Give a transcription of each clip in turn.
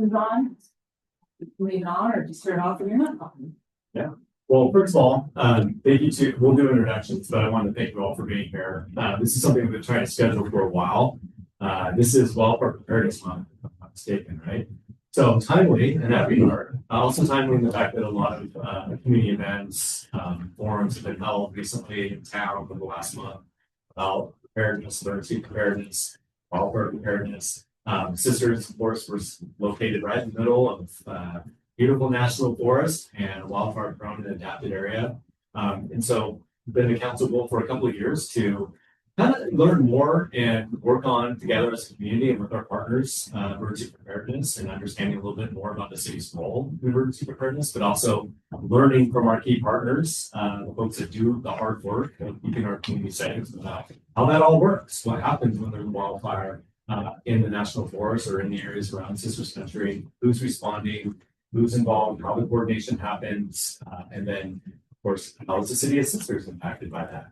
move on? Moving on, or just start off with your not talking? Yeah. Well, first of all, thank you to, we'll do introductions, but I want to thank you all for being here. This is something we've been trying to schedule for a while. This is Wildfire Preparedness Month, if I'm not mistaken, right? So timely in that regard. Also timely in the fact that a lot of community events, forums have been held recently in town over the last month about preparedness, emergency preparedness, wildfire preparedness. Sisters, of course, were located right in the middle of beautiful national forest and a wildfire prone and adapted area. And so been accountable for a couple of years to kind of learn more and work on together as a community and with our partners, emergency preparedness and understanding a little bit more about the city's role in emergency preparedness, but also learning from our key partners, the folks that do the hard work of keeping our community safe, how that all works, what happens when there's a wildfire in the national forest or in the areas around Sisters Country, who's responding, who's involved, how the coordination happens, and then, of course, how is the city of Sisters impacted by that?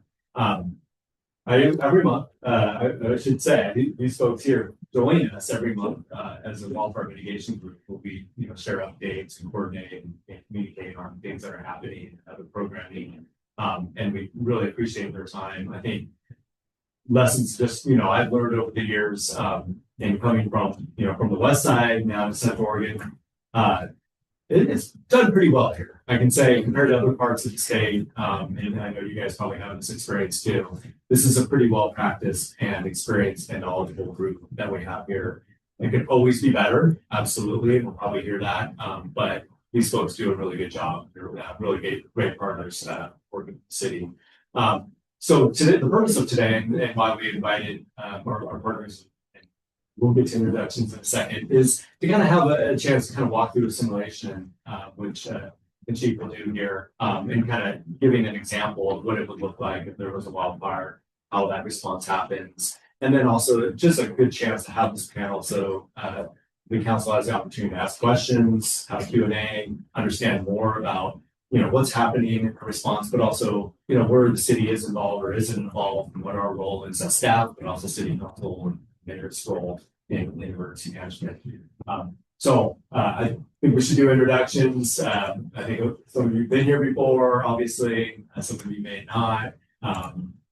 Every month, I should say, these folks here join us every month as a wildfire mitigation group where we, share updates and coordinate and communicate on things that are happening, other programming, and we really appreciate their time. I think lessons just, I've learned over the years, and coming from, from the west side now to Central Oregon, it's done pretty well here. I can say compared to other parts of the state, and I know you guys probably have this experience too. This is a pretty well practiced and experienced and knowledgeable group that we have here. It could always be better, absolutely. We'll probably hear that, but these folks do a really good job. They're really great partners working with the city. So today, the purpose of today, and why we invited our partners, and we'll get to introductions in a second, is to kind of have a chance to kind of walk through a simulation, which the chief will do here, and kind of giving an example of what it would look like if there was a wildfire, how that response happens, and then also just a good chance to have this panel so the council has the opportunity to ask questions, have a Q&A, understand more about what's happening in response, but also, where the city is involved or isn't involved and what our role is as staff, but also city council and mayor's role in emergency management. So I think we should do introductions. I think some of you have been here before, obviously, some of you may not.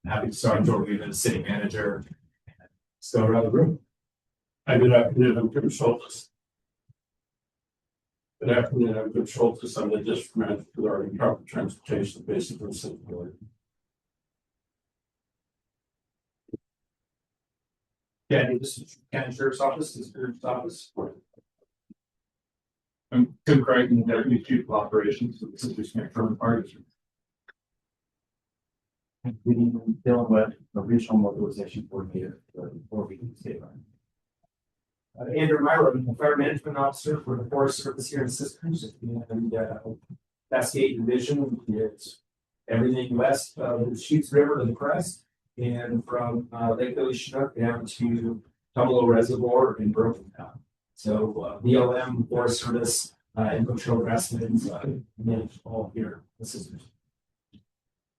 Happy to start, Jordan, the city manager. Let's go around the room. Hi, good afternoon. I'm Jim Schultz. Good afternoon. I'm Jim Schultz. I'm the district manager for the Department of Transportation, basically in St. Louis. Yeah, this is County Sheriff's Office. This is Sheriff's Office. I'm Tim Craig, Deputy Chief of Operations of the Sisters Country Parties. We need to deal with the regional mobilization coordinator before we can stay on. Andrew Myra, I'm the Fire Management Officer for the Forest Service here in Sisters, and Cascade Division is everything west of the Sheets River to the crest, and from Lake Billy Chinook down to Tumalo Reservoir in Broken Town. So BLM, Forest Service, and Control Grasslands manage all here in Sisters.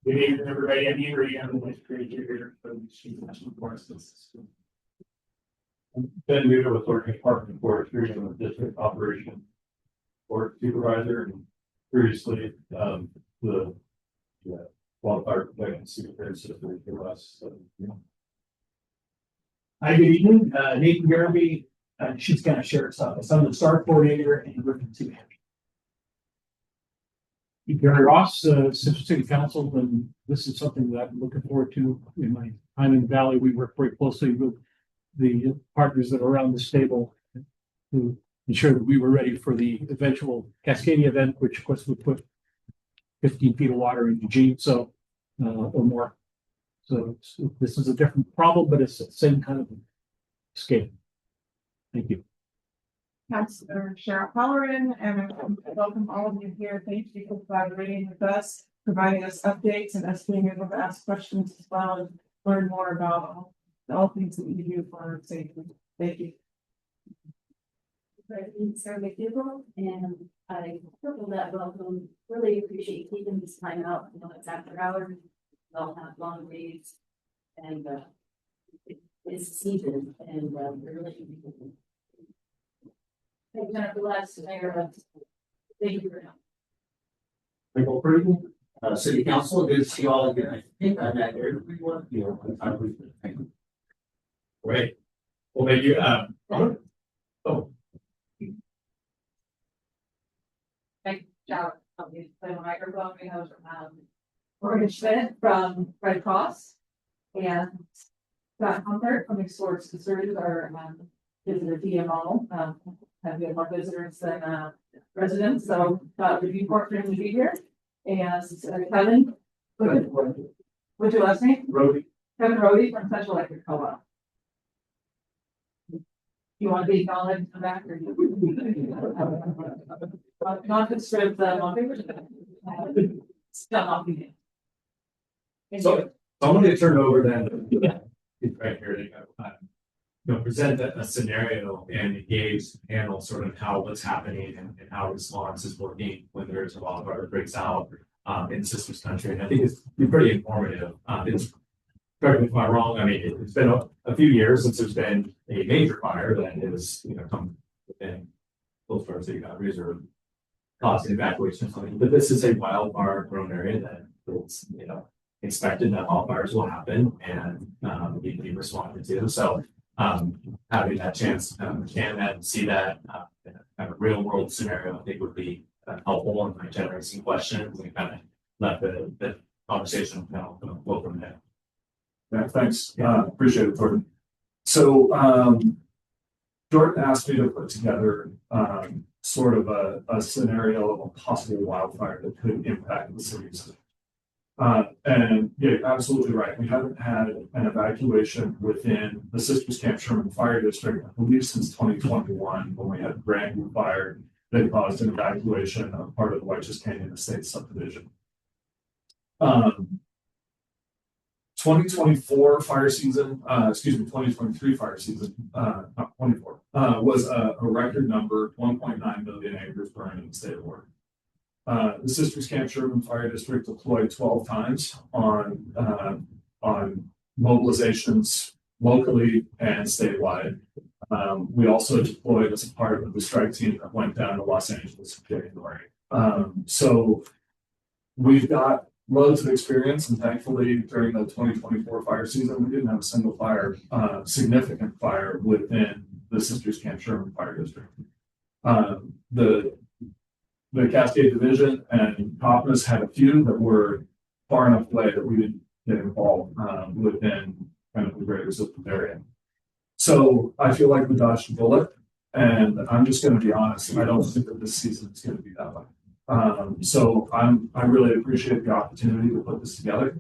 Good evening, everybody. I'm Henry. I'm the Vice Creator here for the Chief National Forest System. I'm Ben Muto with Oregon Department of Forestry and the district operation board supervisor, and previously the wildfire protection superintendent system for us. So, Hi, good evening. Nathan Garby, Sheets County Sheriff's Office. I'm the STAR coordinator and emergency manager. Gary Ross, Central City Council, and this is something that I'm looking forward to in my time in the Valley. We work very closely with the partners that are around this table to ensure that we were ready for the eventual Cascadia event, which of course would put 15 feet of water in Eugene, so or more. So this is a different problem, but it's the same kind of scale. Thank you. Councilor Cheryl Halloran, and I welcome all of you here. Thank you for collaborating with us, providing us updates, and us being able to ask questions as well and learn more about all things that you do for safety. Thank you. President Sarah McDougall, and I triple that welcome. Really appreciate taking this time out. I know it's after hours, we all have long days, and it's season, and we're really Thank you, Jennifer, last mayor. Thank you very much. Michael approval, city council, good to see you all again. I think I met everyone here. Thank you. Great. Well, maybe, oh, Thank you, Joe. I'll use the microphone. We have, Morgan Schmidt from Red Cross. And Scott Humpert from Explorers Concerns are, visitor DMO, have been more visitors than, residents, so thought it would be important for him to be here. And Kevin, what's your last name? Rody. Kevin Rody from Central Electric Co-op. You want to be acknowledged in the back or? Not to strip the. Still not be. so I'm going to turn it over then. Right here to present a scenario and engage the panel sort of how what's happening and how response is working when there's a wildfire breaks out in Sisters Country. And I think it's pretty informative. It's correct me if I'm wrong. I mean, it's been a few years since there's been a major fire that is, come within close to our city boundaries or causing evacuation or something. But this is a wildfire prone area that it's, expected that wildfires will happen and need to be responded to. So having that chance to understand that and see that in a kind of real world scenario, I think would be helpful and might generate some questions and kind of let the conversation flow from there. Yeah, thanks. Appreciate it, Jordan. So Jordan asked me to put together sort of a scenario of a possible wildfire that could impact the cities. And yeah, absolutely right. We haven't had an evacuation within the Sisters Camp Sherman Fire District, I believe, since 2021, when we had Grandview Fire that caused an evacuation of part of the White's Canyon Estate subdivision. 2024 fire season, 2023 fire season, not 24, was a record number, 1.9 million acres burned in the state of Oregon. The Sisters Camp Sherman Fire District deployed 12 times on mobilizations locally and statewide. We also deployed as a part of the strike team that went down to Los Angeles in January. So we've got loads of experience, and thankfully during the 2024 fire season, we didn't have a single fire, significant fire within the Sisters Camp Sherman Fire District. The Cascade Division and Copmus had a few that were far enough away that we didn't get involved within kind of the greater system area. So I feel like we dodged a bullet, and I'm just going to be honest. I don't think that this season is going to be that way. So I really appreciate the opportunity to put this together.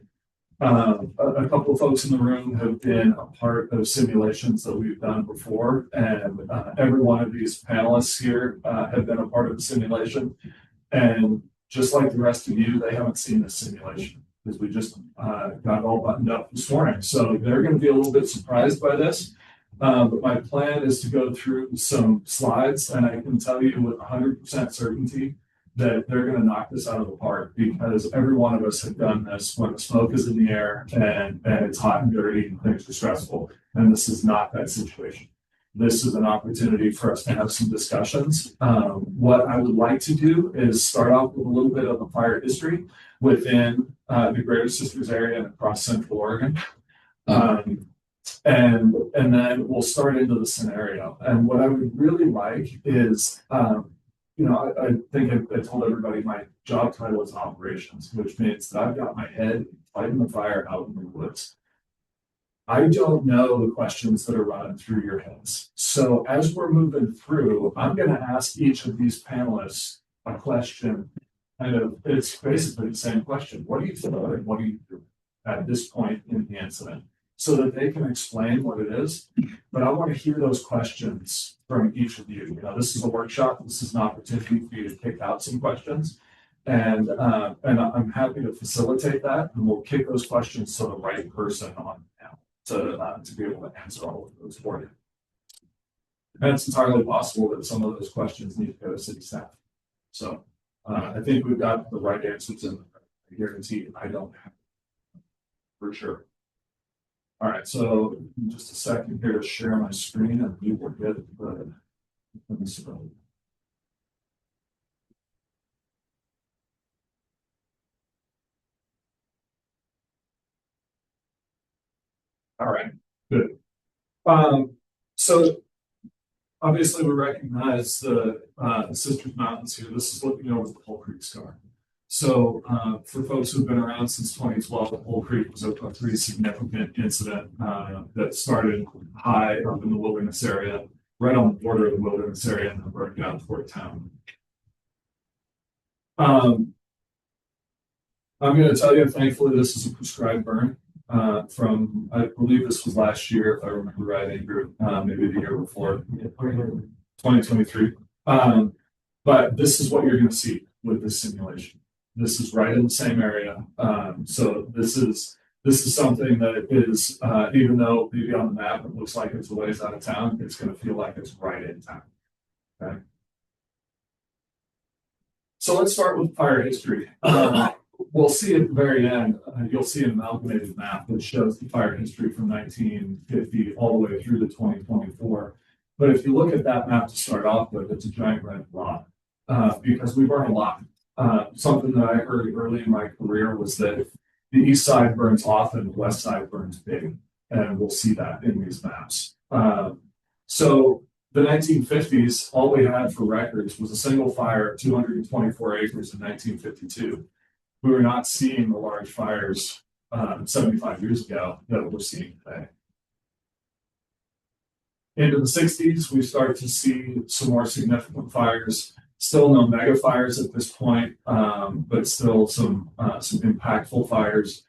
A couple of folks in the room have been a part of simulations that we've done before, and every one of these panelists here have been a part of the simulation. And just like the rest of you, they haven't seen this simulation because we just got all buttoned up this morning. So they're going to be a little bit surprised by this. But my plan is to go through some slides, and I can tell you with 100% certainty that they're going to knock this out of the park, because every one of us have done this when the smoke is in the air and it's hot and dirty and things are stressful. And this is not that situation. This is an opportunity for us to have some discussions. What I would like to do is start off with a little bit of a fire history within the Greater Sisters area and across Central Oregon. And then we'll start into the scenario. And what I would really like is, I think I told everybody my job title is operations, which means that I've got my head fighting the fire out in the woods. I don't know the questions that are running through your heads. So as we're moving through, I'm going to ask each of these panelists a question. It's basically the same question. What do you think? What do you do at this point in the incident? So that they can explain what it is. But I want to hear those questions from each of you. This is a workshop. This is an opportunity for you to pick out some questions. And I'm happy to facilitate that. And we'll kick those questions to the right person on now to be able to answer all of those for you. And it's entirely possible that some of those questions need to go to city staff. So I think we've got the right answers, and I guarantee I don't have for sure. All right, so just a second here to share my screen, and we will get the All right, good. So obviously we recognize the Sisters Mountains here. This is looking over the Pole Creek Scar. So for folks who've been around since 2012, Pole Creek was a pretty significant incident that started high up in the wilderness area, right on the border of the wilderness area, and then burned down Fort Town. I'm going to tell you, thankfully, this is a prescribed burn from, I believe this was last year, if I remember right, Andrew, maybe the year before, 2023. But this is what you're going to see with this simulation. This is right in the same area. So this is something that is, even though maybe on the map it looks like it's a ways out of town, it's going to feel like it's right in town. Okay. So let's start with fire history. We'll see at the very end, you'll see an amalgamated map that shows the fire history from 1950 all the way through to 2024. But if you look at that map to start off with, it's a giant red blob because we burn a lot. Something that I heard early in my career was that the east side burns often, the west side burns big, and we'll see that in these maps. So the 1950s, all we had for records was a single fire, 224 acres in 1952. We were not seeing the large fires 75 years ago that we're seeing today. Into the 60s, we start to see some more significant fires. Still no mega fires at this point, but still some impactful fires.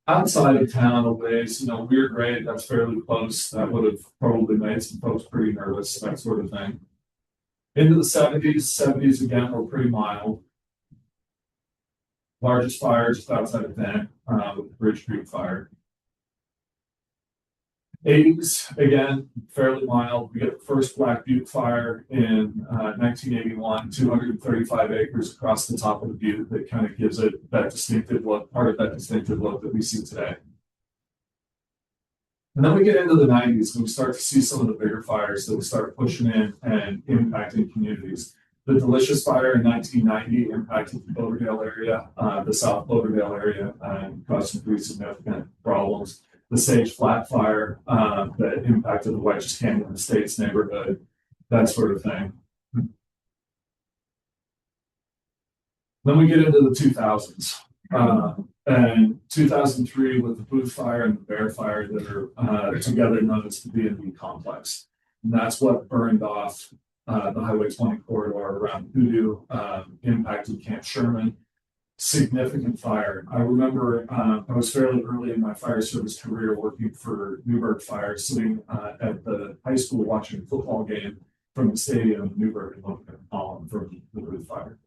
Outside of town a ways, Weir Grade, that's fairly close. That would have probably made some folks pretty nervous, that sort of thing. Into the 70s again were pretty mild. Largest fire just outside of Bend with the Bridge Creek fire. 80s, again, fairly mild. We get the first Black Butte fire in 1981, 235 acres across the top of the butte that kind of gives it that distinctive look, part of that distinctive look that we see today. And then we get into the 90s and we start to see some of the bigger fires that we start pushing in and impacting communities. The Delicious fire in 1990 impacted the Cloverdale area, the South Cloverdale area, and caused some pretty significant problems. The Sage Flat fire that impacted the Wedges Canyon Estates neighborhood, that sort of thing. Then we get into the 2000s. And 2003 with the Booth fire and the Bear fire that are together known as the B&B complex. And that's what burned off the Highway 20 corridor around Hoodoo, impacted Camp Sherman. Significant fire. I remember I was fairly early in my fire service career working for Newburgh Fire, sitting at the high school watching a football game from the stadium in Newburgh and looking at the column from the Booth fire.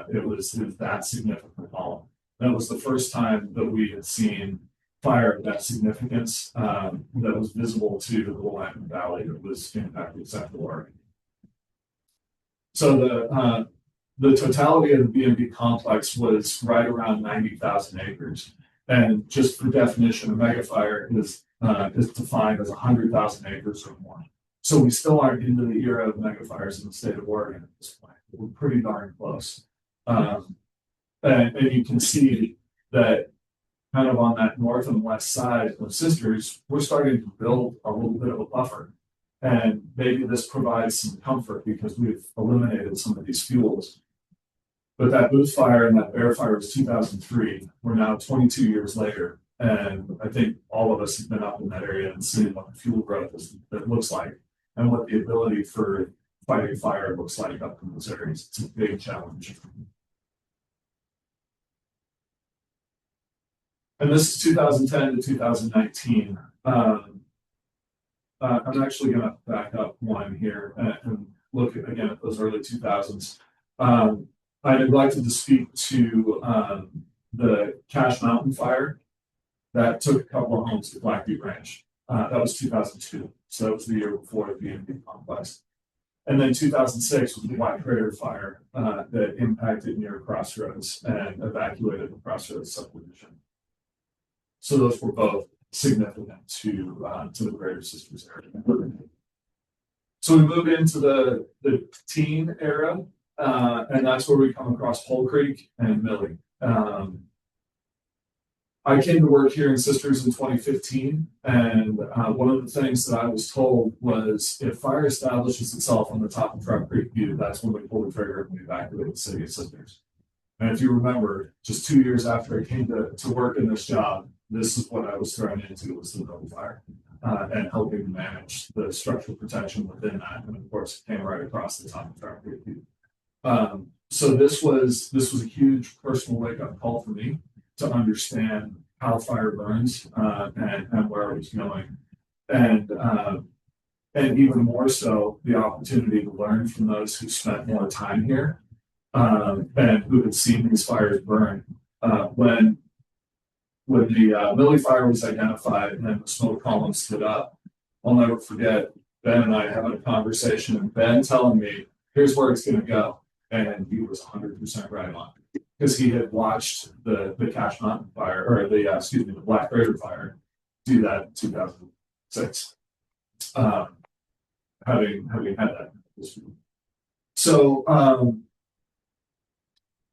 It was that significant column. That was the first time that we had seen fire of that significance that was visible to the Willamette Valley that was impacting Central Oregon. So the totality of the B&B complex was right around 90,000 acres. And just for definition, a megafire is defined as 100,000 acres or more. So we still aren't into the era of megafires in the state of Oregon at this point. We're pretty darn close. And you can see that kind of on that north and west side of Sisters, we're starting to build a little bit of a buffer. And maybe this provides some comfort because we've eliminated some of these fuels. But that Booth fire and that Bear fire was 2003. We're now 22 years later. And I think all of us have been up in that area and seen what the fuel growth that looks like and what the ability for fighting fire looks like up in those areas. It's a big challenge. And this is 2010 to 2019. I'm actually going to back up one here and look again at those early 2000s. I neglected to speak to the Cache Mountain fire that took a couple of homes to Black Butte Ranch. That was 2002. So that was the year before the B&B complex. And then 2006 was the White Crater fire that impacted near Crossroads and evacuated the Crossroads subdivision. So those were both significant to the Greater Sisters area. So we move into the teen era, and that's where we come across Pole Creek and Millie. I came to work here in Sisters in 2015, and one of the things that I was told was if fire establishes itself on the top of Truck Creek View, that's when we pull the trigger and we evacuate the city of Sisters. And if you remember, just 2 years after I came to work in this job, this is what I was thrown into, was the notice fire and helping manage the structural protection within that. And of course, it came right across the top of Truck Creek View. So this was a huge personal wake up call for me to understand how fire burns and where it was going, and even more so the opportunity to learn from those who spent more time here and who had seen these fires burn. When the Millie fire was identified and the smoke column stood up, I'll never forget Ben and I having a conversation, and Ben telling me, "Here's where it's going to go," and he was 100% right on, because he had watched the Cache Mountain fire, or the Black Crater fire, do that in 2006. Having had that. So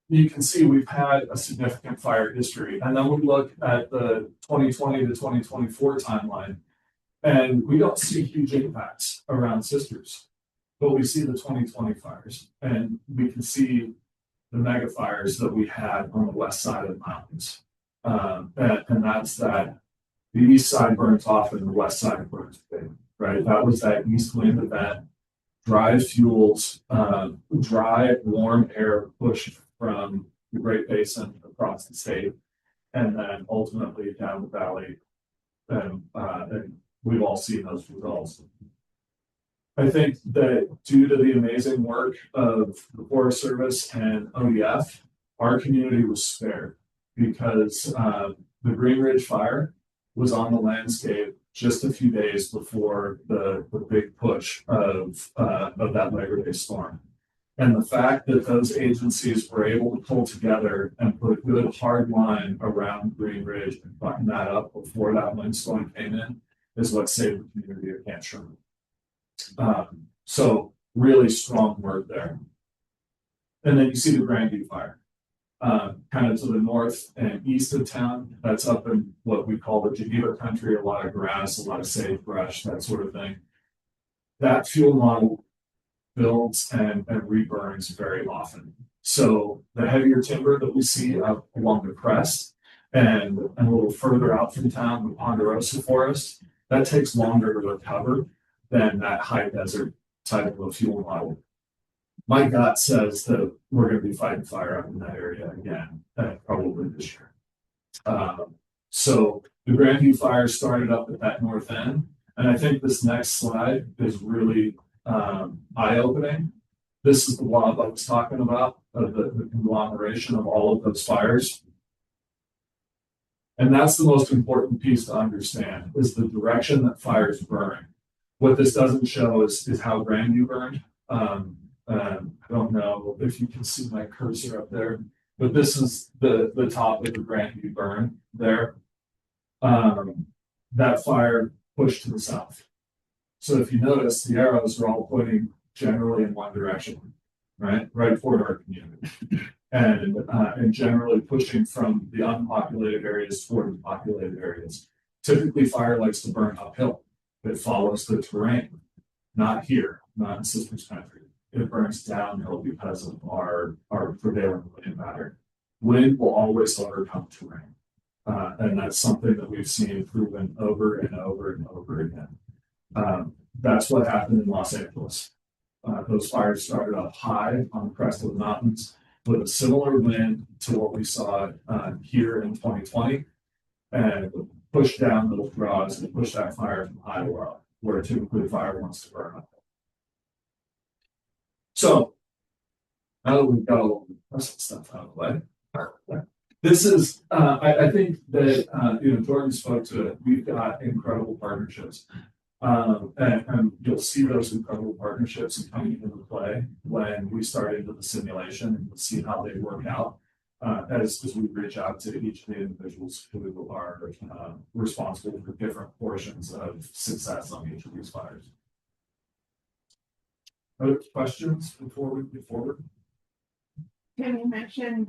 you can see we've had a significant fire history, and then we look at the 2020 to 2024 timeline, and we don't see huge impacts around Sisters, but we see the 2020 fires, and we can see the mega fires that we had on the west side of the mountains. And that's that the east side burns off and the west side burns big, right? That was that east wind event, dry fuels, dry, warm air pushed from the Great Basin across the state, and then ultimately down the valley. And we've all seen those results. I think that due to the amazing work of the Forest Service and ODF, our community was spared, because the Green Ridge fire was on the landscape just a few days before the big push of that Labor Day storm. And the fact that those agencies were able to pull together and put a good hard line around Green Ridge and button that up before that windstorm came in is what saved the community of Camp Sherman. So really strong work there. And then you see the Grandview fire, kind of to the north and east of town. That's up in what we call the Geneva country, a lot of grass, a lot of sagebrush, that sort of thing. That fuel model builds and reburns very often. So the heavier timber that we see up along the crest and a little further out from town, the Ponderosa forest, that takes longer to recover than that high desert type of a fuel model. My gut says that we're going to be fighting fire up in that area again, probably this year. So the Grandview fire started up at that north end, and I think this next slide is really eye-opening. This is the blob I was talking about, of the conglomeration of all of those fires. And that's the most important piece to understand, is the direction that fires burn. What this doesn't show is how Grandview burned. I don't know if you can see my cursor up there, but this is the top of the Grandview burn there. That fire pushed to the south. So if you notice, the arrows are all pointing generally in one direction, right toward our community, and generally pushing from the unpopulated areas toward the populated areas. Typically, fire likes to burn uphill. It follows the terrain, not here, not in Sisters country. It burns downhill because of our prevailing wind pattern. Wind will always overcome terrain. And that's something that we've seen proven over and over and over again. That's what happened in Los Angeles. Those fires started up high on the crest of the mountains with a similar wind to what we saw here in 2020, and pushed down those draws and pushed that fire from high to low, where typically fire wants to burn up. So now that we've got all the depressing stuff out of the way, this is, I think that, Jordan spoke to it. We've got incredible partnerships. And you'll see those incredible partnerships coming into play when we start into the simulation, and we'll see how they work out as we reach out to each of the individuals who are responsible for different portions of success on each of these fires. Other questions before we move forward? Can you mention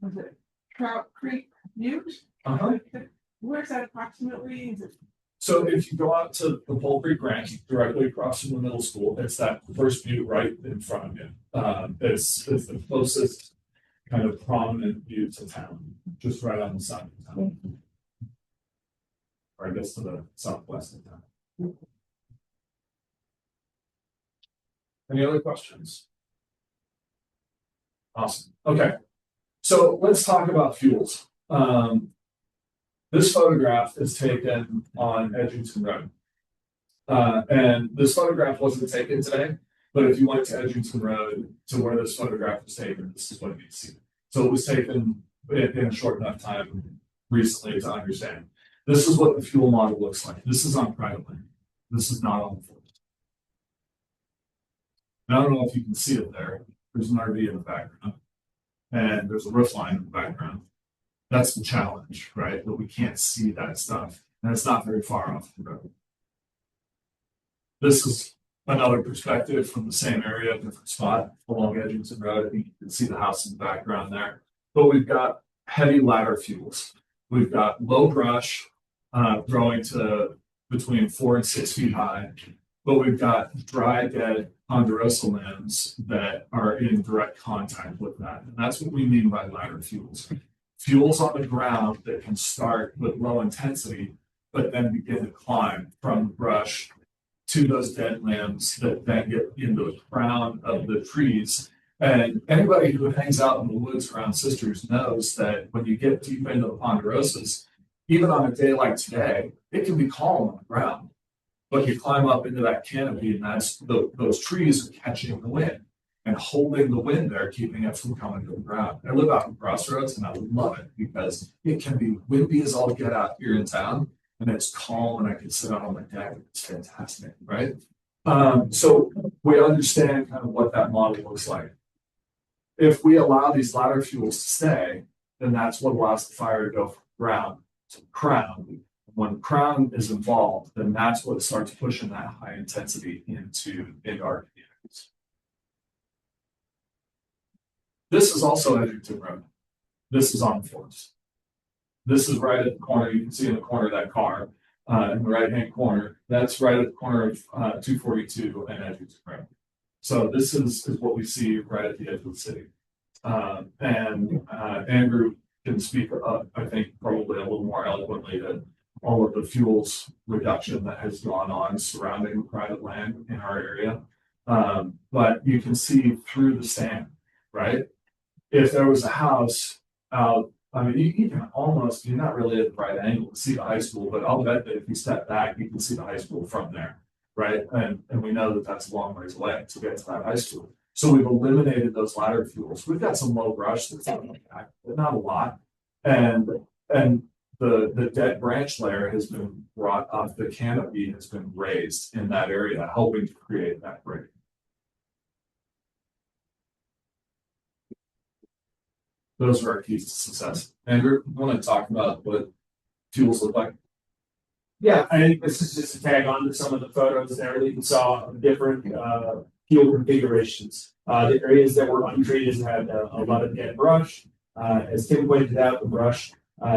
was it Trout Creek Butte. Uh-huh. Where's that approximately? Is it So if you go out to the Pole Creek Ranch, directly across from the middle school, it's that first view right in front of you. It's the closest kind of prominent view to town, just right on the side of town. Or I guess to the southwest of town. Any other questions? Awesome. Okay. So let's talk about fuels. This photograph is taken on Edgerton Road. And this photograph wasn't taken today, but if you went to Edgerton Road to where this photograph was taken, this is what you'd see. So it was taken in a short enough time recently to understand. This is what the fuel model looks like. This is on private land. This is not on the forest. Now, I don't know if you can see it there. There's an RV in the background, and there's a roof line in the background. That's the challenge, right? That we can't see that stuff, and it's not very far off the road. This is another perspective from the same area, different spot along Edgerton Road. I think you can see the house in the background there. But we've got heavy ladder fuels. We've got low brush growing to between 4 and 6 feet high. But we've got dry, dead ponderosa limbs that are in direct contact with that. And that's what we mean by ladder fuels. Fuels on the ground that can start with low intensity, but then begin to climb from the brush to those dead limbs that then get into the crown of the trees. And anybody who hangs out in the woods around Sisters knows that when you get deep into the ponderosas, even on a day like today, it can be calm on the ground. But you climb up into that canopy, and that's those trees are catching the wind and holding the wind there, keeping it from coming to the ground. I live out in Crossroads, and I love it because it can be windy as all get out here in town, and it's calm, and I can sit out on my deck. It's fantastic, right? So we understand kind of what that model looks like. If we allow these ladder fuels to stay, then that's what allows the fire to go from ground to crown. When crown is involved, then that's what starts pushing that high intensity into our communities. This is also Edgerton Road. This is on the forest. This is right at the corner. You can see in the corner of that car, in the right-hand corner. That's right at the corner of 242 and Edgerton Road. So this is what we see right at the edge of the city. And Andrew can speak, I think, probably a little more eloquently to all of the fuels reduction that has gone on surrounding private land in our area. But you can see through the stand, right? If there was a house out, I mean, you can almost, you're not really at the right angle to see the high school, but I'll bet that if you step back, you can see the high school from there, right? And we know that that's a long ways away to get to that high school. So we've eliminated those ladder fuels. We've got some low brush that's back, but not a lot. And the dead branch layer has been brought up, the canopy has been raised in that area, helping to create that break. Those are our keys to success. Andrew, you want to talk about what fuels look like? Yeah, I think this is just a tag on to some of the photos there that you saw of different fuel configurations. The areas that were untreated had a lot of dead brush. As Tim pointed out, the brush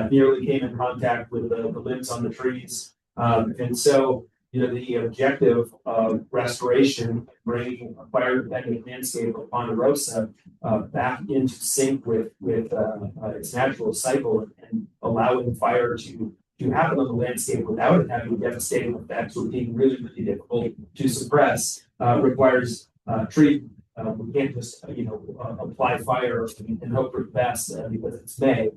nearly came in contact with the limbs on the trees. And so, you know, the objective of restoration, bringing a fire-dependent landscape of ponderosa back into sync with its natural cycle and allowing fire to happen on the landscape without it having devastating effects or being really, really difficult to suppress requires treatment. We can't just, apply fire and hope for the best because it's May.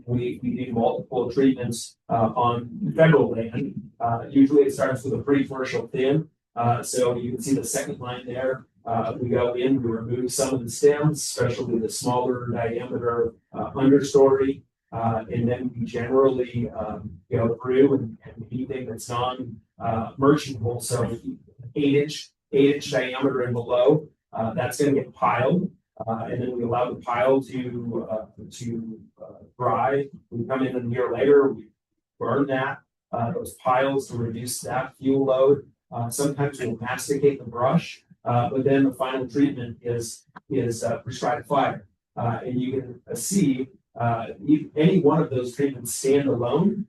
We need multiple treatments on federal land. Usually it starts with a pre-commercial thin. So you can see the second line there. We go in, we remove some of the stems, especially the smaller diameter understory. And then we generally go through and anything that's non-merchantable, so 8-inch diameter and below, that's going to get piled. And then we allow the pile to dry. We come in a year later, we burn those piles to reduce that fuel load. Sometimes we'll masticate the brush, but then the final treatment is prescribed fire. And you can see any one of those treatments standalone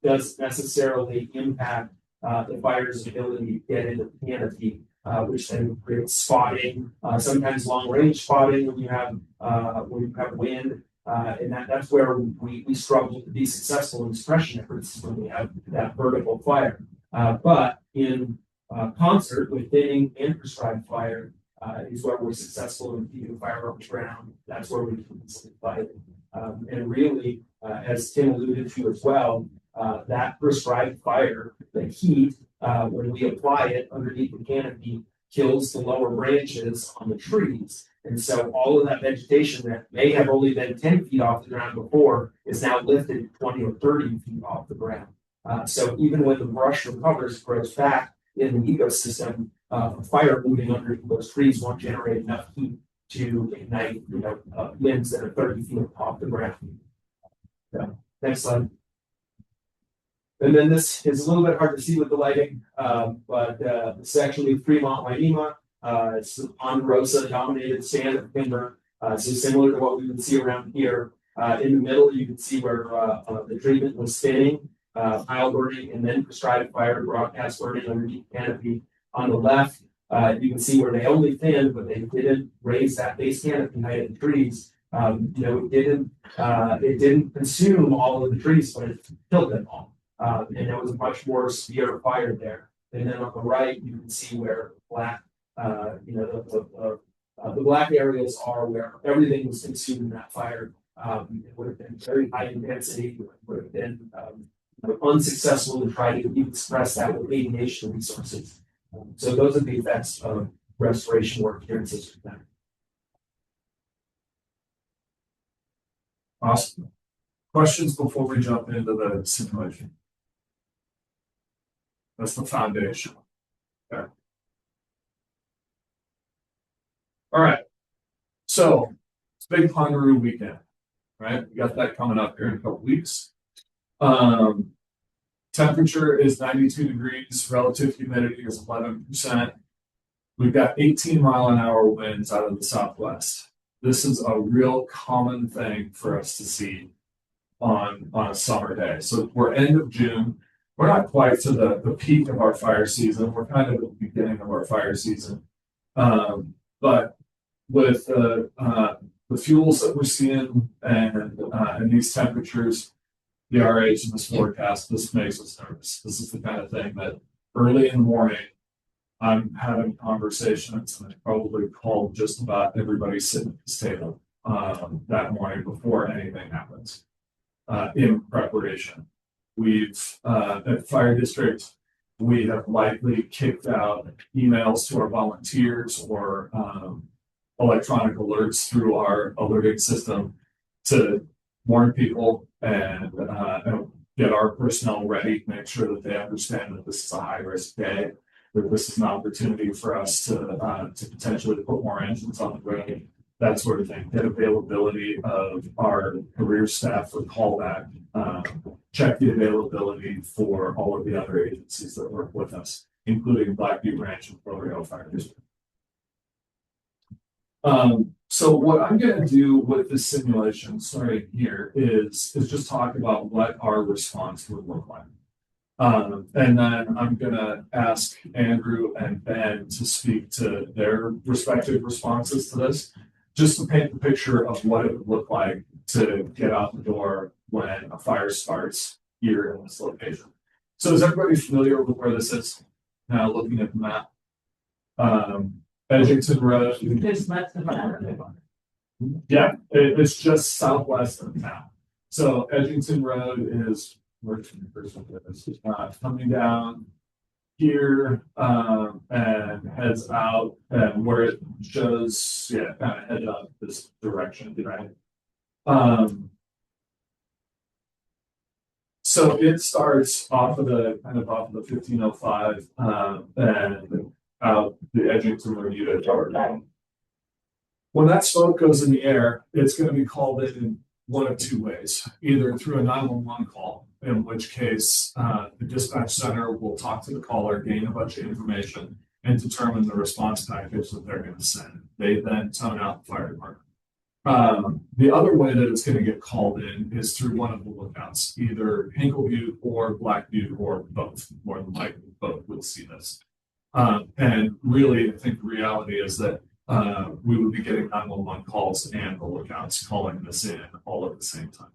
doesn't necessarily impact the fire's ability to get into the canopy, which then creates spotting, sometimes long range spotting when you have wind. And that's where we struggle to be successful in suppression efforts when we have that vertical fire. But in concert with thinning and prescribed fire is where we're successful in keeping fire on the ground. That's where we can fight. And really, as Tim alluded to as well, that prescribed fire, the heat, when we apply it underneath the canopy, kills the lower branches on the trees. And so all of that vegetation that may have only been 10 feet off the ground before is now lifted 20 or 30 feet off the ground. So even when the brush recovers, grows back in the ecosystem, fire moving underneath those trees won't generate enough heat to ignite, limbs that are 30 feet off the ground. So, next slide. And then this is a little bit hard to see with the lighting, but it's actually Fremont, Waimea. It's Ponderosa dominated stand of timber. So similar to what we would see around here. In the middle, you can see where the treatment was thinning, pile burning, and then prescribed fire broadcast burning underneath the canopy. On the left, you can see where they only thinned, but they didn't raise that base canopy height of the trees. It didn't consume all of the trees, but it killed them all. And there was a much more severe fire there. And then on the right, you can see where black, the black areas are where everything was consumed in that fire. It would have been very high intensity. It would have been unsuccessful to try to express that with radiation resources. So those are the effects of restoration work here in Sister County. Awesome. Questions before we jump into the simulation? That's the foundation. Okay. All right. So it's Big Pongaroo weekend, right? We got that coming up here in a couple weeks. Temperature is 92 degrees, relative humidity is 11%. We've got 18-mile-an-hour winds out of the southwest. This is a real common thing for us to see on a summer day. So we're end of June. We're not quite to the peak of our fire season. We're kind of at the beginning of our fire season. But with the fuels that we're seeing and these temperatures, the RH in this forecast, this makes us nervous. This is the kind of thing that early in the morning, I'm having conversations, and I probably called just about everybody sitting at this table that morning before anything happens in preparation. We've, at Fire District, we have likely kicked out emails to our volunteers or electronic alerts through our alerting system to warn people and get our personnel ready, make sure that they understand that this is a high-risk day, that this is an opportunity for us to potentially put more engines on the road, that sort of thing. Get availability of our career staff for callback, check the availability for all of the other agencies that work with us, including Black Butte Ranch and Florida Fire District. So what I'm going to do with this simulation, starting here, is just talk about what our response would look like. And then I'm going to ask Andrew and Ben to speak to their respective responses to this, just to paint the picture of what it would look like to get out the door when a fire starts here in this location. So is everybody familiar with where this is? Now looking at the map. Edgington Road. Yeah, it's just southwest of town. So Edgington Road is where coming down here and heads out, and where it shows, kind of head up this direction, right? So it starts off of the 1505 and out the Edgington Bermuda Tower. When that smoke goes in the air, it's going to be called in one of two ways, either through a 911 call, in which case the dispatch center will talk to the caller, gain a bunch of information, and determine the response package that they're going to send. They then tone out the fire department. The other way that it's going to get called in is through one of the lookouts, either Hinkle Butte or Black Butte or both. More than likely, both would see this. And really, I think the reality is that we would be getting 911 calls and the lookouts calling this in all at the same time.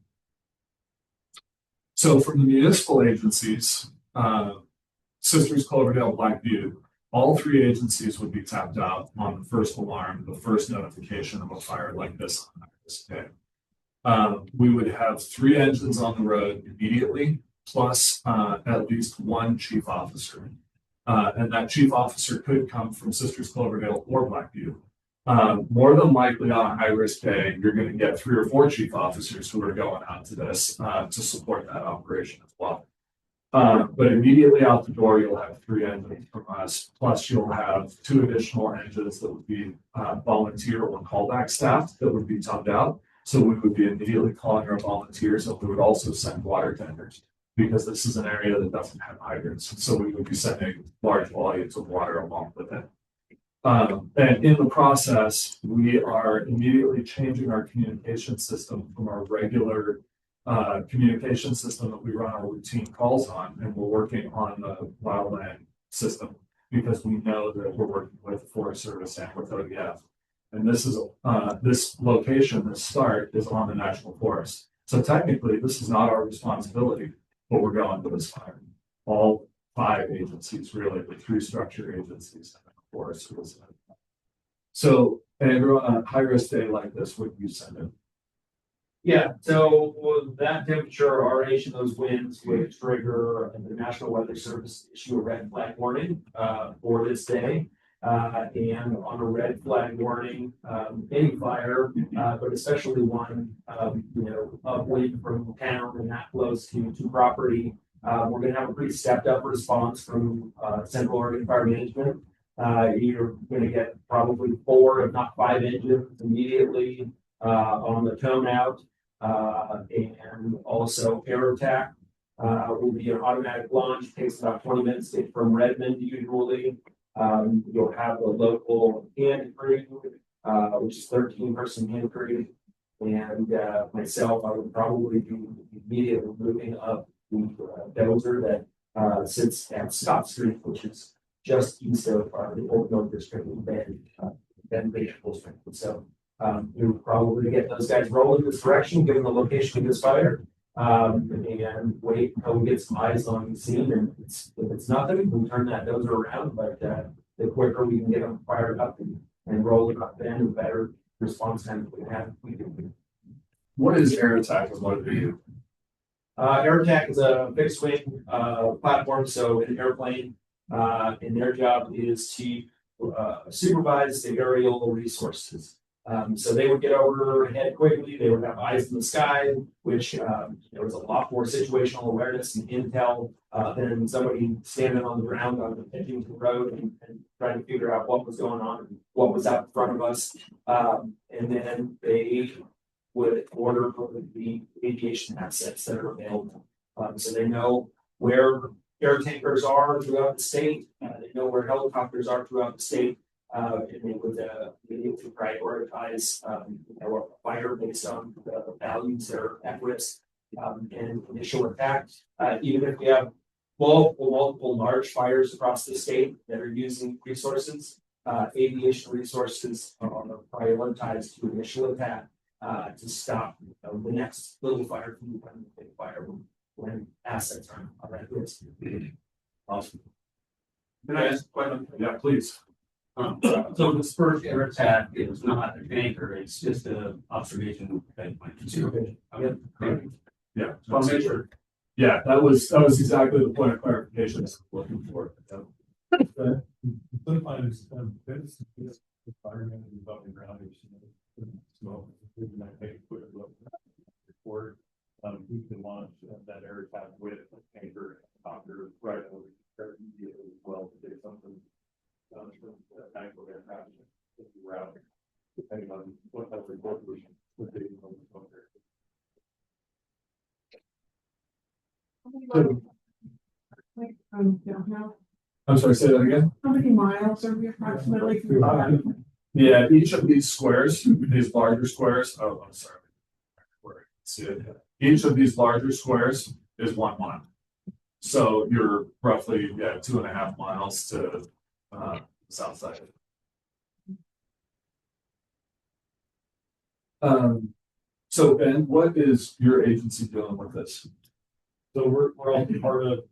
So from the municipal agencies, Sisters, Cloverdale, Black Butte, all three agencies would be tapped out on the first alarm, the first notification of a fire like this on this day. We would have 3 engines on the road immediately, plus at least 1 chief officer. And that chief officer could come from Sisters, Cloverdale, or Black Butte. More than likely on a high risk day, you're going to get 3 or 4 chief officers who are going out to this to support that operation as well. But immediately out the door, you'll have 3 engines from us, plus you'll have 2 additional engines that would be volunteer or callback staff that would be tubbed out. So we would be immediately calling our volunteers, and we would also send water tenders because this is an area that doesn't have hydrants. So we would be sending large volumes of water along with it. And in the process, we are immediately changing our communication system from our regular communication system that we run our routine calls on, and we're working on the wildland system because we know that we're working with the Forest Service and with ODF. And this is this location, this start is on the National Forest. So technically, this is not our responsibility, but we're going to this fire. All 5 agencies, really, the 3 structure agencies and the Forest Service. So, Andrew, on a high risk day like this, what do you send in? Yeah, so with that temperature, our nation, those winds would trigger the National Weather Service issue a red flag warning for this day. And on a red flag warning, any fire, but especially one, upwind from town and that close to property, we're going to have a pretty stepped up response from Central Oregon Fire Management. You're going to get probably 4, if not 5 engines immediately on the tone out. And also air attack will be an automatic launch. Takes about 20 minutes to get from Redmond usually. You'll have a local hand crew, which is 13-person hand crew. And myself, I would probably be immediately moving up the dozer that sits at Scott Street, which is just east of the Old Mill District in Bend Baseball District. So we'll probably get those guys rolling this direction, given the location of this fire, and wait until we get some eyes on the scene. And if it's nothing, we'll turn that dozer around. But the quicker we can get them fired up and rolling up, then the better response time we have. What is air attack and what do you do? Air attack is a fixed wing platform, so an airplane, and their job is to supervise the aerial resources. So they would get overhead quickly. They would have eyes in the sky, which there was a lot more situational awareness and intel than somebody standing on the ground on the edge of the road and trying to figure out what was going on and what was out in front of us. And then they would order the aviation assets that are available. So they know where air tankers are throughout the state. They know where helicopters are throughout the state. And they would be able to prioritize a fire based on the values that are at risk and initial attack. Even if we have multiple large fires across the state that are using resources, aviation resources are prioritized to initial attack to stop the next little fire from becoming a big fire when assets are at risk. Awesome. Can I ask a question? Yeah, please. So this first air attack is not a tanker, it's just an observation. Yeah. Well, make sure. Yeah, that was exactly the point of clarification I was looking for. Sometimes this environment is above the ground. Smoke. We can take a quick look. Report. We can launch that air attack with a tanker helicopter right over there immediately as well to do something. Route, depending on what type of report we would be. Downhill. I'm sorry, say that again. How many miles are we approximately through? Yeah, each of these squares, these larger squares, oh, I'm sorry. Where, see it? Each of these larger squares is 1 mile. So you're roughly, 2.5 miles to, the south side. So Ben, what is your agency doing with this? So we're also part of,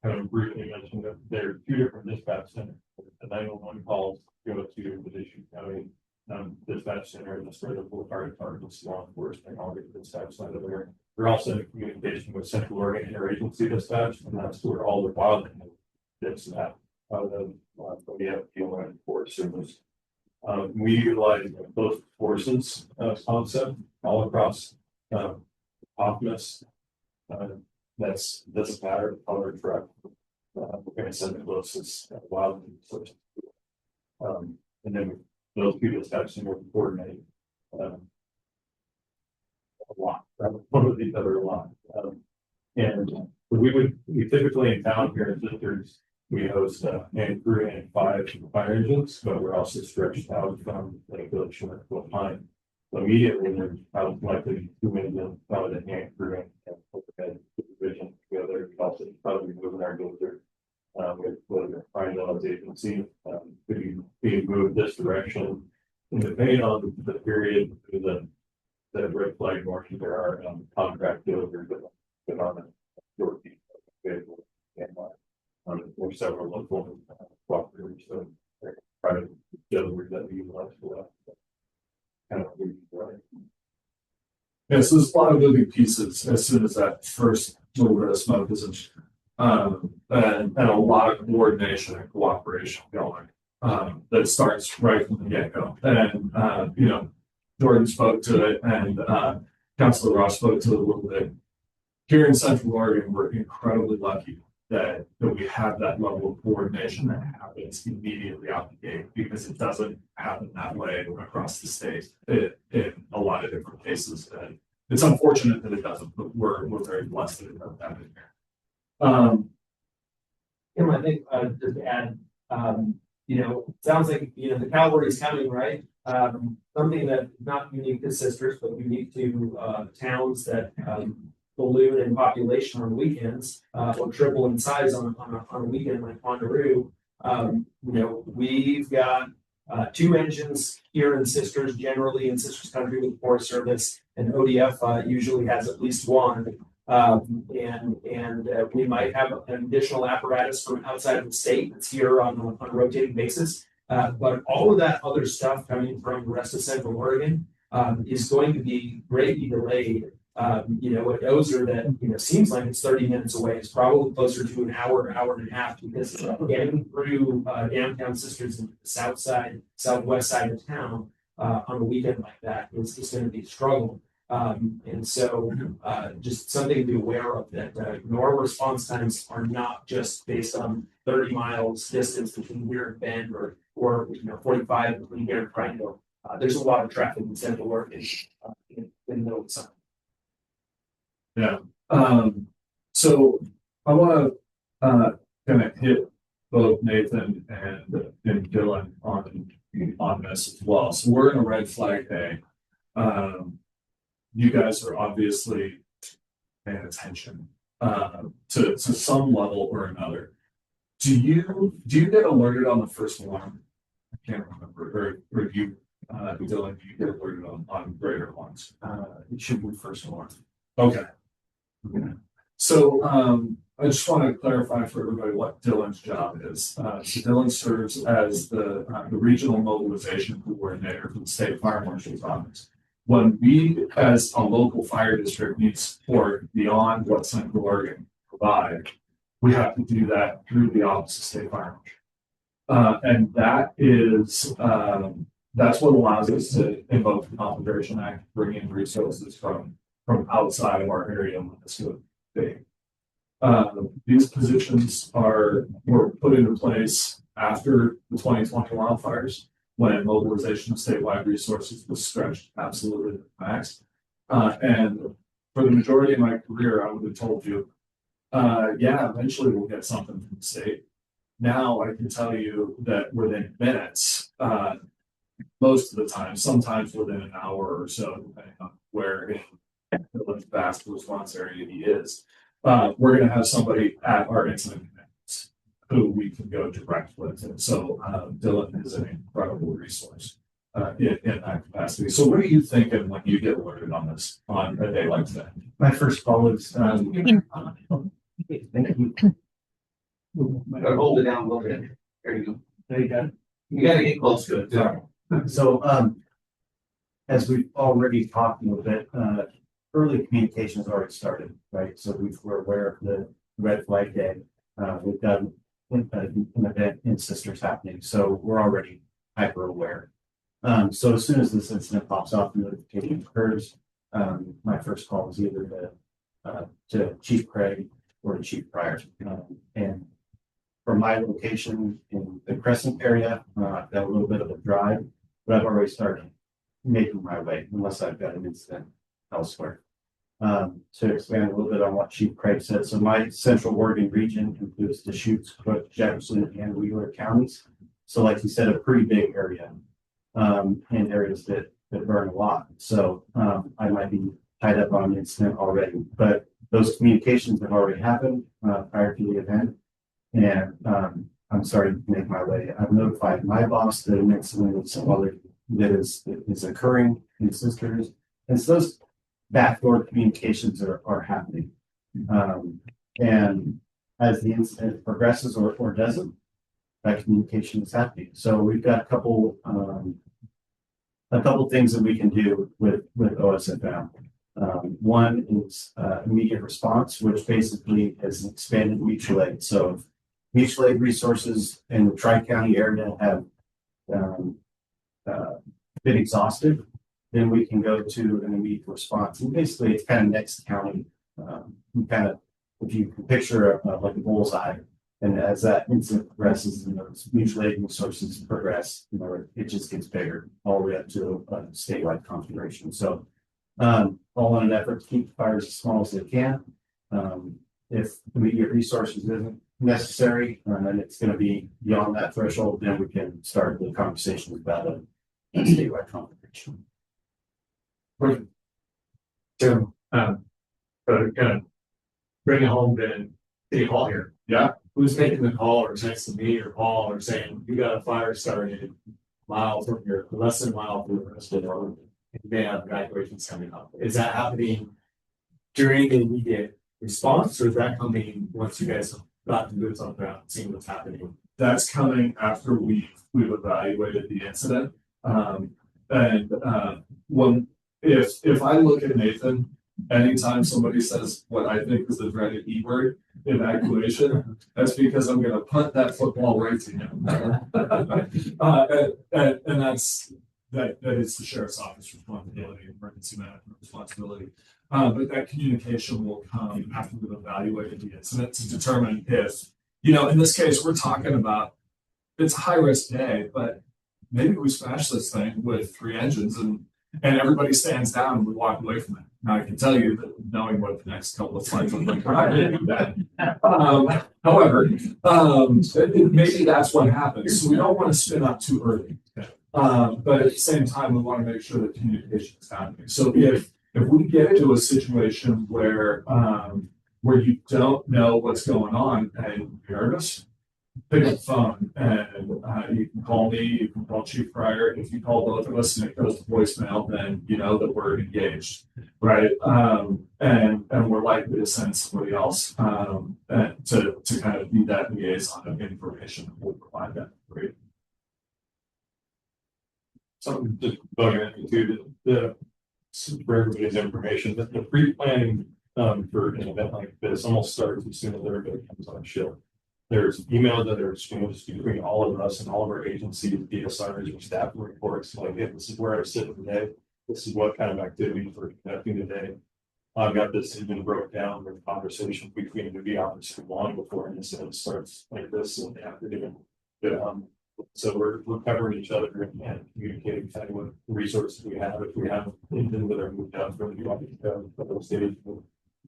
kind of briefly mentioned that there are 2 different dispatch centers. The 911 calls go to the Issue County dispatch center, and that's where the full fire department's law enforcement, all the dispatch side of there. We're also in communication with Central Oregon Interagency Dispatch, and that's where all the wildland gets that. We have PLN Forest Service. We utilize both forces concept all across Optimus. That's doesn't matter the color truck. We're going to send the closest wild source. And then those people dispatching will coordinate a lot. One of these other a lot. And we typically in town here in Sisters, we host and crew and 5 fire engines, but we're also stretched out from the village to full time. So immediately there's likely 2 engines, probably the hand crew and overhead division together. Also probably moving our dozer with the fire agency to be moved this direction. And depending on the period, the red flag marking, there are contract dozers that on the short available and or several local cooperators, so private dozers that we utilize for that. Kind of right. Yeah, so there's a lot of moving pieces as soon as that first little bit of smoke is in, and a lot of coordination and cooperation going that starts right from the get-go. And Jordan spoke to it, and Councilor Ross spoke to it a little bit. Here in Central Oregon, we're incredibly lucky that we have that level of coordination that happens immediately out the gate, because it doesn't happen that way across the state in a lot of different cases. And it's unfortunate that it doesn't, but we're very blessed that it doesn't happen here. I think just to add, sounds like the cavalry is coming, right? Something that not unique to Sisters, but unique to towns that balloon in population on weekends, or triple in size on a weekend like Pondaroo. We've got 2 engines here in Sisters, generally in Sisters Country with Forest Service, and ODF usually has at least 1. And we might have an additional apparatus from outside of the state that's here on a rotating basis. But all of that other stuff coming from the rest of Central Oregon is going to be greatly delayed. A dozer that seems like it's 30 minutes away is probably closer to an hour, hour and a half, because getting through downtown Sisters and the south side, southwest side of town on a weekend like that is going to be a struggle. And so just something to be aware of, that your response times are not just based on 30 miles distance between here and Bend or 45 between here and Prineville. There's a lot of traffic in Central Oregon in the middle of the summer. Yeah. So I want to kind of hit both Nathan and Dylan on this as well. So we're in a red flag day. You guys are obviously paying attention to some level or another. Do you get alerted on the first alarm? I can't remember. Or you, Dylan, do you get alerted on greater ones? It should be first alarm. Okay. So I just want to clarify for everybody what Dylan's job is. So Dylan serves as the regional mobilization coordinator for the state fire marshal's office. When we, as a local fire district, need support beyond what Central Oregon provide, we have to do that through the Office of State Fire Marshal. And that is that's what allows us to invoke the Confederation Act, bring in resources from outside of our area when it's good big. These positions were put into place after the 2020 wildfires, when mobilization of statewide resources was stretched absolutely to the max. And for the majority of my career, I would have told you, eventually we'll get something from the state. Now I can tell you that within minutes, most of the time, sometimes within an hour or so, depending on where in the fast response area he is, we're gonna have somebody at our incident commanders who we can go direct with. And so, Dylan is an incredible resource, in that capacity. So what are you thinking when you get alerted on this, on a day like today? My first call is, thank you. Hold it down a little bit. There you go. There you go. You gotta get close to it. Sorry. So, as we've already talked a little bit, early communication has already started, right? So we're aware of the red flag day. We've done an event in Sisters happening, so we're already hyper aware. So as soon as this incident pops off and notification occurs, my first call is either to Chief Craig or to Chief Pryor. And from my location in the Crescent area, I've got a little bit of a drive, but I've already started making my way unless I've got an incident elsewhere. To expand a little bit on what Chief Craig said, so my central Oregon region includes Deschutes, Cook, Jefferson, and Wheeler counties. So like you said, a pretty big area, and areas that burn a lot. So I might be tied up on an incident already, but those communications have already happened prior to the event. And I'm starting to make my way. I've notified my boss that an incident that is occurring in Sisters. And so those backdoor communications are happening. And as the incident progresses or doesn't, that communication is happening. So we've got a couple things that we can do with OSFM. One is immediate response, which basically is expanded mutual aid. So if mutual aid resources in the Tri-County area have been exhausted, then we can go to an immediate response. And basically, it's kind of next county. If you can picture like a bullseye, and as that incident progresses and those mutual aid resources progress, it just gets bigger all the way up to a statewide configuration. So, all in an effort to keep the fires as small as they can. If immediate resources isn't necessary, and it's going to be beyond that threshold, then we can start the conversation about a statewide configuration. So, kind of bring it home to City Hall here. Yeah. Who's making the call or texting me or Paul or saying, you got a fire started mile from your, less than a mile from the rest of the road. You may have evacuations coming up. Is that happening during the immediate response, or is that coming once you guys have gotten boots on the ground, seeing what's happening? That's coming after we've evaluated the incident. When if I look at Nathan, anytime somebody says what I think is the dreaded E word, evacuation, that's because I'm going to punt that football right to him. And that's that is the sheriff's office responsibility, emergency management responsibility. But that communication will come after we've evaluated the incident to determine if, in this case, we're talking about, it's a high risk day, but maybe we smash this thing with 3 engines and everybody stands down and we walk away from it. Now I can tell you that knowing what the next couple of slides look like, I didn't do that. However, maybe that's what happens. So we don't want to spin up too early. But at the same time, we want to make sure that communication is happening. So if we get into a situation where you don't know what's going on and you're nervous, pick up the phone and you can call me, you can call Chief Pryor. If you call both of us and it goes to voicemail, then you know that we're engaged, right? And we're likely to send somebody else to kind of be that liaison of information that will provide that for you. Something just bugging into for everybody's information, that the pre-planning for an event like this almost starts as soon as everybody comes on shift. There's emails that are exchanged between all of us and all of our agencies, DSRs, or staff reports, like, hey, this is where I sit today. This is what kind of activities we're conducting today. I've got this even broke down with conversations between the officers long before an incident starts like this in the afternoon. So we're covering each other and communicating kind of what resources we have. If we have anything that are moved out from the state,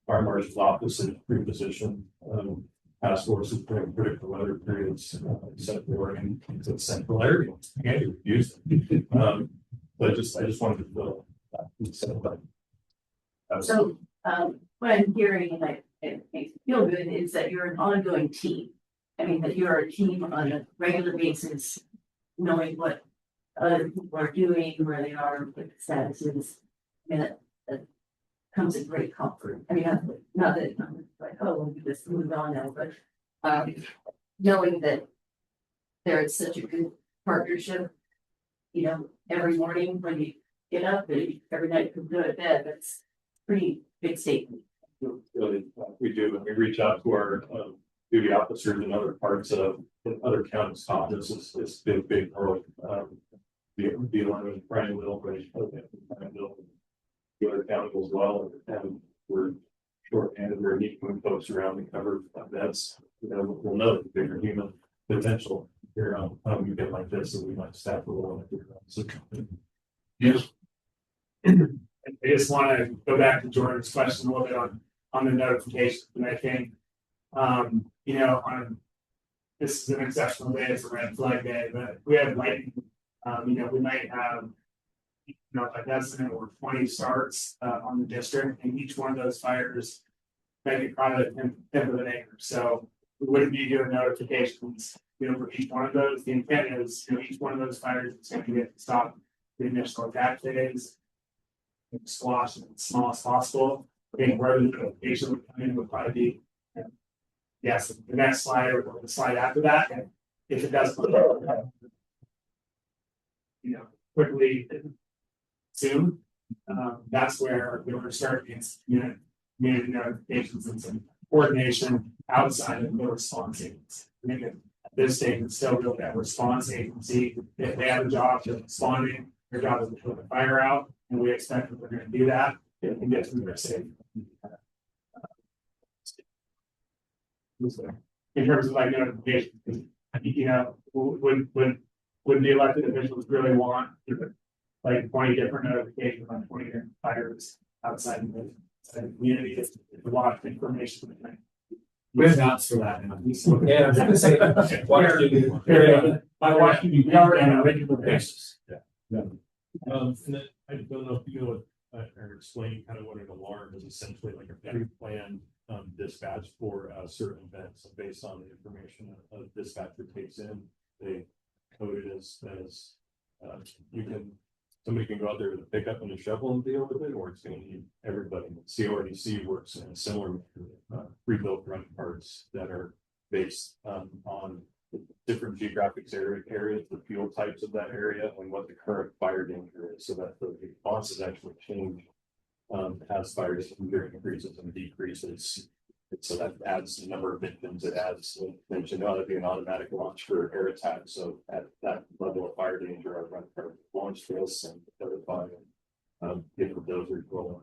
our marshal's office is pre-positioned. task forces during critical weather periods, except for into the central area. And use it. But I just wanted to feel that. So, what I'm hearing, and it makes me feel good, is that you're an ongoing team. I mean, that you're a team on a regular basis, knowing what other people are doing, where they are, what the status is. I mean, that comes in great comfort. I mean, not that I'm like, oh, we'll just move on now, but knowing that there is such a good partnership, you know, every morning when you get up, and every night you go to bed, that's pretty big statement. Really, we do, and we reach out to our duty officers in other parts of other counties' offices. It's been a big role. The line with Brian Little, the other counties as well, and we're short-handed. We're neat when folks around and cover events. You know, we'll know the bigger human potential here on we get like this, and we might staff a little bit. So, Yes. I just want to go back to Jordan's question a little bit on the notifications, and I think, you know, this is an exceptional day for Red Flag Day, but we have lightning. You know, we might have, you know, a dozen or 20 starts on the district, and each one of those fires may be probably a tenth of an acre. So we wouldn't be doing notifications, you know, for each one of those. The intent is, you know, each one of those fires is going to get stopped the initial attack phase, squash as small as possible. I think where the notification would come in would probably be, yes, the next slide or the slide after that. And if it doesn't, you know, quickly soon, that's where we're going to start these community notifications and some coordination outside of the response agency. I think at this stage, it's still really that response agency. If they have a job to responding, their job is to put the fire out, and we expect that they're going to do that and get through their safe. In terms of like notifications, you know, would the elected officials really want like 20 different notifications on 20 different fires outside of the community? It's a lot of information. We have apps for that now. Yeah, I was gonna say, By watching you cover on a regular basis. And then I don't know if you know what or explain kind of what an alarm is. Essentially like a pre-planned dispatch for certain events based on the information a dispatcher takes in. They code it as somebody can go out there with a pickup and a shovel and deal with it, or it's going to need everybody. CORDC works in a similar pre-built run parts that are based on different geographic areas, the fuel types of that area, and what the current fire danger is, so that the responses actually change as fire danger increases and decreases. So that adds the number of victims. It adds, mentioned, that'd be an automatic launch for air attack. So at that level of fire danger, I run launch this and notify get the dozer rolling,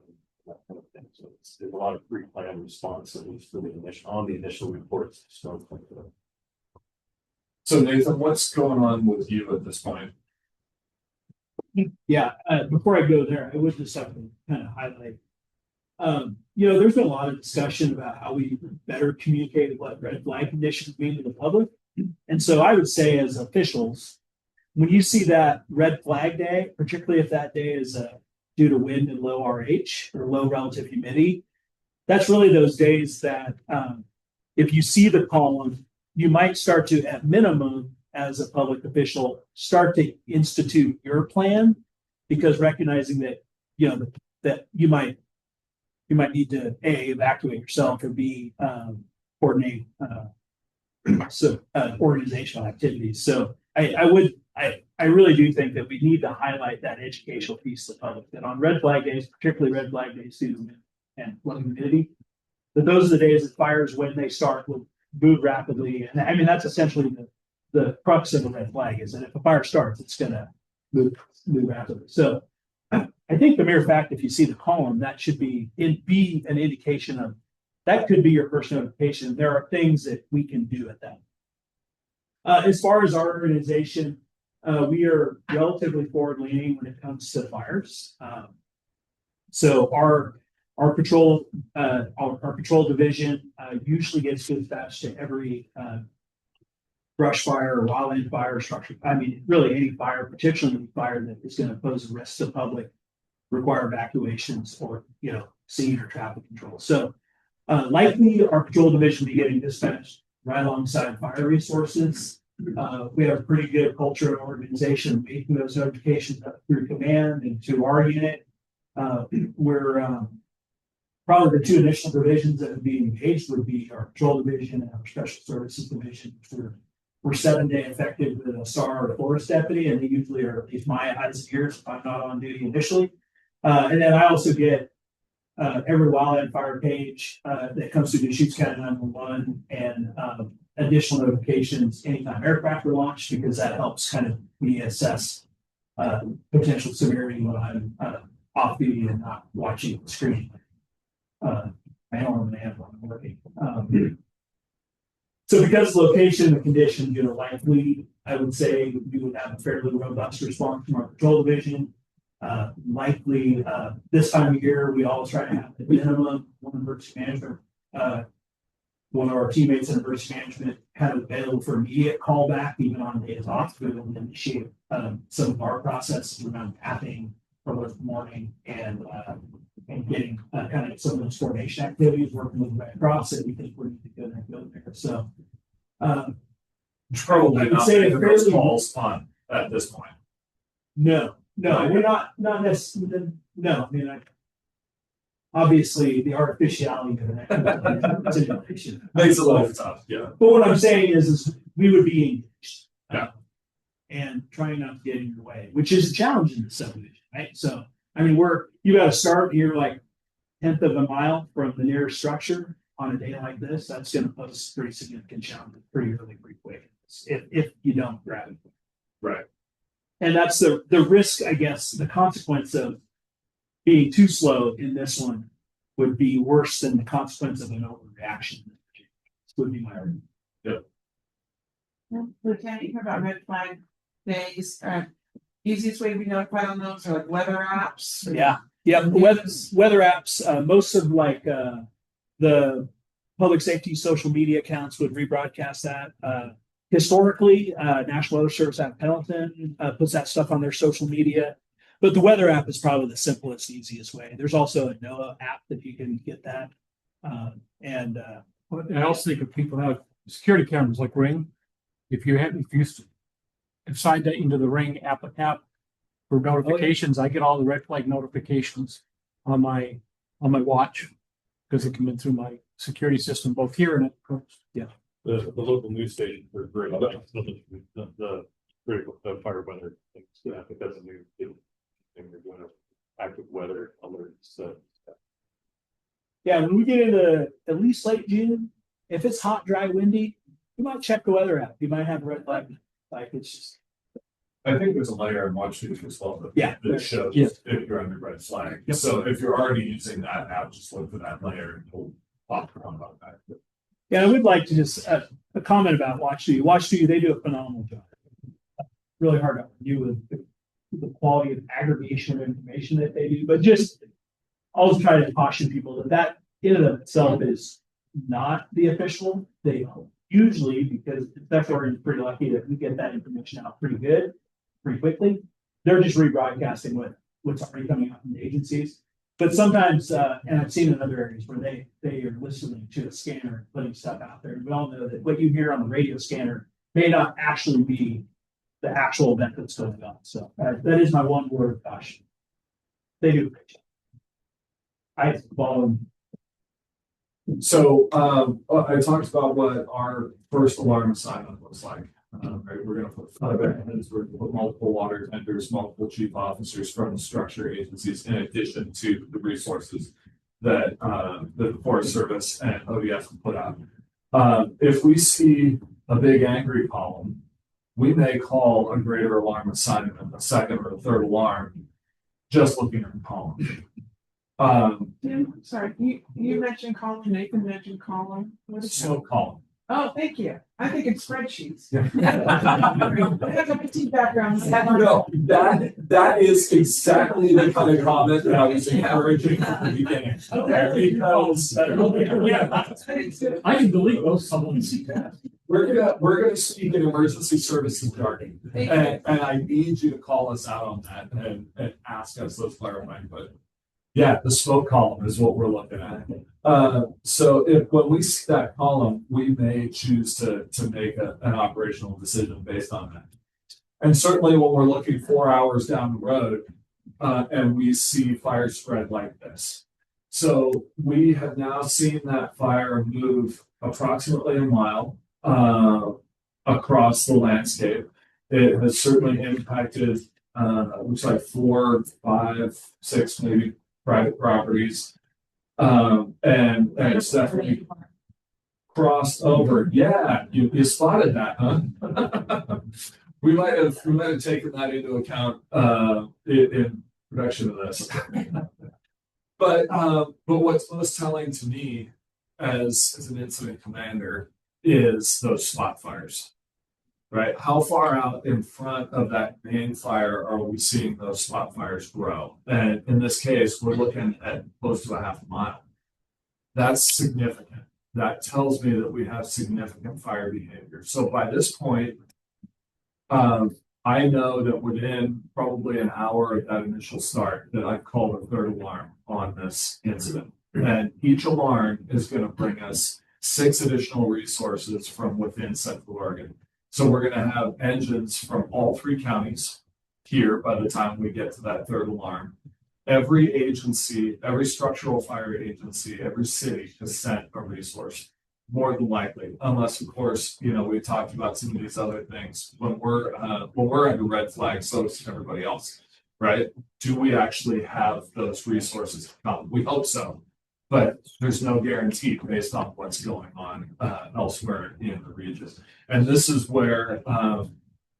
that kind of thing. So there's a lot of pre-planned response, at least for the initial reports. So Nathan, what's going on with you at this point? Yeah, before I go there, I would just have to kind of highlight. You know, there's been a lot of discussion about how we better communicate what red flag conditions mean to the public. And so I would say as officials, when you see that red flag day, particularly if that day is due to wind and low RH or low relative humidity, that's really those days that if you see the column, you might start to, at minimum, as a public official, start to institute your plan, because recognizing that, you know, that you might need to A, evacuate yourself, or B, coordinate organizational activities. So I really do think that we need to highlight that educational piece to the public, that on red flag days, particularly red flag days, season and low humidity, that those are the days that fires, when they start, will move rapidly. And I mean, that's essentially the crux of a red flag, is that if a fire starts, it's going to move rapidly. So I think the mere fact, if you see the column, that should be an indication of that could be your first notification. There are things that we can do at that. As far as our organization, we are relatively forward leaning when it comes to fires. So our Our patrol division, usually gets dispatched to every, brush fire or wildland fire structure. I mean, really any fire, particularly fire that is going to pose a risk to the public, require evacuations or, scene or traffic control. So, likely our patrol division will be getting dispatched right alongside fire resources. We have a pretty good culture and organization making those notifications up through command and to our unit. We're probably the two initial divisions that would be engaged would be our patrol division and our special services division. We're 7-day effective with a SAR or a forest deputy, and they usually are at least my eyes and ears if I'm not on duty initially. And then I also get every wildland fire page that comes through Deschutes County 911 and additional notifications anytime aircraft are launched, because that helps kind of me assess potential severity when I'm off duty and not watching the screen. I don't have one working. So because of location and condition, likely I would say we would have a fairly robust response from our patrol division. Likely this time of year, we always try to have the minimum one emergency management, one of our teammates in emergency management kind of available for immediate callback, even on days off. We will initiate some of our processes around tapping early in the morning and getting kind of some of those coordination activities, working with the Red Cross that we think we need to go there. So Probably not making those calls on at this point. No, we're not necessarily. No, I mean, obviously the artificiality of the simulation Makes it a little tough, yeah. But what I'm saying is we would be engaged. Yeah. And trying not to get in your way, which is a challenge in the subdivision, right? So, I mean, you got to start here like 1/10 of a mile from the nearest structure on a day like this. That's going to pose pretty significant challenges pretty early, pretty quick if you don't grab it. Right. And that's the risk, I guess, the consequence of being too slow in this one would be worse than the consequence of an overreaction. Would be my argument. Lieutenant, you heard about red flag days. Easiest way to be notified on those are like weather apps. Yeah. Weather apps. Most of the public safety social media accounts would rebroadcast that. Historically, National Weather Service out of Pendleton puts that stuff on their social media. But the weather app is probably the simplest, easiest way. There's also a NOAA app that you can get that. I also think if people have security cameras like Ring, if you sign that into the Ring app for notifications, I get all the red flag notifications on my watch because it comes in through my security system, both here and at the coast. Yeah. The local news station for great, the fire weather things. Yeah, I think that's a new thing. We're doing active weather alerts. So. Yeah, when we get into at least late June, if it's hot, dry, windy, you might check the weather app. You might have a red flag. Like it's just. I think there's a layer in Watch News as well that shows if you're under red flag. Yep. So if you're already using that app, just look for that layer and you'll pop around about that. Yeah, I would like to just a comment about Watch News. Watch News, they do a phenomenal job. Really hard to argue with the quality of aggregation of information that they do, but just always try to caution people that in and of itself is not the official. They usually, because that's where we're pretty lucky that we get that information out pretty quickly. They're just rebroadcasting what's already coming out from the agencies. But sometimes, and I've seen in other areas where they are listening to a scanner and putting stuff out there. And we all know that what you hear on the radio scanner may not actually be the actual event that's going on. So that is my one word of caution. They do a great job. I follow them. So I talked about what our first alarm assignment looks like. Right, we're going to put 5 admins, we're going to put multiple water tenders, multiple chief officers from the structure agencies, in addition to the resources that the Forest Service and ODS can put out. If we see a big angry column, we may call a greater alarm assignment, a second or a third alarm, just looking at the column. Sorry, you mentioned column, Nathan mentioned column. What is Smoke column. Oh, thank you. I think it's spreadsheets. I have a IT background. No, that is exactly the kind of comment that I was encouraging at the beginning. Because I can delete those supplements. we're gonna speak in emergency services jargon. And I need you to call us out on that and ask us those clarifying, but yeah, the smoke column is what we're looking at. So when we see that column, we may choose to make an operational decision based on that. And certainly when we're looking 4 hours down the road, and we see fire spread like this. So we have now seen that fire move approximately a mile, across the landscape. It has certainly impacted, looks like 4, 5, 6, maybe private properties. And it's definitely crossed over. Yeah, you spotted that, huh? We might have taken that into account in production of this. But what's most telling to me as an incident commander is those spot fires. Right? How far out in front of that main fire are we seeing those spot fires grow? And in this case, we're looking at close to a half mile. That's significant. That tells me that we have significant fire behavior. So by this point, I know that within probably an hour of that initial start that I've called a third alarm on this incident. And each alarm is going to bring us 6 additional resources from within Central Oregon. So we're going to have engines from all 3 counties here by the time we get to that third alarm. Every agency, every structural fire agency, every city has sent a resource, more than likely, unless of course, we talked about some of these other things. When we're under red flag, so is everybody else, right? Do we actually have those resources come? We hope so. But there's no guarantee based on what's going on elsewhere in the region. And this is where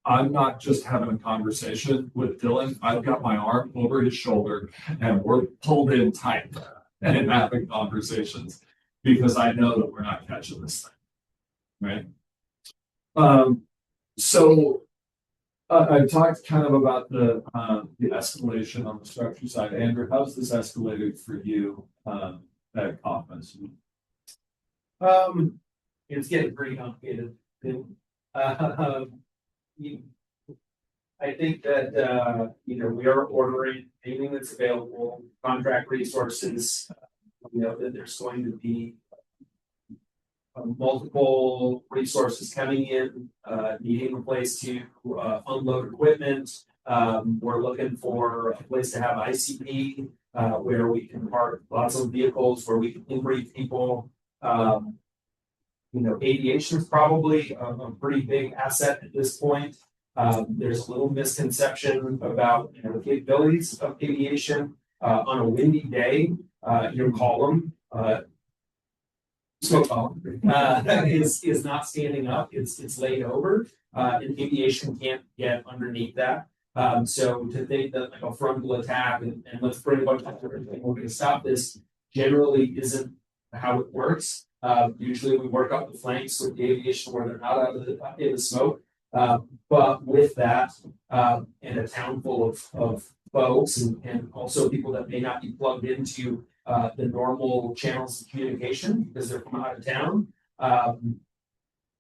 I'm not just having a conversation with Dylan. I've got my arm over his shoulder and we're pulled in tight and having conversations because I know that we're not catching this thing. Right. So I talked kind of about the escalation on the structure side. Andrew, how's this escalated for you? At Kaufman's? It's getting pretty complicated. I think that, we are ordering anything that's available, contract resources. That there's going to be multiple resources coming in, needing a place to unload equipment. We're looking for a place to have ICP, where we can park lots of vehicles, where we can in-breathe people. Aviation is probably a pretty big asset at this point. There's a little misconception about the capabilities of aviation. On a windy day, your column, smoke column, is not standing up. It's laid over, and aviation can't get underneath that. So to think that like a frontal attack and let's bring a bunch of everything, we're going to stop this generally isn't how it works. Usually we work up the flanks with the aviation where they're not out of the smoke. But with that, in a town full of folks and also people that may not be plugged into the normal channels of communication because they're from out of town,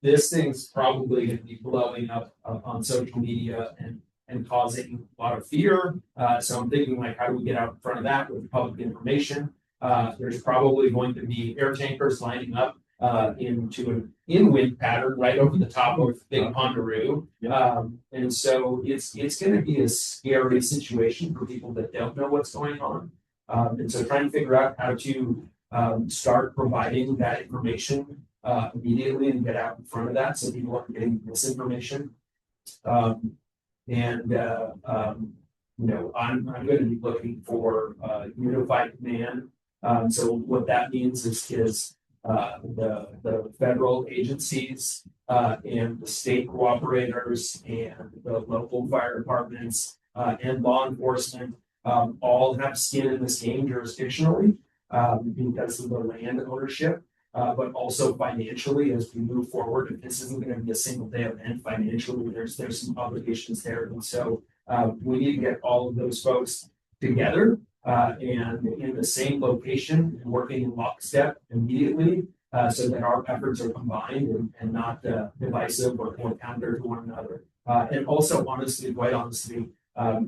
this thing's probably going to be blowing up on social media and causing a lot of fear. So I'm thinking like, how do we get out in front of that with public information? There's probably going to be air tankers lining up into an in-wind pattern right over the top of Big Pondaroo. And so it's going to be a scary situation for people that don't know what's going on. And so trying to figure out how to start providing that information immediately and get out in front of that so people aren't getting misinformation. I'm going to be looking for unified command. So what that means is the federal agencies and the state cooperators and the local fire departments and law enforcement all have skin in this game jurisdictionally because of the land ownership. but also financially as we move forward. And this isn't going to be a single day event financially. There's some obligations there. And so we need to get all of those folks together and in the same location and working in lockstep immediately so that our efforts are combined and not divisive or counter to one another. And also, honestly, quite honestly,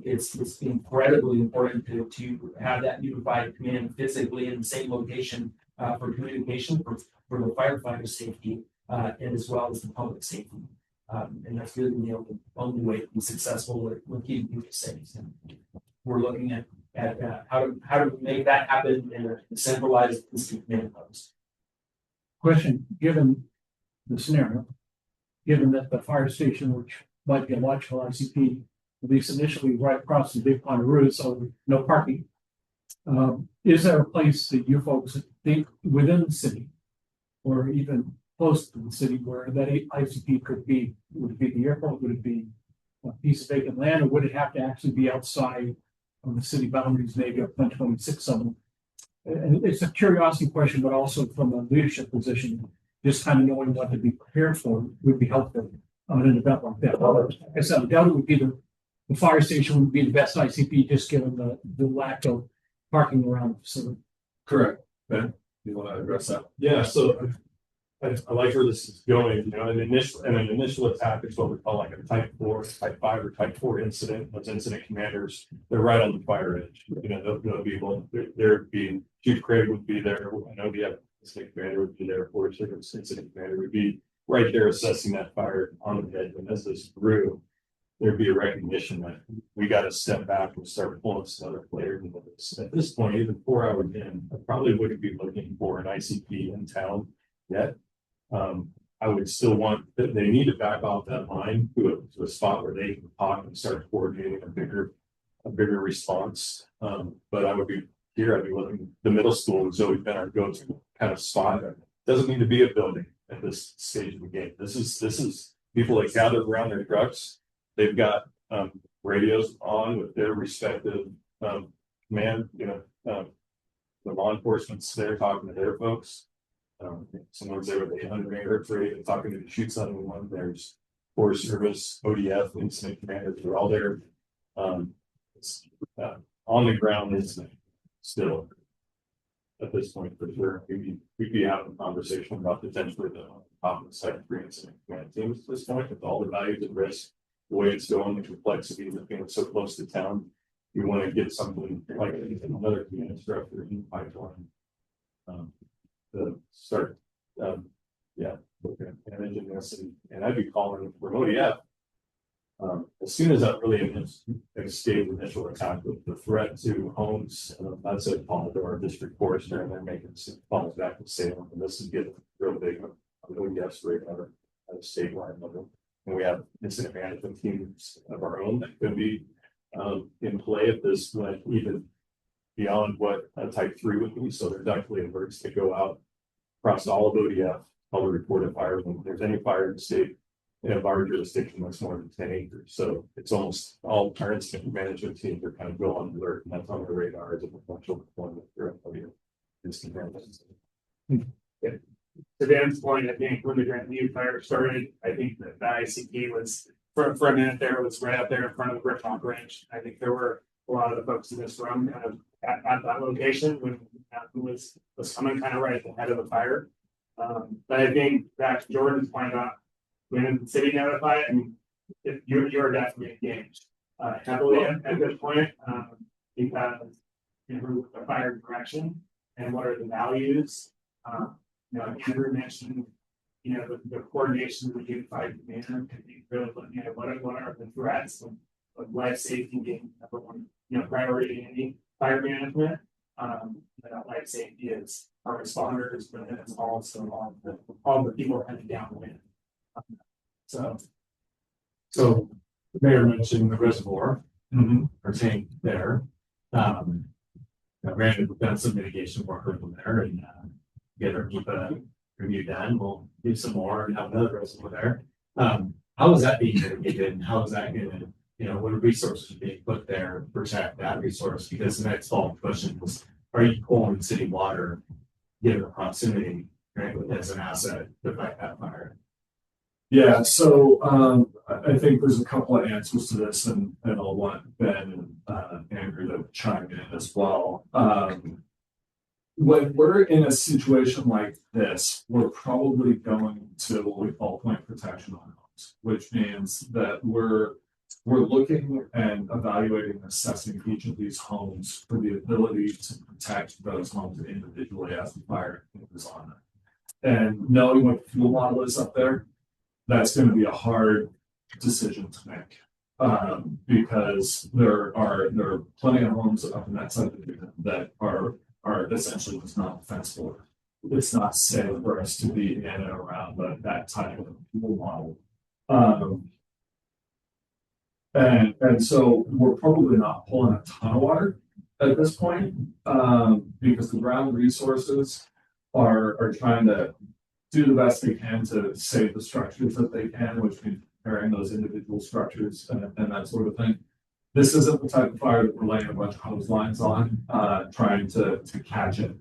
it's incredibly important to have that unified command physically in the same location for communication for the firefighter safety and as well as the public safety. And that's really the only way to be successful with keeping people safe. And we're looking at how to make that happen in a decentralized command post. Question, given the scenario, given that the fire station, which might be a logical ICP, at least initially right across the Big Pond Road, so no parking. Is there a place that you folks think within the city or even close to the city where that ICP could be? Would it be the airport? Would it be a piece of vacant land, or would it have to actually be outside of the city boundaries, maybe up 126 something? And it's a curiosity question, but also from a leadership position, just kind of knowing what to be prepared for would be helpful on an event like that. Like I said, I doubt it would be the fire station would be the best ICP, just given the lack of parking around the facility. Correct. Ben, you want to address that? Yeah, so I like where this is going. You know, an initial attack is what we call like a type 4, type 5, or type 4 incident. Those incident commanders, they're right on the fire edge. You know, they'll be able, they're being, Chief Craig would be there. I know the incident commander would be there. Forest Service incident commander would be right there assessing that fire on the head. And as this grew, there'd be a recognition that we got to step back and start pulling some other players into this. At this point, even 4 hours in, I probably wouldn't be looking for an ICP in town yet. I would still want that they need to back off that line to a spot where they can talk and start coordinating a bigger response. But I would be here, I'd be looking, the middle school has always been our go-to kind of spot. Doesn't need to be a building at this stage of the game. This is people that gather around their trucks. They've got radios on with their respective command, the law enforcement's there talking to their folks. Someone's there with 800 megahertz radio talking to the shoot 711. There's Forest Service, ODF, incident commanders. They're all there. On the ground incident still at this point for sure. We'd be having a conversation about potentially the top of the second 3 incident command teams at this point with all the values at risk, the way it's going, the complexity of being so close to town. You want to get something like another command structure in the pipeline. To start, looking at managing this, and I'd be calling remote as soon as that really escaped initial attack with the threat to homes. That's a call to our district forester, and they're making some calls back to Salem, and this is getting real big on ODF's radar at a statewide level. And we have incident management teams of our own that could be in play if this went even beyond what a type 3 would be. So there's actually alerts that go out across all of ODF, all the reported fire. When there's any fire in the state in our jurisdiction that's more than 10 acres. So it's almost all our incident management teams are kind of go on alert, and that's on the radar as a potential deployment for incident management. To Dan's point, I think when the Grant View fire started, I think that the ICP was for a minute there was right up there in front of the Brick Rock Ranch. I think there were a lot of the folks in this room kind of at that location when was coming kind of right at the head of the fire. But I think that Jordan's point about when the city notified, I mean, you're definitely engaged heavily at this point because the fire direction and what are the values. Andrew mentioned, the coordination of the unified command could be really looking at what are the threats and life safety being number one, priority in any fire management. Life safety is our responders, but then it's also all the people heading downwind. So the mayor mentioned the reservoir, or tank there. Granted, we've done some mitigation work from there and get our NEPA review done. We'll do some more and have another reservoir there. How is that being mitigated, and how is that going to, what resources are being put there to protect that resource? Because the next follow-up question was, are you pulling city water given the proximity right, as an asset to fight that fire. Yeah, so I think there's a couple of answers to this, and I'll want Ben and Andrew to chime in as well. When we're in a situation like this, we're probably going to what we call point protection on homes, which means that we're looking and evaluating, and assessing each of these homes for the ability to protect those homes individually as the fire is on them. And knowing what the fuel model is up there, that's going to be a hard decision to make. Because there are plenty of homes up in that subdivision that are essentially just not defensible. It's not safe for us to be in and around that type of fuel model. And so we're probably not pulling a ton of water at this point, because the ground resources are trying to do the best they can to save the structures that they can, which means preparing those individual structures and that sort of thing. This isn't the type of fire that we're laying a bunch of hose lines on, trying to catch it,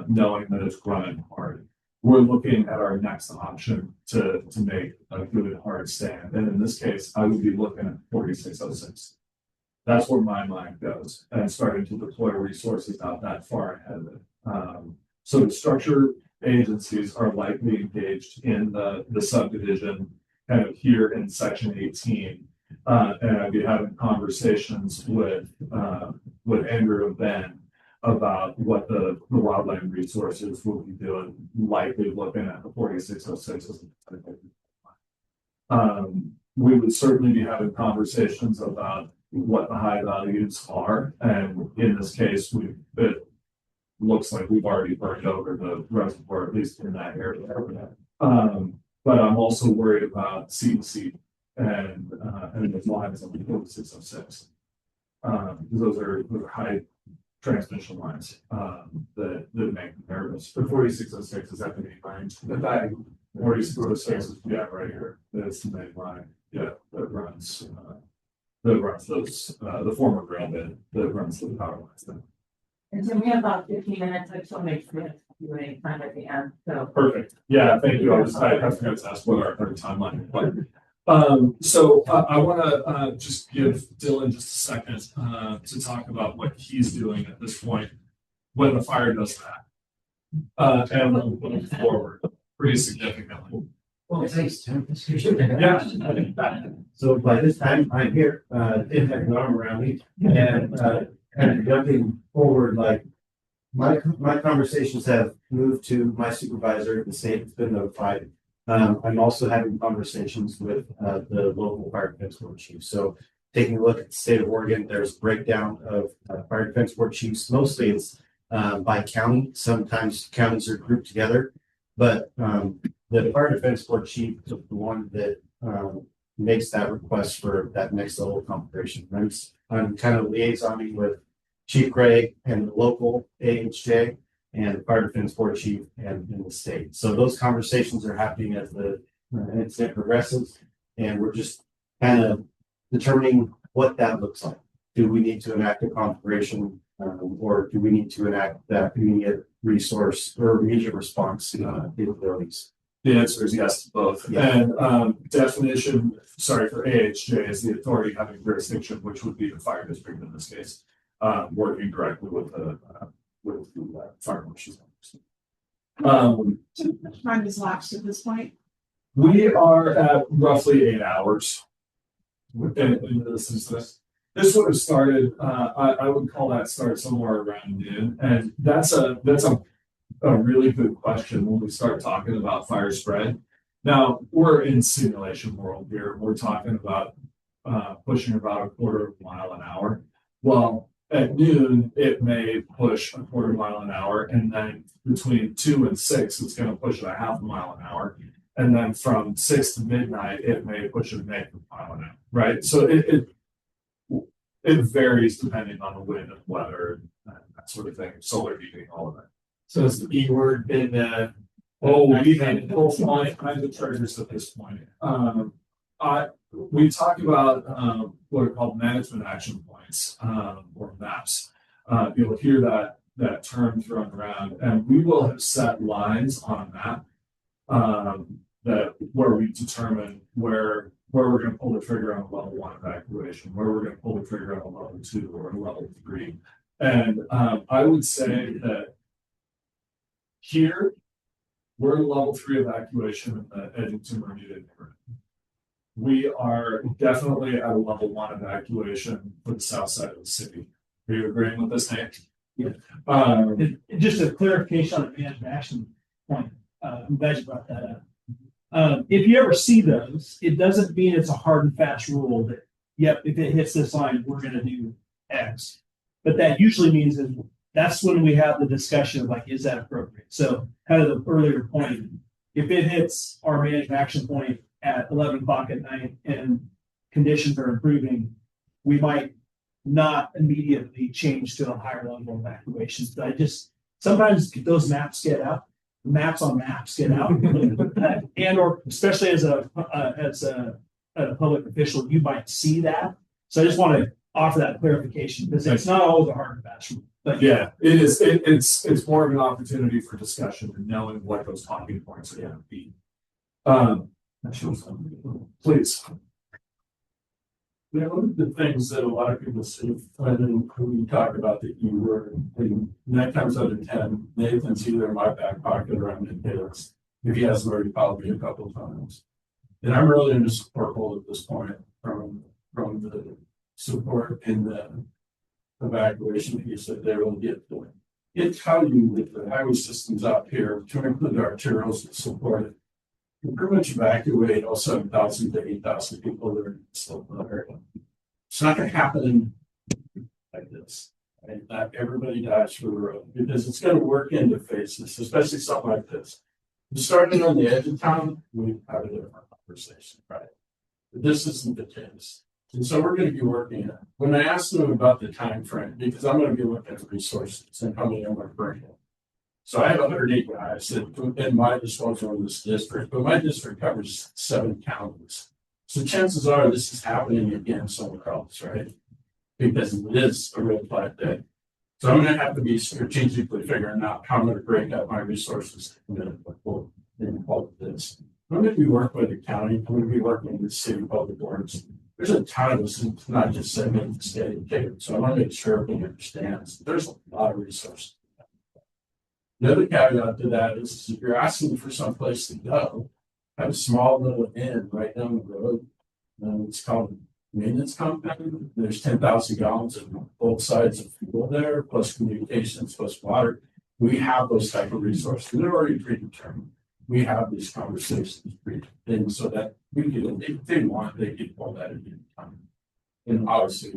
knowing that it's running hard. We're looking at our next option to make a good hard stand. And in this case, I would be looking at 4606. That's where my mind goes, and starting to deploy resources out that far ahead of it. So the structure agencies are likely engaged in the subdivision kind of here in section 18. And I'd be having conversations with Andrew and Ben about what the wildland resources will be doing, likely looking at the 4606 as we would certainly be having conversations about what the high values are. And in this case, it looks like we've already burned over the reservoir, at least in that area. But I'm also worried about CDC and those lines on the 4606. Because those are high transmission lines that make me nervous. The 4606 is that the main line? The value 4606 is right here. That's the main line. Yeah, that runs those the former ground bed that runs the power lines then. And so we have about 15 minutes, I just want to make sure that you any time at the end, so. Perfect. Yeah, thank you. I forgot to ask what our timeline is like. So I want to just give Dylan just a second to talk about what he's doing at this point when the fire does that. And looking forward pretty significantly. Well, thanks, Tim. Yeah. So by this time, I'm here, didn't have an arm around me, and kind of jumping forward, like my conversations have moved to my supervisor. The state has been notified. I'm also having conversations with the local fire defense board chiefs. So taking a look at the state of Oregon, there's a breakdown of fire defense board chiefs. Mostly it's by county. Sometimes counties are grouped together, but the fire defense board chief is the one that makes that request for that next level of cooperation. I'm kind of liaisoning with Chief Gray and the local AHJ and the fire defense board chief and in the state. So those conversations are happening as the incident progresses, and we're just kind of determining what that looks like. Do we need to enact a configuration, or do we need to enact that immediate resource or immediate response capabilities? The answer is yes to both. Yeah. And definition, sorry, for AHJ is the authority having jurisdiction, which would be the fire district in this case, working directly with the fire marshal's office. How much time has lapsed at this point? We are at roughly 8 hours. And this would have started, I would call that start somewhere around noon. And that's a really good question when we start talking about fire spread. Now, we're in simulation world here. We're talking about pushing about a quarter of a mile an hour. Well, at noon, it may push a quarter mile an hour, and then between 2 and 6, it's going to push it a half a mile an hour. And then from 6 to midnight, it may push it a mile an hour, right? So it varies depending on the wind and weather and that sort of thing, solar heating, all of that. So has the B word been We had both kinds of treasures at this point. We talk about what are called management action points, or MAPs. You'll hear that that term thrown around, and we will have set lines on a map. That where we determine where we're gonna pull the trigger on a level 1 evacuation, where we're gonna pull the trigger on a level 2 or a level 3. And I would say that here, we're in level 3 evacuation in the Edgington Bermuda neighborhood. We are definitely at a level 1 evacuation for the south side of the city. Are you agreeing with this, Nate? Yeah. Just a clarification on the management action point. I'm glad you brought that up. If you ever see those, it doesn't mean it's a hard and fast rule that, yep, if it hits this line, we're gonna do X. But that usually means that that's when we have the discussion of like, is that appropriate? So kind of the earlier point, if it hits our management action point at 11 o'clock at night and conditions are improving, we might not immediately change to a higher level of evacuations. But sometimes those maps get out. Maps on maps get out, and or especially as a public official, you might see that. So I just want to offer that clarification because it's not always a hard and fast rule. But yeah, it is. It's more of an opportunity for discussion and knowing what those talking points are going to be. Please. Yeah, one of the things that a lot of people see, when we talk about that you were, and 9 times out of 10, Nathan's either in my back pocket or I'm in his, if he hasn't already called me a couple of times. And I'm really in the support role at this point from the support in the evacuation piece that they will get to. It's how you with the highway systems out here, to include our arterials that support it. You pretty much evacuate all 7,000 to 8,000 people that are in the local area. It's not going to happen like this. Right? Not everybody dies for the road because it's going to work into phases, especially something like this. Starting on the edge of town, we have a different conversation, right? But this isn't the case. And so we're going to be working on it. When I asked them about the time frame, because I'm going to be looking at the resources and how many I'm going to bring in. So I have 108 guys that in my disposal in this district, but my district covers 7 counties. So chances are this is happening again somewhere else, right? Because it is a real flat day. So I'm going to have to be strategically figuring out how I'm going to break up my resources in all of this. I'm going to be working with the county. I'm going to be working with the city public works. There's a ton of us, it's not just saying the state. Okay, so I want to make sure everybody understands. There's a lot of resources. The other caveat to that is if you're asking for some place to go, have a small little inn right down the road. It's called maintenance compound. There's 10,000 gallons of both sides of fuel there, plus communications, plus water. We have those type of resources. They're already predetermined. We have these conversations and so that we can, if they want, they can pull that at any time. And obviously,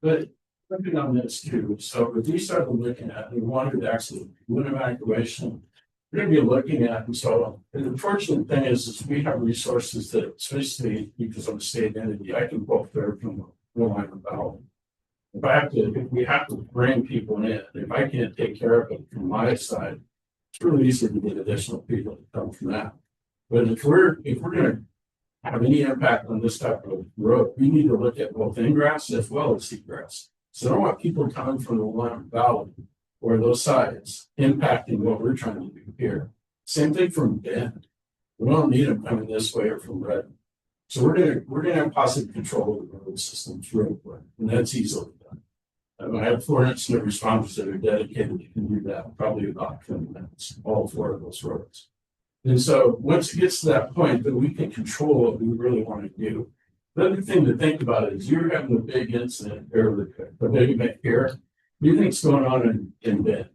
but looking on this too, so if we started looking at, we wanted to actually do an evacuation, we're going to be looking at, and so and the fortunate thing is we have resources that, especially because I'm a state entity, I can book there from the line of ballot. If we have to bring people in, if I can't take care of it from my side, it's really easy to get additional people to come from that. But if we're going to have any impact on this type of road, we need to look at both ingress as well as egress. So I don't want people coming from the Willamette Valley or those sides impacting what we're trying to do here. Same thing from Bend. We don't need them coming this way or from Red. So we're gonna have positive control of the road systems real quick, and that's easily done. I have 4 incident responders that are dedicated to can do that, probably about 20 minutes, all 4 of those roads. And so once it gets to that point that we can control what we really want to do. The other thing to think about is you're having a big incident or a big event here. You think it's going on in Bend.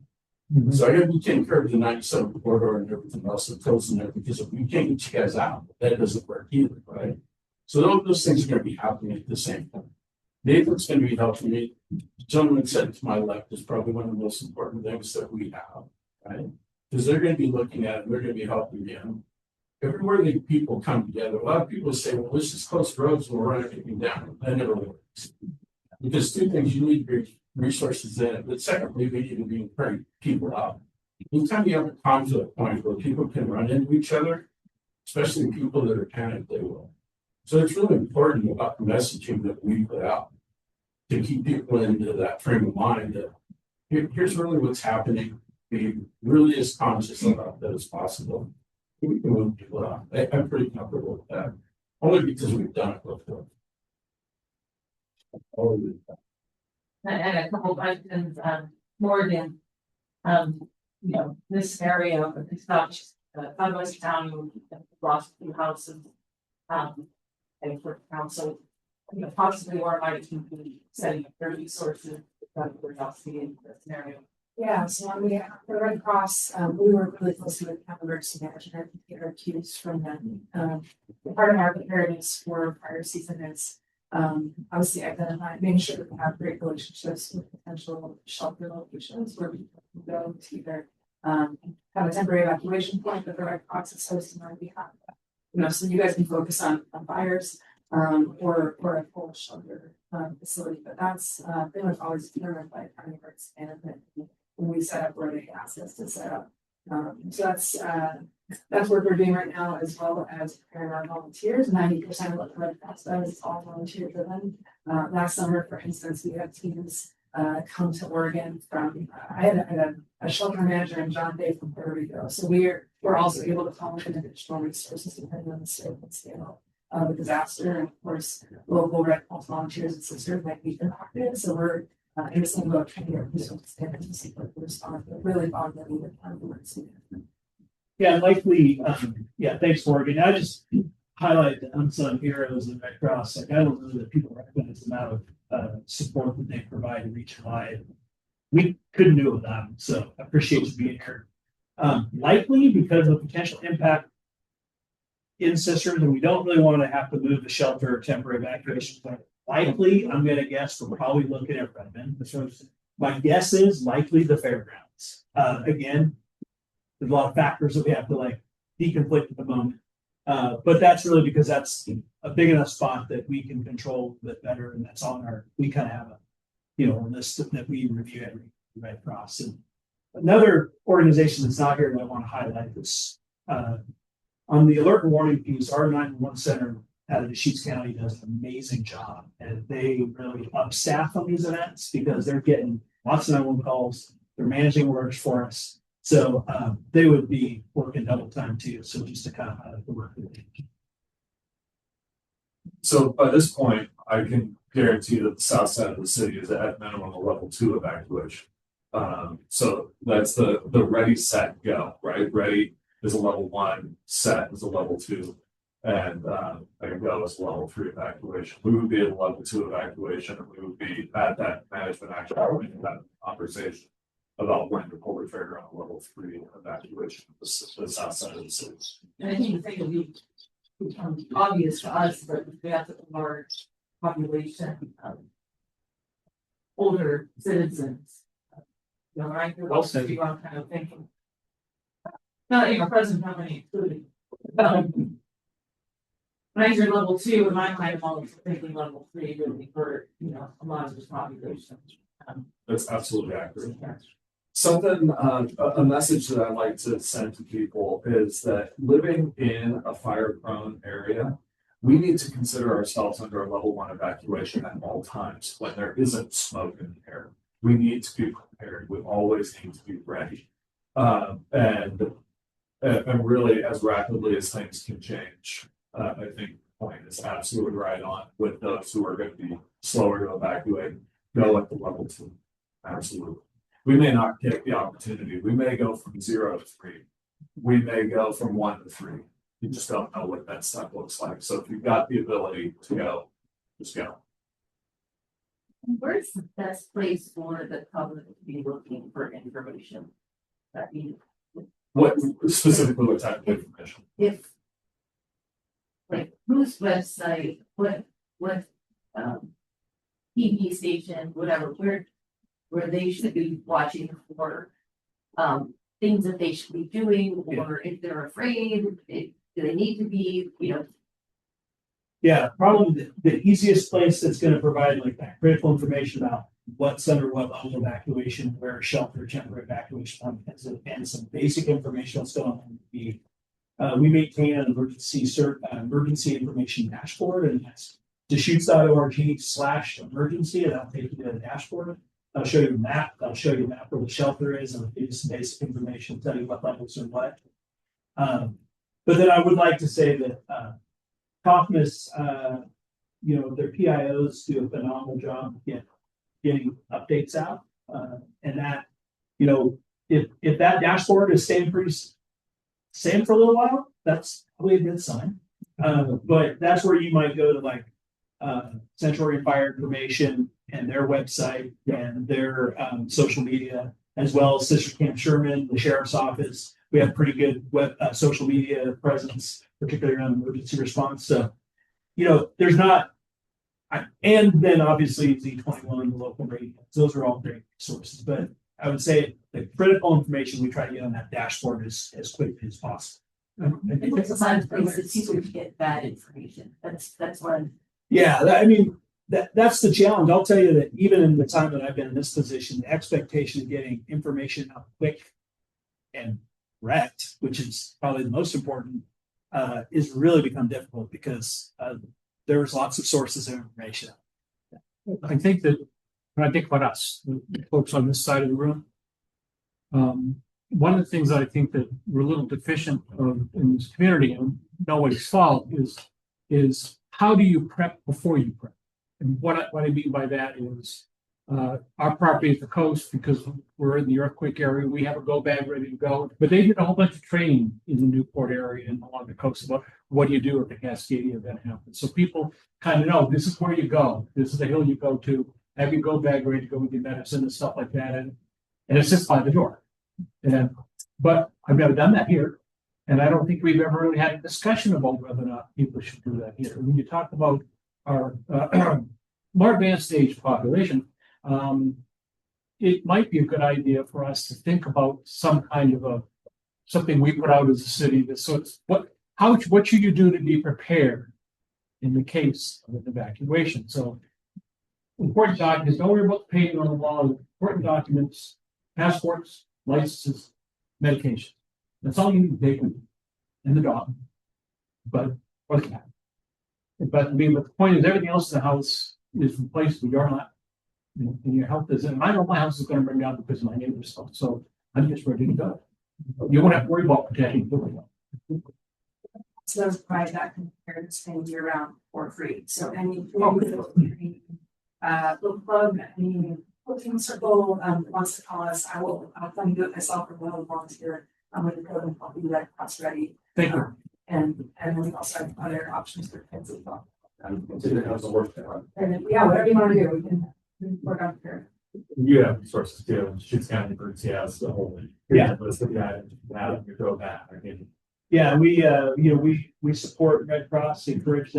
Mm-hmm. So I got to be taking care of the 97 corridor and everything else that goes in there because if we can't get you guys out, that doesn't work either, right? So those things are going to be happening at the same time. Nathan's going to be helping me. The gentleman said to my left is probably one of the most important things that we have, right? Because they're going to be looking at it, they're going to be helping him. Everywhere the people come together, a lot of people say, well, let's just close roads and we'll run everything down. That never works. Because 2 things, you need resources in it, but secondly, we need to be bring people out. Anytime you have a conflict point where people can run into each other, especially people that are panicked, they will. So it's really important about the messaging that we put out to keep people into that frame of mind that here's really what's happening. Be really as conscious about that as possible. We can move people on. I'm pretty comfortable with that. Only because we've done it before. And a couple questions, Morgan. You know, this area, but it's not just, West Town, lost a few houses. And for council, you know, possibly where might you be setting up their resources, that we're not seeing this scenario. Yeah, so on the Red Cross, we work really closely with emergency management to get our cues from them. Part of our preparedness for prior season is obviously identifying, making sure that we have great relationships with potential shelter locations where we can go to either have a temporary evacuation point that the Red Cross is hosting on behalf of. You know, so you guys can focus on fires or a full shelter facility, but that's pretty much always determined by county emergency management when we set up where they ask us to set up. So that's what we're doing right now, as well as preparing our volunteers. 90% of what the Red Cross does is all volunteer driven. Last summer, for instance, we had teams come to Oregon from. I had a shelter manager in John Day from Puerto Rico. So we're also able to call in additional resources depending on the scope and scale of the disaster. And of course, local Red Cross volunteers and sisters might be impacted. So we're in the same boat trying to get resources to support the response, but really augmenting the emergency management. Yeah, likely, yeah, thanks, Morgan. I just highlight the unsung heroes of Red Cross. Like, I don't know that people recognize the amount of support that they provide region-wide. We couldn't do it without them, so I appreciate you being here. Likely because of the potential impact in sisters, and we don't really want to have to move the shelter or temporary evacuation point. Likely, I'm going to guess we're probably looking at Redmond. My guess is likely the fairgrounds. Again, there's a lot of factors that we have to like deconflict at the moment. But that's really because that's a big enough spot that we can control a bit better. And that's on our, we kind of have a list that we review every Red Cross. And another organization that's not here that I want to highlight is on the alert and warning piece, our 911 center out of Deschutes County does an amazing job. And they really upstaff on these events because they're getting lots of 911 calls. They're managing alerts for us. So they would be working double time too. So just to kind of highlight the work that they do. So by this point, I can guarantee that the south side of the city is at minimum a level 2 evacuation. So that's the ready, set, go, right? Ready is a level 1, set is a level 2, and go is a level 3 evacuation. We would be at a level 2 evacuation, and we would be at that management action point, that conversation about when to pull the trigger on a level 3 evacuation of the south side of the city. And I think the thing will become obvious to us that we have a large population of older citizens. You know, right? Well said. I'm kind of thinking. Not even present company included. When I hear level 2, in my mind, I'm always thinking level 3 really for, a lot of this population. That's absolutely accurate. Something, a message that I like to send to people is that living in a fire-prone area, we need to consider ourselves under a level 1 evacuation at all times when there isn't smoke in the air. We need to be prepared. We always need to be ready. And really, as rapidly as things can change, I think the point is absolutely right on with those who are going to be slower to evacuate. Go at the level 2. Absolutely. We may not get the opportunity. We may go from 0 to 3. We may go from 1 to 3. You just don't know what that step looks like. So if you've got the ability to go, just go. Where's the best place for the public to be looking for information? That means What specifically what type of information? if like whose website, what TV station, whatever, where they should be watching for things that they should be doing, or if they're afraid, do they need to be, Yeah, probably the easiest place that's going to provide like that critical information about what's under what level of evacuation, where shelter, temporary evacuation point is, and some basic information that's going on. We maintain an emergency information dashboard, and that's Deschutes.org/emergency, and I'll take you to the dashboard. I'll show you a map. I'll show you a map where the shelter is, and I'll give you some basic information, tell you what levels are what. But then I would like to say that Kaufman's, their PIOs do a phenomenal job getting updates out. And that, if that dashboard is staying same for a little while, that's probably a good sign. But that's where you might go to like Centurion Fire Information and their website and their social media, as well as Sister Camp Sherman, the sheriff's office. We have pretty good social media presence, particularly around emergency response. So, there's not, and then obviously Z21, the local radio, those are all great sources. But I would say the critical information we try to get on that dashboard is as quickly as possible. It's a lot of places it's easier to get bad information. That's one. Yeah, that's the challenge. I'll tell you that even in the time that I've been in this position, the expectation of getting information out quick and correct, which is probably the most important, is really become difficult because there's lots of sources of information. I think that when I think about us, the folks on this side of the room, one of the things that I think that we're a little deficient of in this community, and nobody's fault, is how do you prep before you prep? And what I mean by that is our property is the coast because we're in the earthquake area. We have a go bag ready to go, but they did a whole bunch of training in the Newport area and along the coast about what do you do if the Cascadia event happens. So people kind of know this is where you go. This is the hill you go to. Have your go bag ready to go with your medicine and stuff like that. And it's just by the door. But I've never done that here. And I don't think we've ever really had a discussion about whether or not people should do that here. When you talk about our more advanced age population, it might be a good idea for us to think about some kind of something we put out as a city. What should you do to be prepared in the case of an evacuation? So important documents, don't worry about the painting on the wall. Important documents, passports, licenses, medication. That's all you need to take and the dog. But or the cat. But the point is everything else in the house is replaced with your not. And your health is, and I know my house is going to burn down because of my neighbor's stuff. So I'm just ready to go. You won't have to worry about protecting the. So those provide that compared to year round for free. So any little club, any cooking circle wants to call us, I'll come do it myself or will volunteer. I'm going to go and help you that cost ready. Thank you. And then we also have other options for kids as well. And yeah, whatever you want to do, we can work on here. You have resources too. Shoots County Emergency has the whole list of the items you have you throw back. Yeah, we support Red Cross, encourage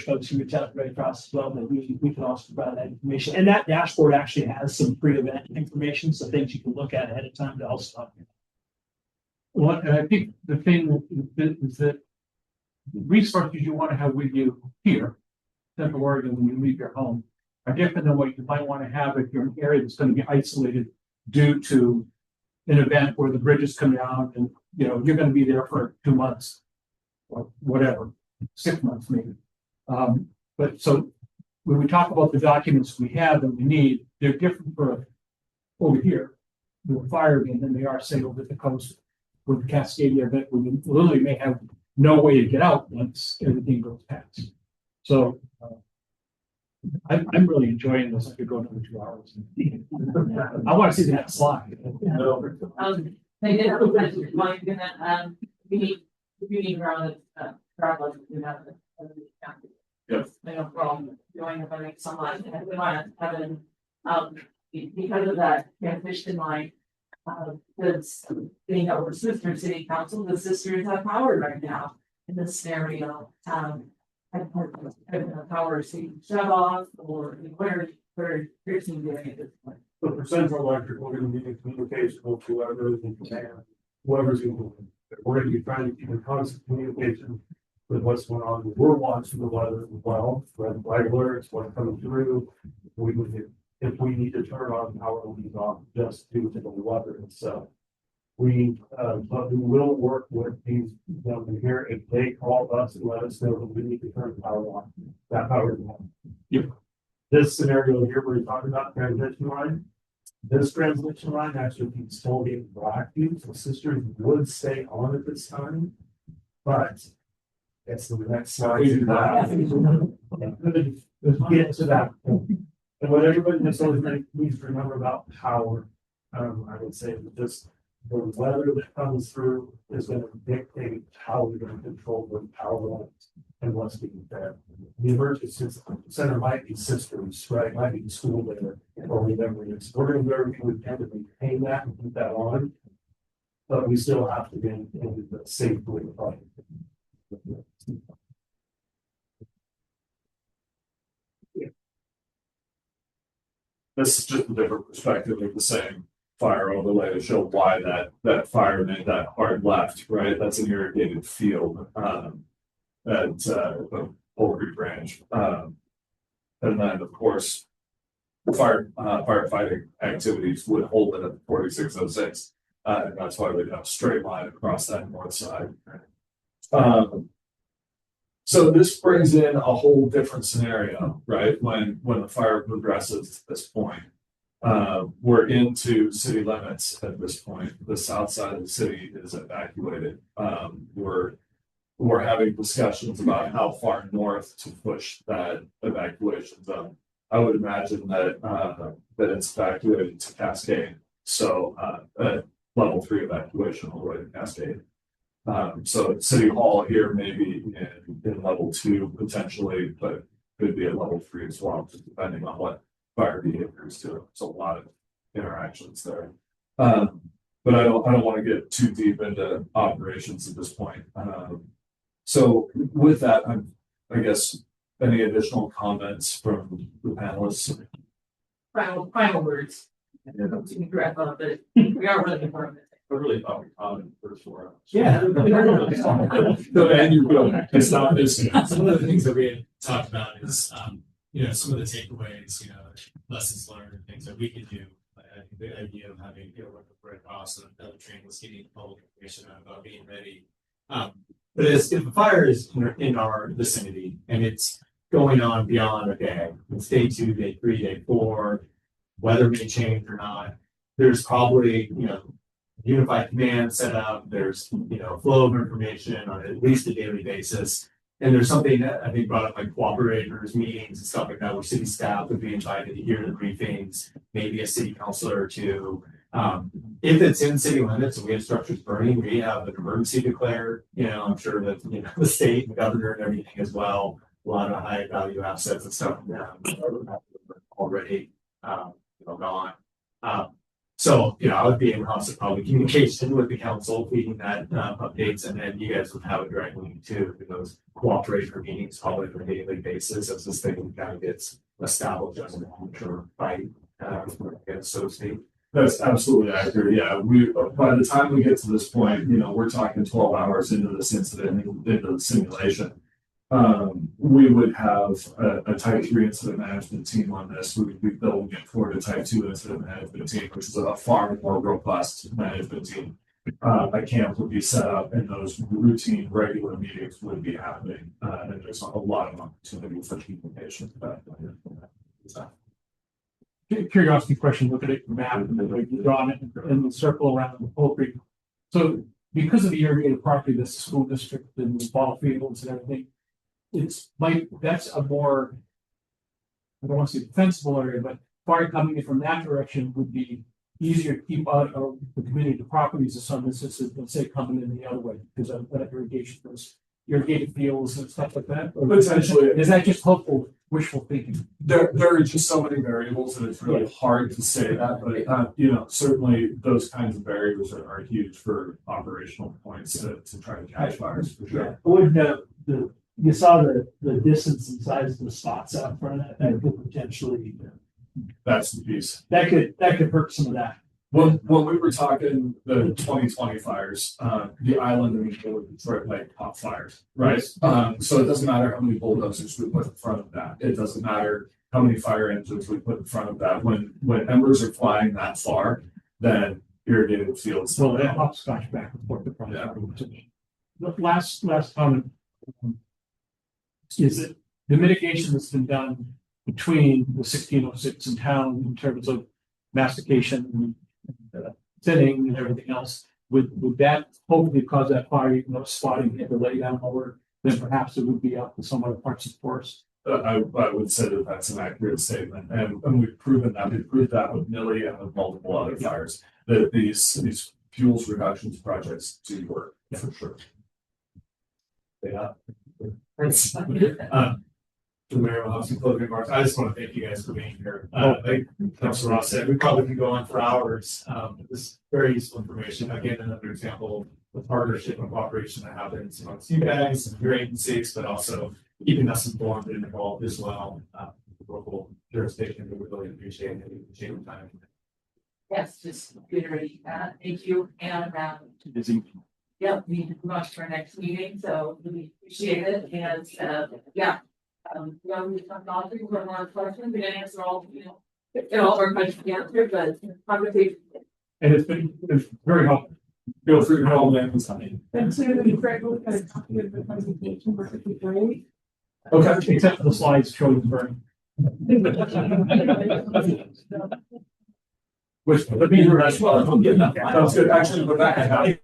folks who reach out to Red Cross as well, but we can also provide that information. And that dashboard actually has some pre-event information, so things you can look at ahead of time to also help you. Well, and I think the thing is that resources you want to have with you here, Central Oregon, when you leave your home, are different than what you might want to have if you're in an area that's going to be isolated due to an event where the bridges come down and you're going to be there for 2 months or whatever, 6 months maybe. But so when we talk about the documents we have that we need, they're different for over here with fire than they are, say, over the coast with the Cascadia event, where we literally may have no way to get out once everything goes past. So I'm really enjoying this. I could go another 2 hours. I want to see that slide. They did have a question, like, we need around travel, you know, Yes. no problem doing it, but it's someone, and we want to have an, because of that transmission line. Because being over Sister City Council, the sisters have power right now in this scenario. Having the power to shut off or where Christian doing it this point. So for Central Electric, we're going to be in communication with whoever's in command, whoever's in, we're going to be trying to keep in constant communication with what's going on. We're watching the weather as well, red flag alerts, what's coming through. We would, if we need to turn on power, we need off just due to the weather itself. But we will work with these gentlemen here. If they call us and let us know that we need to turn the power on, that power is on. Yep. This scenario here, we're talking about transmission line. This transmission line actually keeps tollgate Blackview, so sisters would stay on at this time. But it's the next slide. Let's get to that point. And what everybody needs to remember about power, I would say that this, the weather that comes through is going to dictate how we're going to control the power lines and what's being fed. The emergency center might be systems, right? Might be the school there or whatever it is. We're going to do everything we can to maintain that and keep that on. But we still have to be in the safe way of life. This is just a different perspective of the same fire overlay to show why that fire made that hard left, right? That's an irrigated field, at the Poultry Branch. And then, of course, firefighting activities would hold it at 4606. And that's why we have a straight line across that north side. So this brings in a whole different scenario, right? When the fire progresses to this point, we're into city limits at this point. The south side of the city is evacuated. We're having discussions about how far north to push that evacuation zone. I would imagine that it's evacuated to Cascade. So level 3 evacuation all the way to Cascade. So City Hall here maybe in level 2 potentially, but could be at level 3 as well, just depending on what fire behaviors do. There's a lot of interactions there. But I don't want to get too deep into operations at this point. So with that, I guess any additional comments from the panelists? Final words. I don't know to wrap up, but we are running for it. I really thought we commented first for us. Yeah. So, and you will, it's not this, some of the things that we had talked about is, some of the takeaways, lessons learned, things that we could do. I think the idea of having, like a Red Cross and other training was getting public information about being ready. But if the fire is in our vicinity and it's going on beyond a day, it's day 2, day 3, day 4, weather may change or not, there's probably, unified command set up, there's, flow of information on at least a daily basis. And there's something that I think brought up like cooperators, meetings and stuff like that, where city staff would be invited to hear the briefings, maybe a city councilor or two. If it's in city limits and we have structures burning, we have an emergency declared, I'm sure that, the state, the governor and everything as well, a lot of high value assets and stuff already, gone. So, I would be in constant public communication with the council, feeding that updates, and then you guys would have a direct link to those cooperator meetings, probably on a daily basis, as this thing kind of gets established as a long-term fight, so to speak. That's absolutely accurate. Yeah, by the time we get to this point, we're talking 12 hours into this incident, into the simulation. We would have a type 3 incident management team on this. We would be building it for a type 2 incident management team, which is a far more robust management team. A camp would be set up and those routine regular meetings would be happening. And there's a lot of opportunity for communication. Curiosity question, look at it, map, and then like drawn it in the circle around the poultry. So because of the irrigated property, that's the school district and the ball fields and everything, that's a more, I don't want to say defensible area, but fire coming in from that direction would be easier to keep out of the community properties in some instances than say coming in the other way because of that irrigation, those irrigated fields and stuff like that. Or Potentially. Is that just hopeful, wishful thinking? There are just so many variables that it's really hard to say that, but certainly those kinds of barriers are huge for operational points to try to catch fires for sure. Would you saw the distance and size of the spots out front of that could potentially That's the piece. that could hurt some of that. When we were talking the 2020 fires, the island and the Detroit Lake caught fires, right? So it doesn't matter how many bulldozers we put in front of that. It doesn't matter how many fire engines we put in front of that. When embers are flying that far, then irrigated fields. So that hopscotch back and forth across. The last comment. Is that the mitigation that's been done between the 1606 in town in terms of mastication and thinning and everything else, would that hopefully cause that fire, even though spotting had to lay down lower, then perhaps it would be up to some other parts of the forest? I would say that that's an accurate statement, and we've proven that. We've proved that with Millie and with multiple other fires, that these fuels reductions projects do work, for sure. Yeah. The mayor will have some closing remarks. I just want to thank you guys for being here. Like Councilor Ross said, we probably could go on for hours. This is very useful information. Again, another example of the partnership and cooperation that happens amongst you guys and your agencies, but also keeping us informed and involved as well. Local jurisdiction, we really appreciate it. We appreciate your time. Yes, just reiterate that. Thank you. And, Busy. yeah, we need to move on to our next meeting, so we appreciate it. And, yeah. We talked all through, we have a lot of questions. We didn't answer all, get all of our questions answered, but conversation. And it's very helpful. Feel free to call them anytime. And so we Greg will kind of copy of the presentation, which would be great. Okay, except for the slides showing the burn. Which, but be here as well. Sounds good. Actually, we're back. I have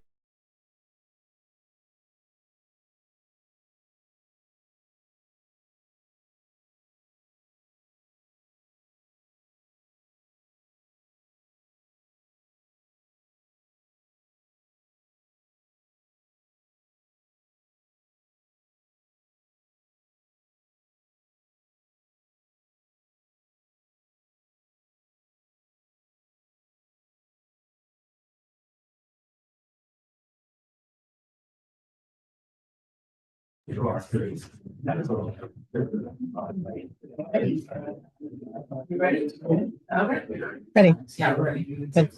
You are curious. You ready? Okay. Ready. Yeah, we're ready. Good.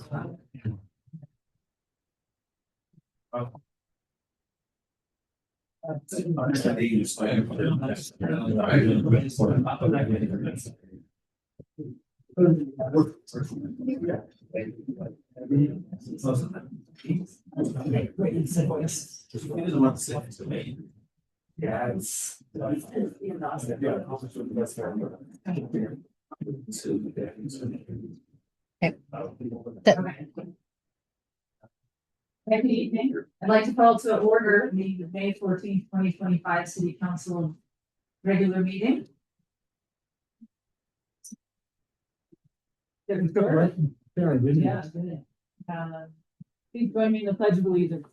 Yeah, it's. Good evening. I'd like to call to order the May 14th, 2025 City Council regular meeting. Yeah, good. Please join me in the Pledge of Allegiance.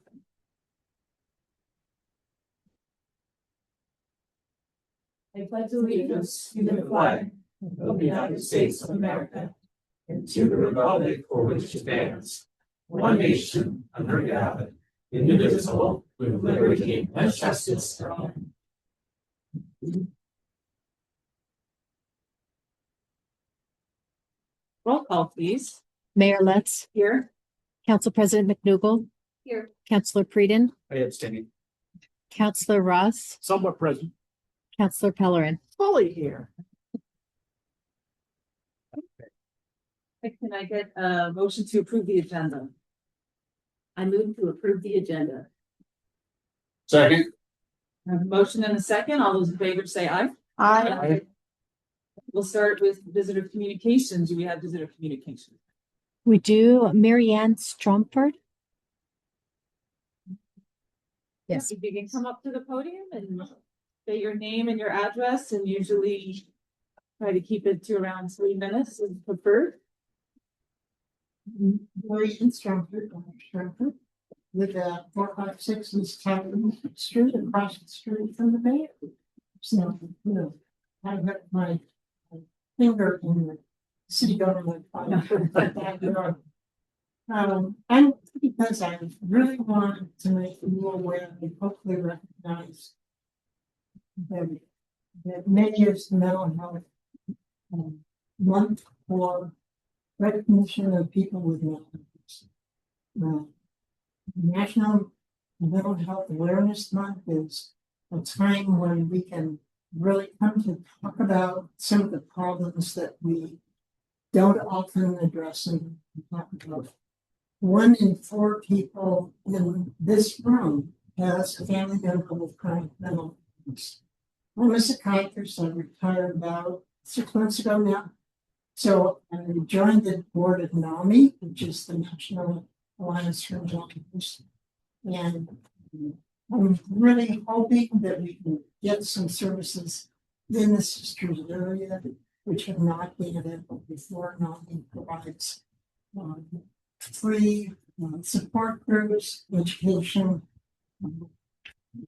I pledge allegiance to the flag of the United States of America and to the republic for which it stands, one nation, under God, indivisible, with liberty and justice for all. Roll call, please. Mayor Letts, Here. Council President McDougal. Here. Councilor Predin, I abstain. Councilor Ross, Somewhat present. Councilor Pellerin. Fully here. Can I get a motion to approve the agenda? I move to approve the agenda. Second. I have a motion and a second. All those in favor say aye. Aye. We'll start with visitor communications. Do we have visitor communications? We do Mary Ann Stromford. Yes. If you can come up to the podium and say your name and your address, and usually try to keep it to around 3 minutes is preferred. Mary Ann Stromford, with 456 East Town Street, across the street from the mayor. So, I have my finger in the city government. And because I really wanted to make you aware and hopefully recognize that May is mental health month for recognition of people with mental illness. National Mental Health Awareness Month is a time when we can really come to talk about some of the problems that we don't often address and talk about. 1 in 4 people in this room has a family member with chronic mental illness. I'm a psychiatrist. I retired about 6 months ago now. So I joined the board of NAMI, which is the National Alliance for Mental Illness. And I'm really hoping that we can get some services in the Sisters area, which have not been available before. NAMI provides free support groups, education.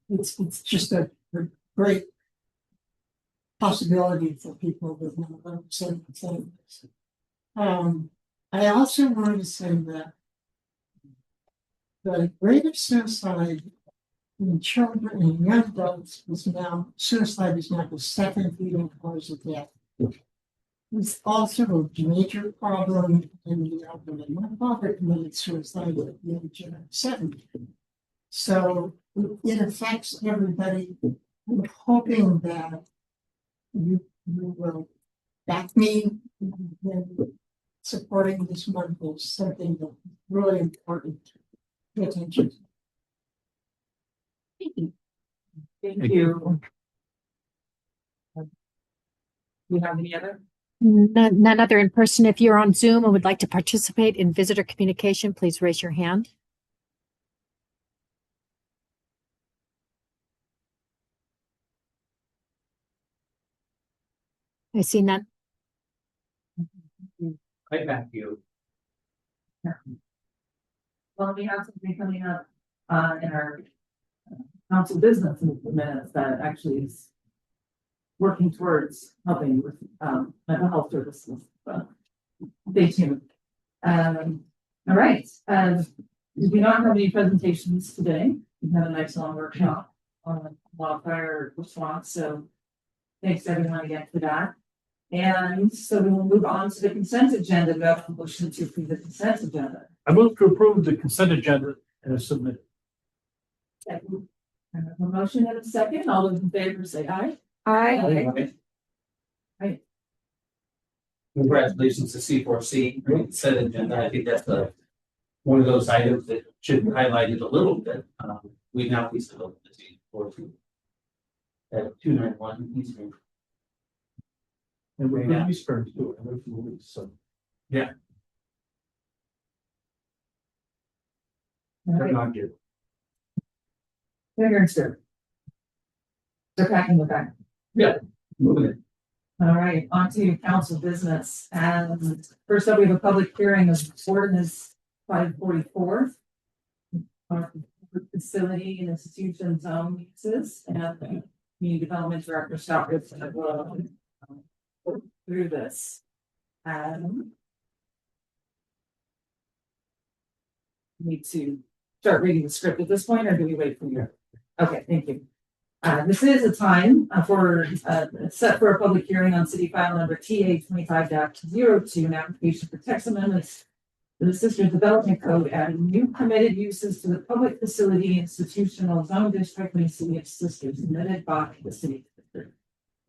It's just a great possibility for people with mental illness. I also wanted to say that the rate of suicide in children and young adults suicide is now the second leading cause of death. It's also a major problem in the elderly. My father committed suicide at the age of 70. So it affects everybody. I'm hoping that you will back me in supporting this month is something that's really important to pay attention to. Thank you. Thank you. Do you have any other? None other in person. If you're on Zoom and would like to participate in visitor communication, please raise your hand. I see none. Right back to you. Well, we have something coming up in our council business minutes that actually is working towards helping with mental health services. Stay tuned. All right. We do not have any presentations today. We had a nice long workshop on wildfire response. So thanks everyone again for that. And so we will move on to the consent agenda. We have a motion to approve the consent agenda. I move to approve the consent agenda as submitted. Second. I have a motion and a second. All those in favor say aye. Aye. Congratulations to C4C, consent agenda. I think that's one of those items that should be highlighted a little bit. We now please develop the C4C. At 291 Eastern. And we're Yeah. going to turns to it. So Yeah. All right. not good. Sir. They're packing the back. Moving it. All right, on to council business. And first up, we have a public hearing of Ordinance 544. Facility and institution zone uses and community development director Scott Gibson will go through this. Need to start reading the script at this point, or do we wait for you? Okay, thank you. This is a time set for a public hearing on city file number TA 25-02, an application for text amendments to the Sisters Development Code, adding new permitted uses to the public facility institutional zone district in the city of Sisters, submitted by the city.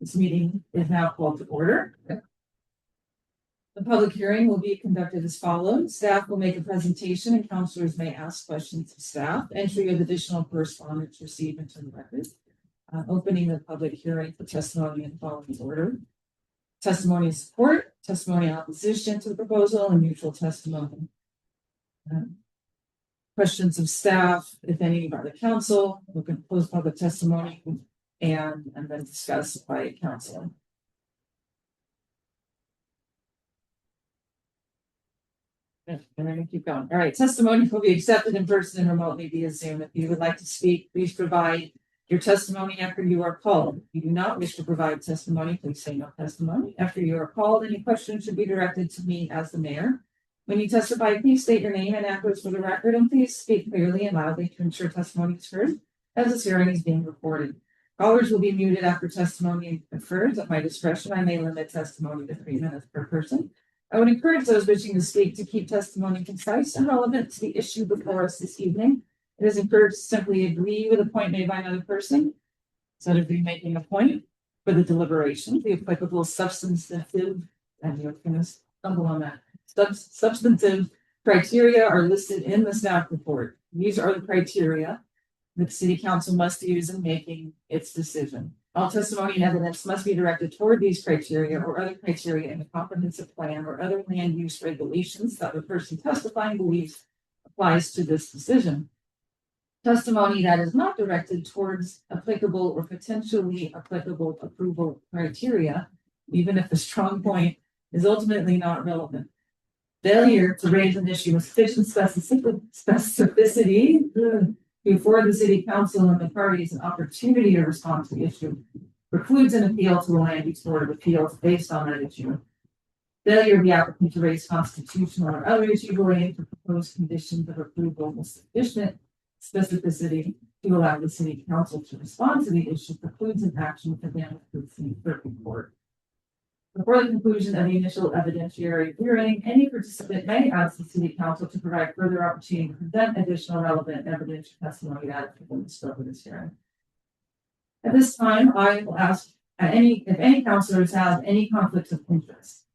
This meeting is now called to order. The public hearing will be conducted as follows. Staff will make a presentation and councilors may ask questions of staff. Entry of additional correspondence received into the record. Opening the public hearing for testimony in the following order. Testimony in support, testimony in opposition to the proposal, and mutual testimony. Questions of staff, if any, by the council. We can close public testimony and then discuss by council. And I'm going to keep going. All right, testimony will be accepted in person and remotely via Zoom. If you would like to speak, please provide your testimony after you are called. If you do not wish to provide testimony, please say no testimony. After you are called, any questions should be directed to me as the mayor. When you testify, please state your name and address for the record, and please speak clearly and loudly to ensure testimony is heard, as this hearing is being recorded. Callers will be muted after testimony occurs. At my discretion, I may limit testimony to 3 minutes per person. I would encourage those wishing to speak to keep testimony concise and relevant to the issue before us this evening. It is encouraged to simply agree with a point made by another person instead of remaking a point for the deliberation. The applicable substantive, and you're going to stumble on that, substantive Criteria are listed in the staff report. These are the criteria that the city council must use in making its decision. All testimony and evidence must be directed toward these criteria or other criteria in the comprehensive plan or other land use regulations that the person testifying believes applies to this decision. Testimony that is not directed towards applicable or potentially applicable approval criteria, even if the strong point is ultimately not relevant. Failure to raise an issue with sufficient specificity before the city council and the parties an opportunity to respond to the issue precludes an appeal to the land use board of appeals based on that issue. Failure of the applicant to raise constitutional or other issue relating to proposed conditions of approval with sufficient specificity to allow the city council to respond to the issue precludes an action for them to the circuit court. Before the conclusion of the initial evidentiary hearing, any participant may ask the city council to provide further opportunity to present additional relevant evidence or testimony that is within the scope of this hearing. At this time, I will ask if any councilors have any conflicts of interest.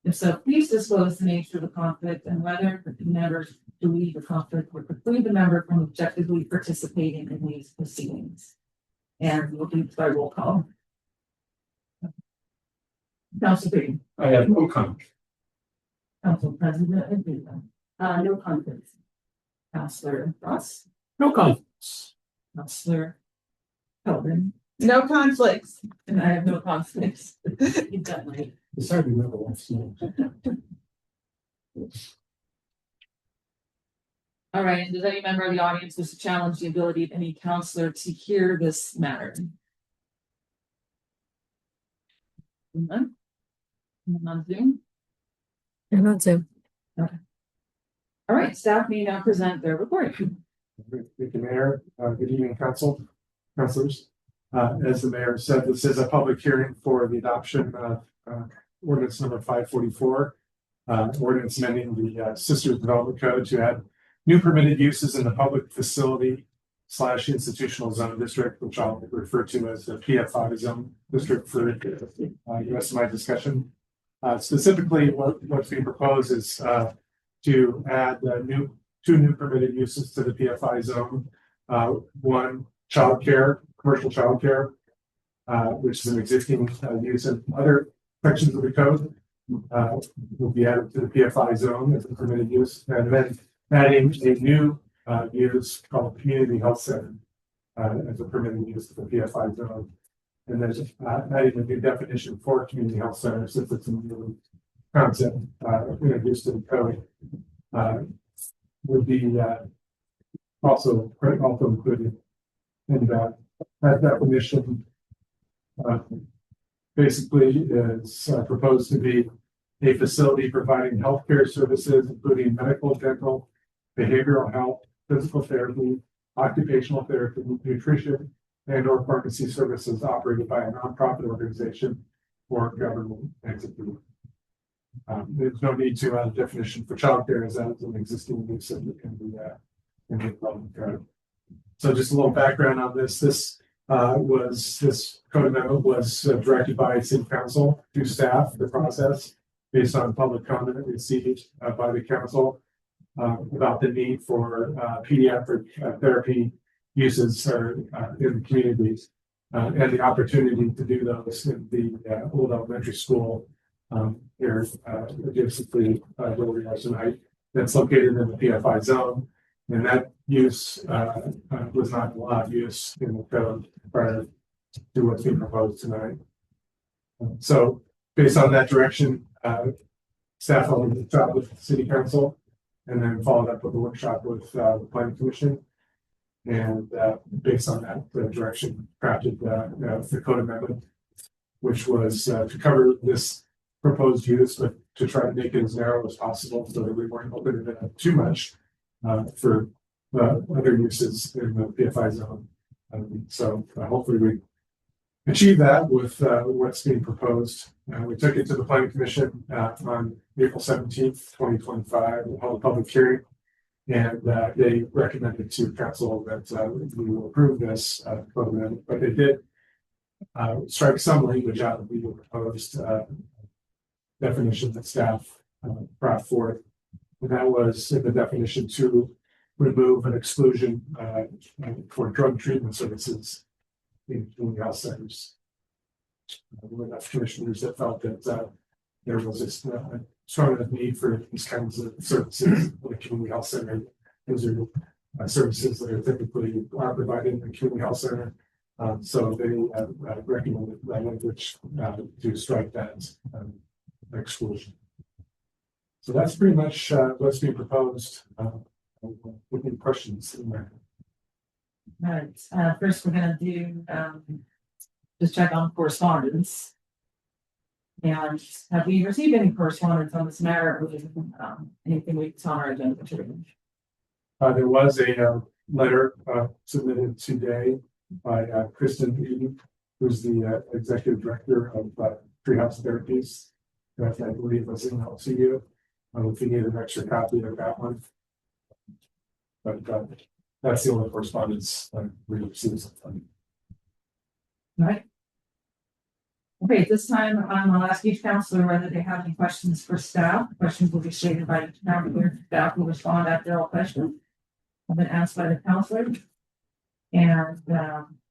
If so, please disclose the nature of the conflict and whether the members believe the conflict would preclude the member from objectively participating in these proceedings. And we'll do by roll call. Council Green. I have no comment. Council President Adina. No conflicts. Councilor Ross. No conflicts. Councilor Calvin. No conflicts. And I have no conflicts. You've done right. It's hard to remember what's new. All right, and does any member of the audience wish to challenge the ability of any counselor to hear this matter? None? None on Zoom? I'm on Zoom. All right, staff may now present their report. Thank you, Mayor. Good evening, councilors. As the mayor said, this is a public hearing for the adoption of ordinance number 544. Ordinance amending the Sisters Development Code to add new permitted uses in the public facility / institutional zone district, which I'll refer to as the PFI zone district for the rest of my discussion. Specifically, what's being proposed is to add two new permitted uses to the PFI zone. One, childcare, commercial childcare, which is an existing use in other sections of the code, will be added to the PFI zone as a permitted use, and then adding a new use called community health center as a permitted use to the PFI zone. And then adding a new definition for community health center, since it's a new concept introduced to the code, would be also included in that. That definition basically is proposed to be a facility providing healthcare services, including medical, dental, behavioral health, physical therapy, occupational therapy, nutrition, and or pharmacy services operated by a nonprofit organization or government entity. There's no need to add a definition for childcare, as that is an existing use in the development code. So just a little background on this. This code amendment was directed by City Council to staff the process based on public comment received by the council about the need for pediatric therapy uses in the communities and the opportunity to do those in the old elementary school here adjacently where we are tonight. That's located in the PFI zone, and that use was not allowed use in the code prior to what's being proposed tonight. So based on that direction, staff held a workshop with the City Council and then followed up with a workshop with the Planning Commission. And based on that direction, crafted the code amendment, which was to cover this proposed use, but to try to make it as narrow as possible so that we weren't opening it up too much for other uses in the PFI zone. So hopefully we achieve that with what's being proposed. We took it to the Planning Commission on April 17th, 2025, we held a public hearing, and they recommended to council that we will approve this program, but they did strike some language out of the proposed definition that staff brought forth. And that was in the definition to remove an exclusion for drug treatment services in community health centers. There were enough commissioners that felt that there was this strong enough need for these kinds of services in the community health center. Those are services that are typically provided in the community health center. So they recommended that language to strike that exclusion. So that's pretty much what's being proposed. With any questions in there? Right, first we're gonna do, just check on correspondence. And have we received any correspondence on this matter, or anything we saw on our agenda today? There was a letter submitted today by Kristen Eden, who's the executive director of Treehouse Therapies, that I believe was emailed to you. If you need an extra copy of that one. But that's the only correspondence we received. All right. Okay, at this time, I'll ask each counselor whether they have any questions for staff. Questions will be stated by each counselor. Staff will respond after all questions have been asked by the counselor. And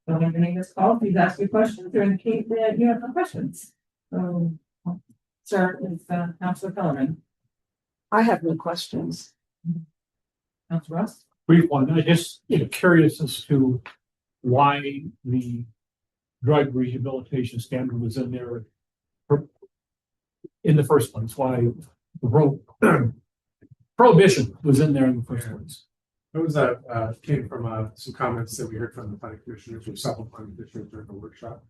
when your name is called, please ask your questions or indicate that you have no questions. So, start with Counselor Kellerman. I have no questions. Counselor Ross. Brief one, I just, curious as to why the drug rehabilitation standard was in there in the first place, why the prohibition was in there in the first place. It was came from some comments that we heard from the planning commissioners or several planning commissioners during the workshop,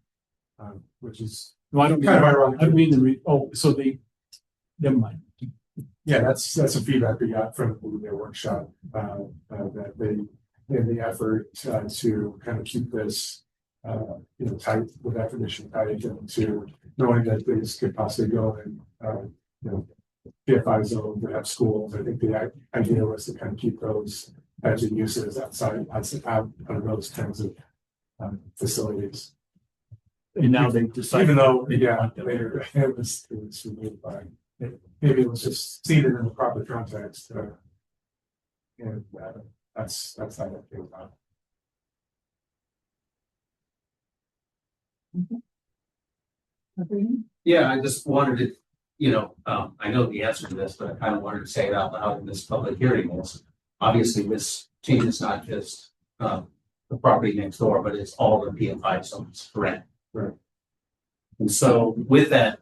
which is No, I don't mean, kind of ironic. I don't mean so never mind. Yeah, that's some feedback we got from their workshop that they in the effort to kind of keep this tight, the definition tight, and to knowing that things could possibly go in PFI zones that have schools. I think the idea was to kind of keep those types of uses outside of those kinds of facilities. And now they decided, even though later it was removed by. Maybe it was just seated in the proper context, and that's how that came about. Yeah, I just wanted to, I know the answer to this, but I kind of wanted to say it out loud in this public hearing. Is obviously this changes not just the property next door, but it's all the PFI zones, correct? Right. And so with that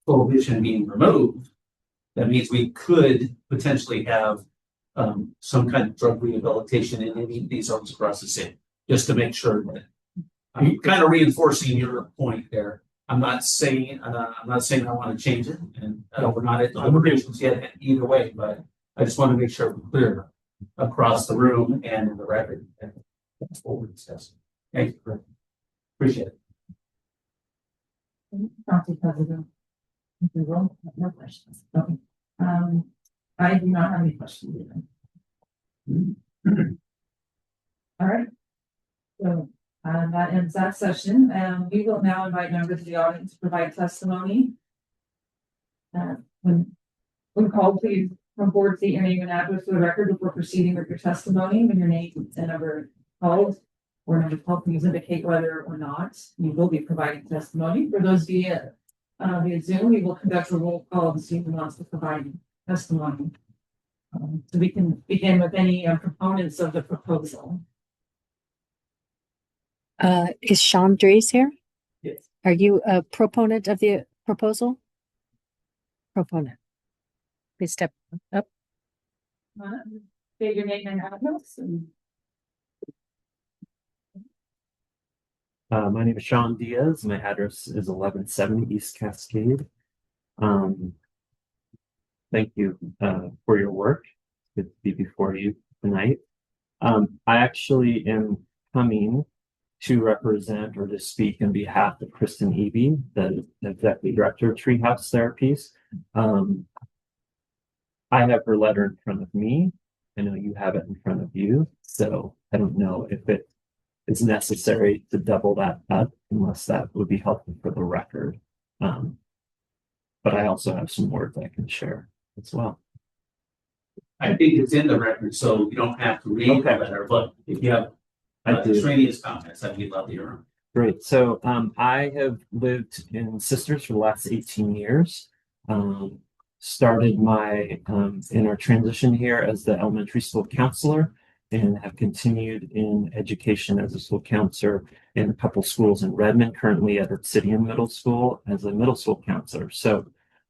prohibition being removed, that means we could potentially have some kind of drug rehabilitation in any of these zones across the city, just to make sure that I'm kind of reinforcing your point there. I'm not saying I want to change it, and we're not at deliberations yet either way, but I just want to make sure we're clear across the room and in the record. And that's what we're discussing. Thank you. Appreciate it. Council President. No questions. Okay. I do not have any questions either. All right. So that ends that session, and we will now invite members of the audience to provide testimony. When called, please come forward, state your name and address for the record before proceeding with your testimony. When your name and number called or number called, please indicate whether or not you will be providing testimony. For those via Zoom, we will conduct a roll call to see who wants to provide testimony. So we can begin with any proponents of the proposal. Is Sean Dries here? Yes. Are you a proponent of the proposal? Proponent. Please step up. Say your name and address. My name is Sean Diaz. My address is 1170 East Cascade. Thank you for your work. Good to be before you tonight. I actually am coming to represent or to speak on behalf of Kristen Eby, the executive director of Treehouse Therapies. I have her letter in front of me. I know you have it in front of you, so I don't know if it is necessary to double that up unless that would be helpful for the record. But I also have some words I can share as well. I think it's in the record, so you don't have to read the Okay. letter, but if you have I do. extraneous comments, I'd be love to hear them. Great. So I have lived in Sisters for the last 18 years. Started my in our transition here as the elementary school counselor and have continued in education as a school counselor in a couple schools in Redmond, currently at Obsidian Middle School as a middle school counselor. So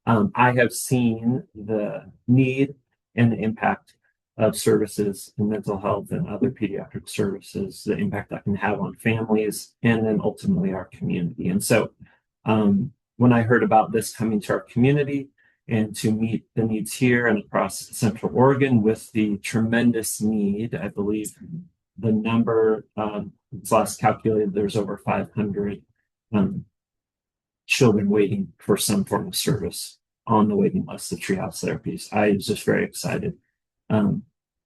I have seen the need and the impact of services in mental health and other pediatric services, the impact that can have on families and then ultimately our community. And so when I heard about this coming to our community and to meet the needs here and across Central Oregon with the tremendous need, I believe the number, it's last calculated, there's over 500 children waiting for some form of service on the waiting list of treehouse therapies. I was just very excited.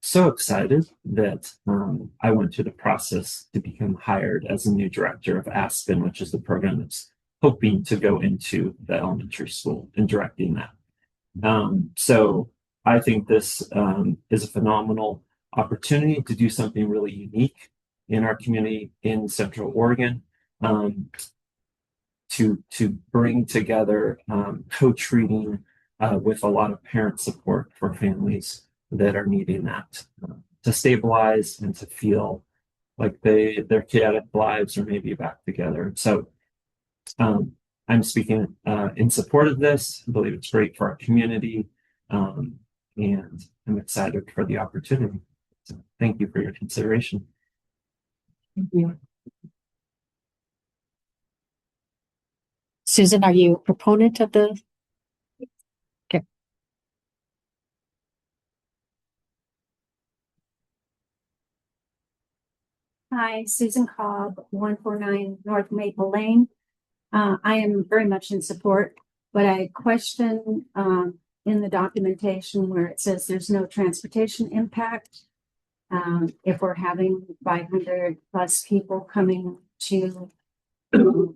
So excited that I went through the process to become hired as a new director of Aspen, which is the program that's hoping to go into the elementary school and directing that. So I think this is a phenomenal opportunity to do something really unique in our community in Central Oregon, to bring together co-treating with a lot of parent support for families that are needing that to stabilize and to feel like their chaotic lives are maybe back together. So I'm speaking in support of this. I believe it's great for our community, and I'm excited for the opportunity. So thank you for your consideration. Thank you. Susan, are you a proponent of the? Okay. Hi, Susan Cobb, 149 North Maple Lane. I am very much in support, but I question in the documentation where it says there's no transportation impact. If we're having 500 plus people coming to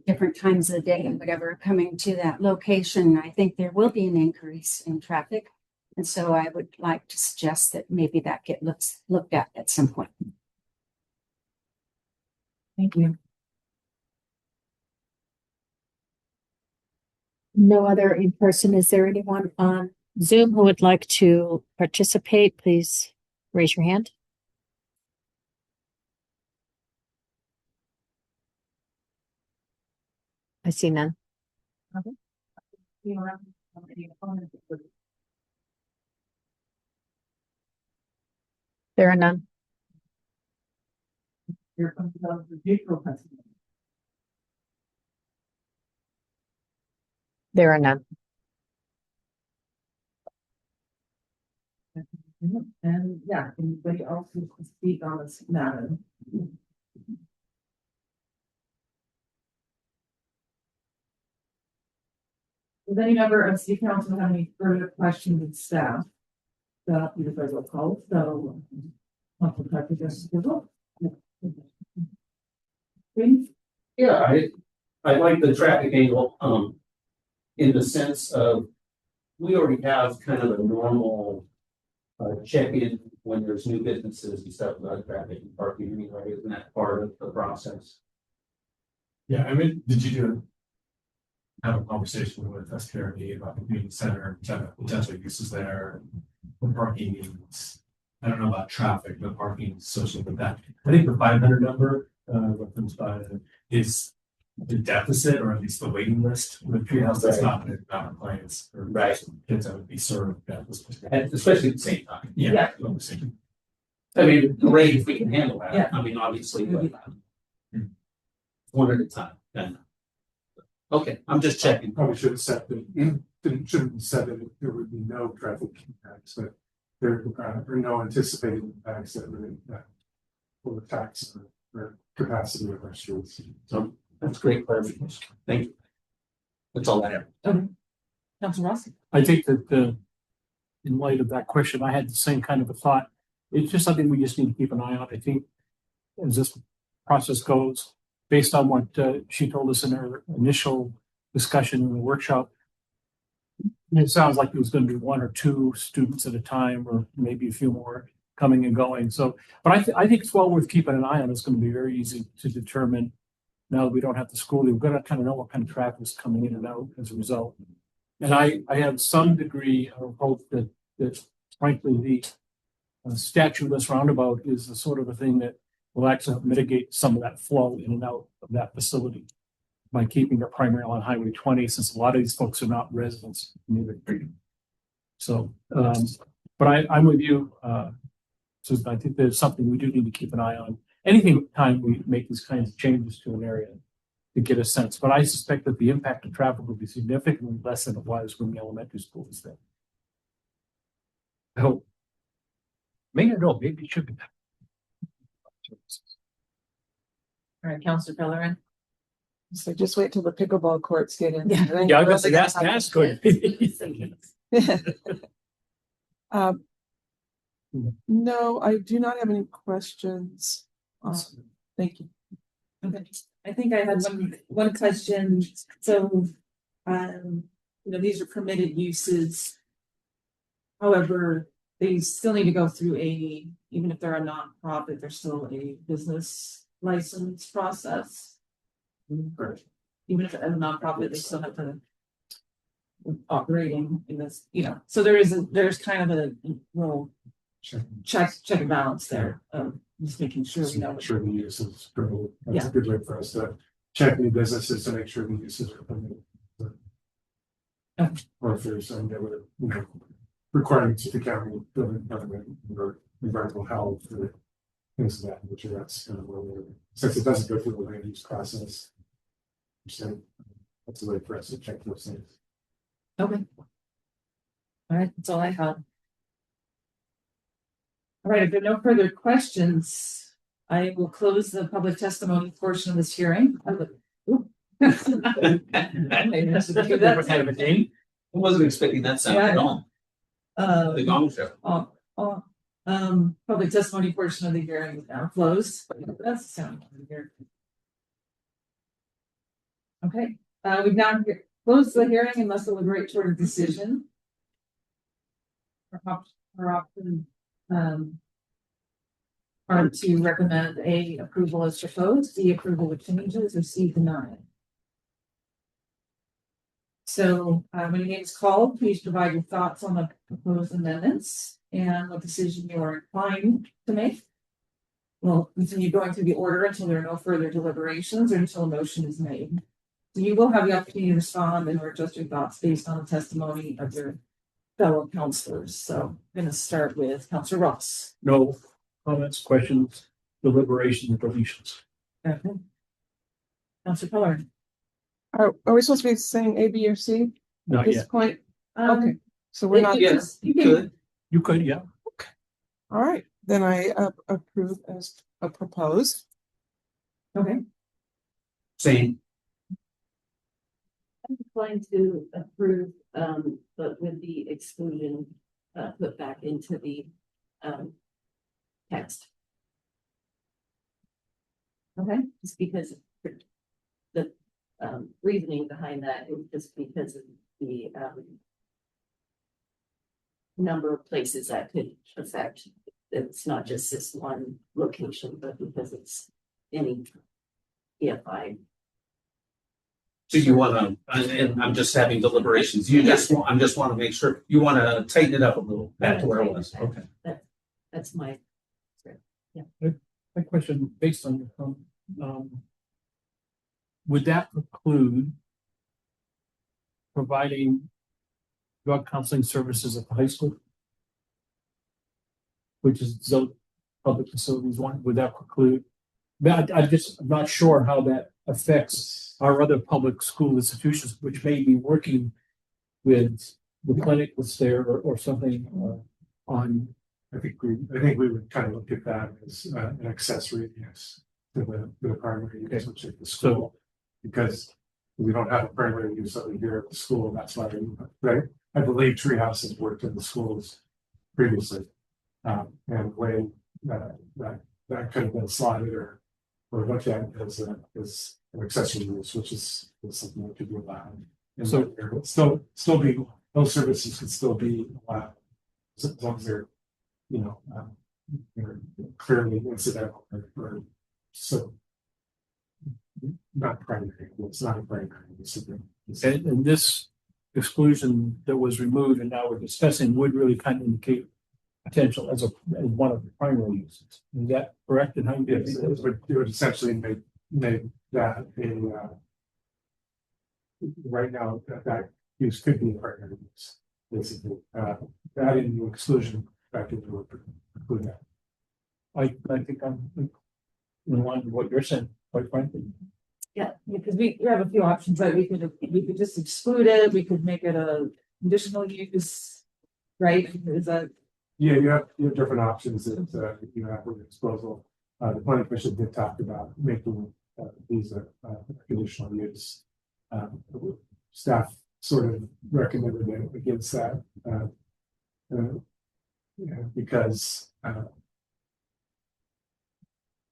different times of the day and whatever, coming to that location, I think there will be an increase in traffic. And so I would like to suggest that maybe that get looked at some point. Thank you. No other in person. Is there anyone on Zoom who would like to participate? Please raise your hand. I see none. There are none. Here comes the behavioral testimony. There are none. And yeah, anybody else who can speak on this matter? Does any member of city council have any further questions of staff? So, you guys will call, so. Council Director Justice Griswold. Yeah, I like the traffic angle, in the sense of, we already have kind of a normal check-in when there's new businesses and stuff about traffic and parking anyway, isn't that part of the process? Yeah, I mean, did you have a conversation with SPRD about the community center, potential uses there, and parking needs? I don't know about traffic, but parking associated with that. I think the 500 number, referenced by is the deficit, or at least the waiting list with treehouse. That's not an amount of clients or kids that would be served at this point. And especially at the same time. Yeah. I mean, great if we can handle that. Yeah. I mean, obviously, but one at a time. Then. Okay, I'm just checking. Probably should have said that, shouldn't have said that there would be no traffic impacts, but there are no anticipated impacts that would will tax or capacity of our streets. So that's great clarification. Thank you. That's all I have. Okay. Council Ross? I think that in light of that question, I had the same kind of a thought. It's just something we just need to keep an eye on. I think as this process goes, based on what she told us in her initial discussion in the workshop, It sounds like it was gonna be one or two students at a time, or maybe a few more coming and going. So, but I think it's well worth keeping an eye on. It's gonna be very easy to determine. Now that we don't have the school, we've got to kind of know what kind of traffic is coming in and out as a result. And I have some degree of hope that frankly, the statute-less roundabout is the sort of a thing that will actually mitigate some of that flow in and out of that facility by keeping it primarily on Highway 20, since a lot of these folks are not residents in either area. So, but I'm with you, so I think there's something we do need to keep an eye on. Anything time we make these kinds of changes to an area to get a sense, but I suspect that the impact of traffic will be significantly less than it was when the elementary school was there. I hope. Maybe no, maybe it should be. All right, Counselor Pellerin. So just wait till the pickleball courts get in. Yeah, I guess that's good. No, I do not have any questions. Thank you. Okay, I think I had one question. So, these are permitted uses. However, they still need to go through even if they're a nonprofit, there's still a business license process. Even if it's a nonprofit, they still have to operating in this, so there's kind of a little check and balance there. Just making sure we know. Make sure the use is permitted. That's a good way for us to check new businesses to make sure the uses are permitted. Or if there's some requirements of the county, building government, or environmental health, or things of that nature. That's kind of where we're, since it doesn't go through the land use process. So that's a way for us to check those things. Okay. All right, that's all I had. All right, if there are no further questions, I will close the public testimony portion of this hearing. Different kind of a thing. I wasn't expecting that sound at all. The gong show. Public testimony portion of the hearing is now closed. That's the sound of the hearing. Okay, we've now closed the hearing and must deliberate toward a decision. Our option are to recommend A, approval as proposed, B, approval with changes, or C, deny. So when your name is called, please provide your thoughts on the proposed amendments and what decision you are inclined to make. We'll continue going through the order until there are no further deliberations or until a motion is made. So you will have the opportunity to respond and or adjust your thoughts based on the testimony of your fellow counselors. So I'm going to start with Counselor Ross. No comments, questions, deliberations, and deletions. Okay. Counselor Pellerin. Are we supposed to be saying A, B, or C Not at this yet. point? Okay, so we're not. Yes, you could. You could, yeah. All right, then I approve as proposed. Okay. Same. I'm inclined to approve, but with the exclusion, put back into the, text. Okay. Just because the, reasoning behind that is just because of the, number of places that could affect. It's not just this one location, but because it's any EFI. So you wanna, and I'm just having deliberations, I just want to make sure, you wanna tighten it up a little, back to where it was, okay. That's my. My question, based on your comment, would that preclude providing drug counseling services at the high school? Which is zone public facilities one, would that preclude? I'm not sure how that affects our other public school institutions, which may be working with the clinic that's there or something on. I think we would kind of look at that as an accessory use to the primary use, which is the school. Because we don't have a primary use over here at the school, that's why, right? I believe Treehouse has worked in the schools previously. And when that could have been slotted or looked at as an accessory use, which is something that could be allowed. And So so still be those services could still be allowed. As long as they're, they're clearly incidental or so. Not primary, it's not a primary. And this exclusion that was removed and now we're discussing would really kind of indicate potential as one of the primary uses. Is that correct? And how you Yes, it would essentially make that a, right now, that use could be a primary use, basically. Adding the exclusion effectively would include that. I think I'm in line with what you're saying, quite frankly. Yeah, because we have a few options, right? We could just exclude it, we could make it a conditional use, right? Is that? Yeah, you have different options that you have at your disposal. The planning commission did talk about making these a conditional use. Staff sort of recommended against that because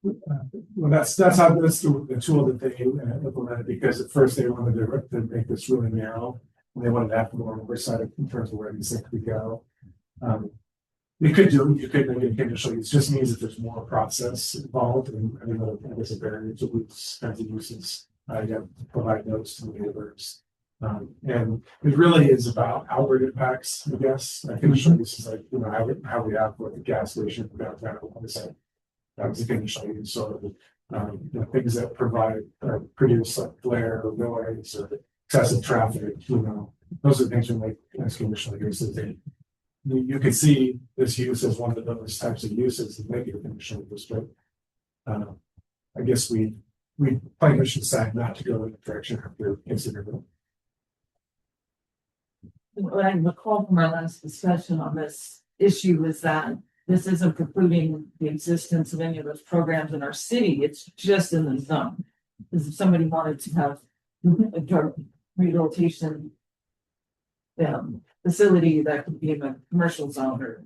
well, that's the tool that they implemented, because at first they wanted to make this really narrow, and they wanted to have more oversight in terms of where these things could go. You could make it conditional use, just means that there's more process involved, and I guess a barrier to these kinds of uses. You have to provide notes to the neighbors. And it really is about outward impacts, I guess. Conditional use is like, how we have with the gas station downtown. That was a conditional use, so things that provide produce like glare or noise or excessive traffic, those are things we make as conditional uses. You can see this use as one of those types of uses that make it a conditional use, but I guess we probably should decide not to go in the direction of your considering. What I recall from our last discussion on this issue is that this isn't precluding the existence of any of those programs in our city. It's just in the zone. Because if somebody wanted to have a drug rehabilitation facility that could be in a commercial zone, or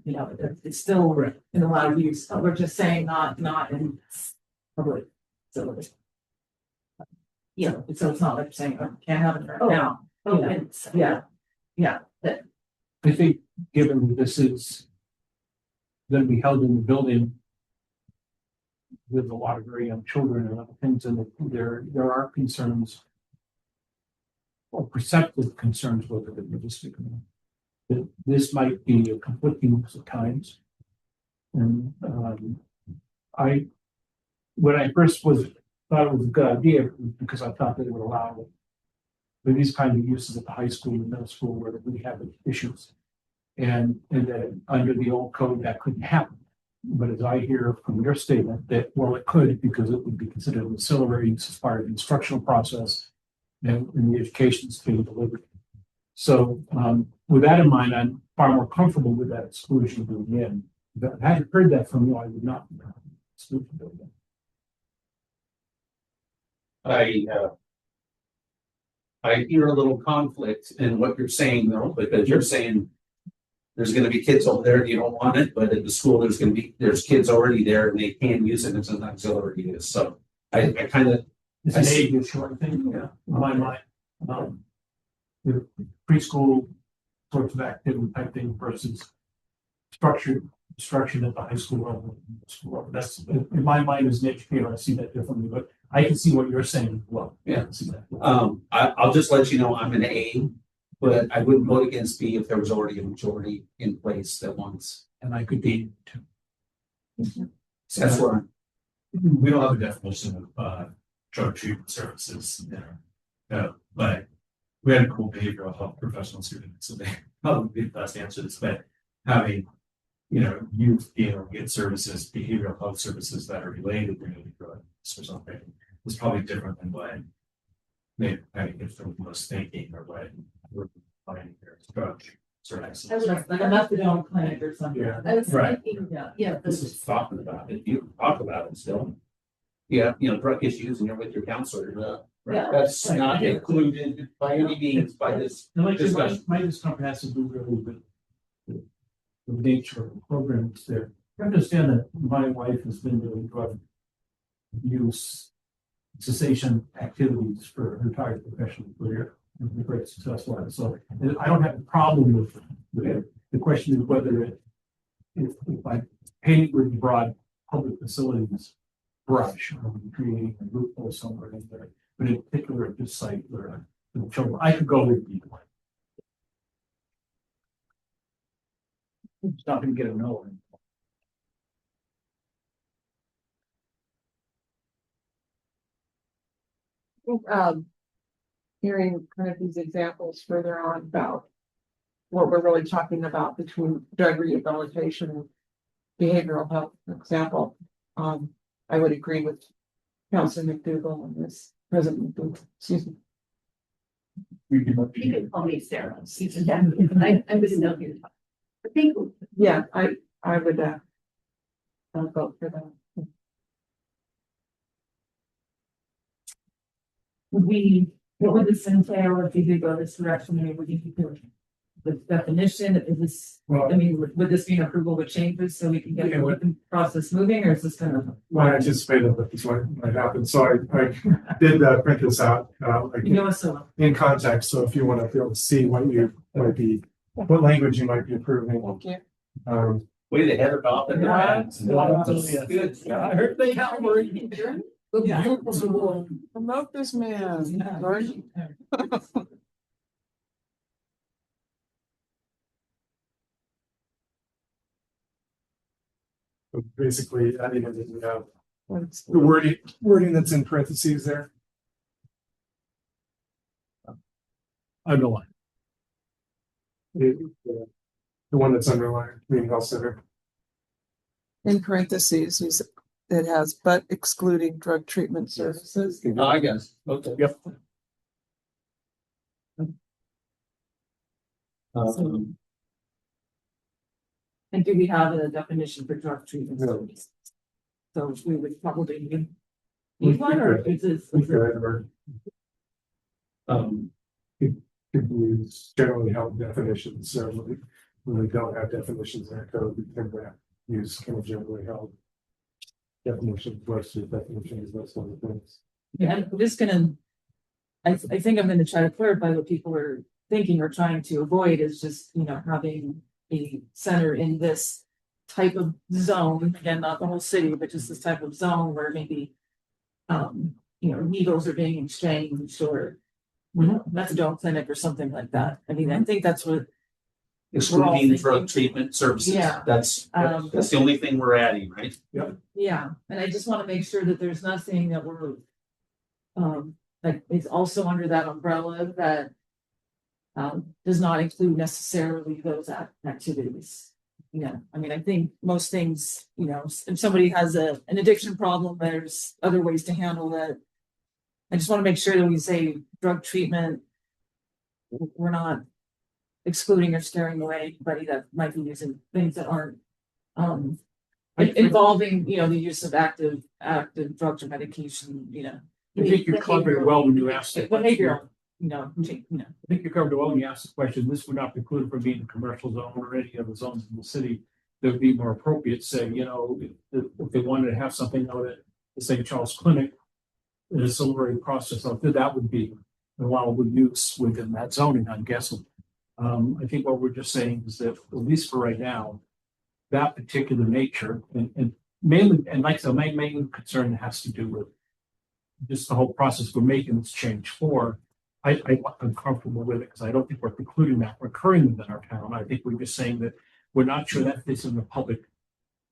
it's still in allowed use. We're just saying not in public facility. Yeah, so it's not like saying can't have it right now. Yeah. I think given that this is going to be held in the building with a lot of very young children and other things, and there are concerns or perceptive concerns whether they're realistic or not. That this might be a conflicting use at times. And when I first thought it was a good idea, because I thought they would allow it for these kind of uses at the high school and middle school where we have issues. And that under the old code that couldn't happen. But as I hear from your statement that, well, it could, because it would be considered an ancillary use as part of the instructional process and the education is being delivered. So with that in mind, I'm far more comfortable with that exclusion being in. If I hadn't heard that from you, I would not exclude the building. I hear a little conflict in what you're saying though, because you're saying there's going to be kids over there and you don't want it, but at the school there's kids already there and they can use it as an auxiliary use. So I kind of it's an age issue, I think, in my mind. The preschool sorts of activity type thing versus structured instruction at the high school level. That's in my mind as an educator, I see that differently, but I can see what you're saying as well. Yeah. I can see that. I'll just let you know I'm an A, but I wouldn't vote against B if there was already a majority in place that wants. And I could be too. So that's where we don't have a definition of drug treatment services there, but we had a cool behavioral health professional student, so they probably be the best answer to this. But having youth being able to get services, behavioral health services that are related to drugs or something is probably different than what maybe if there was thinking or what we're finding here is drug services. Like a methadone clinic or something. Yeah. I was Right. thinking, this is talking about it. You talk about it still. Yeah, drug issues and you're with your counselor. Yeah. That's not included by any means by this discussion. My discomfort has to do really with the nature of the program that's there. I understand that my wife has been doing drug use cessation activities for her entire professional career. and be very successful at it. So I don't have a problem with it. The question is whether if I paint with broad public facilities brush, or creating a loophole somewhere in there, but in particular at this site where the children, I could go with either way. It's not gonna get a no. Hearing kind of these examples further on about what we're really talking about between drug rehabilitation and behavioral health, for example, I would agree with Councilor McDougall on this, President McDougall, excuse me. You can call me Sarah. I wouldn't know who you're talking. I think. Yeah, I would, I'll vote for that. What would this entail if you did go this direction? I mean, would you do the definition? Is this, Well, I mean, would this be an approval with changes so we can get the process moving, or is this kind of? well, I anticipated that this might happen, so I did print this out, like You know, so in context, so if you want to be able to see what you might be, what language you might be approving. Thank you. Way to head it off. And Good. I heard they have Promote this man. George. Basically, I think the wording that's in parentheses there. Underline. The one that's underlined, Community Health Center. In parentheses, it has but excluding drug treatment services. I guess, okay. Yep. and do we have a definition for drug treatment services? So we would probably need one, or is this? We could, or could use generally held definitions, so when we don't have definitions in our code, we can use kind of generally held definitions versus definitions, those sort of things. Yeah, I'm just gonna, I think I'm gonna try to clarify what people are thinking or trying to avoid is just, having a center in this type of zone, again, not the whole city, but just this type of zone where maybe, needles are being exchanged or, methadone clinic or something like that. I mean, I think that's what. Excluding drug treatment services. Yeah. That's the only thing we're adding, right? Yeah, and I just want to make sure that there's nothing that we're, like, it's also under that umbrella that does not include necessarily those activities. Yeah, I mean, I think most things, if somebody has an addiction problem, there's other ways to handle that. I just want to make sure that we say drug treatment, we're not excluding or scaring away anybody that might be using things that aren't involving, the use of active drugs or medication, I think you covered it well when you asked it. behavioral, I think you covered it well when you asked the question. This would not preclude from being a commercial zone or any of the zones in the city that would be more appropriate, say, if they wanted to have something out at the St. Charles Clinic, in a similar process out there, that would be allowable use within that zoning, I'm guessing. I think what we're just saying is that, at least for right now, that particular nature and mainly, and like I said, my main concern has to do with just the whole process we're making this change for. I'm comfortable with it because I don't think we're precluding that recurring within our town. I think we're just saying that we're not sure that this is a public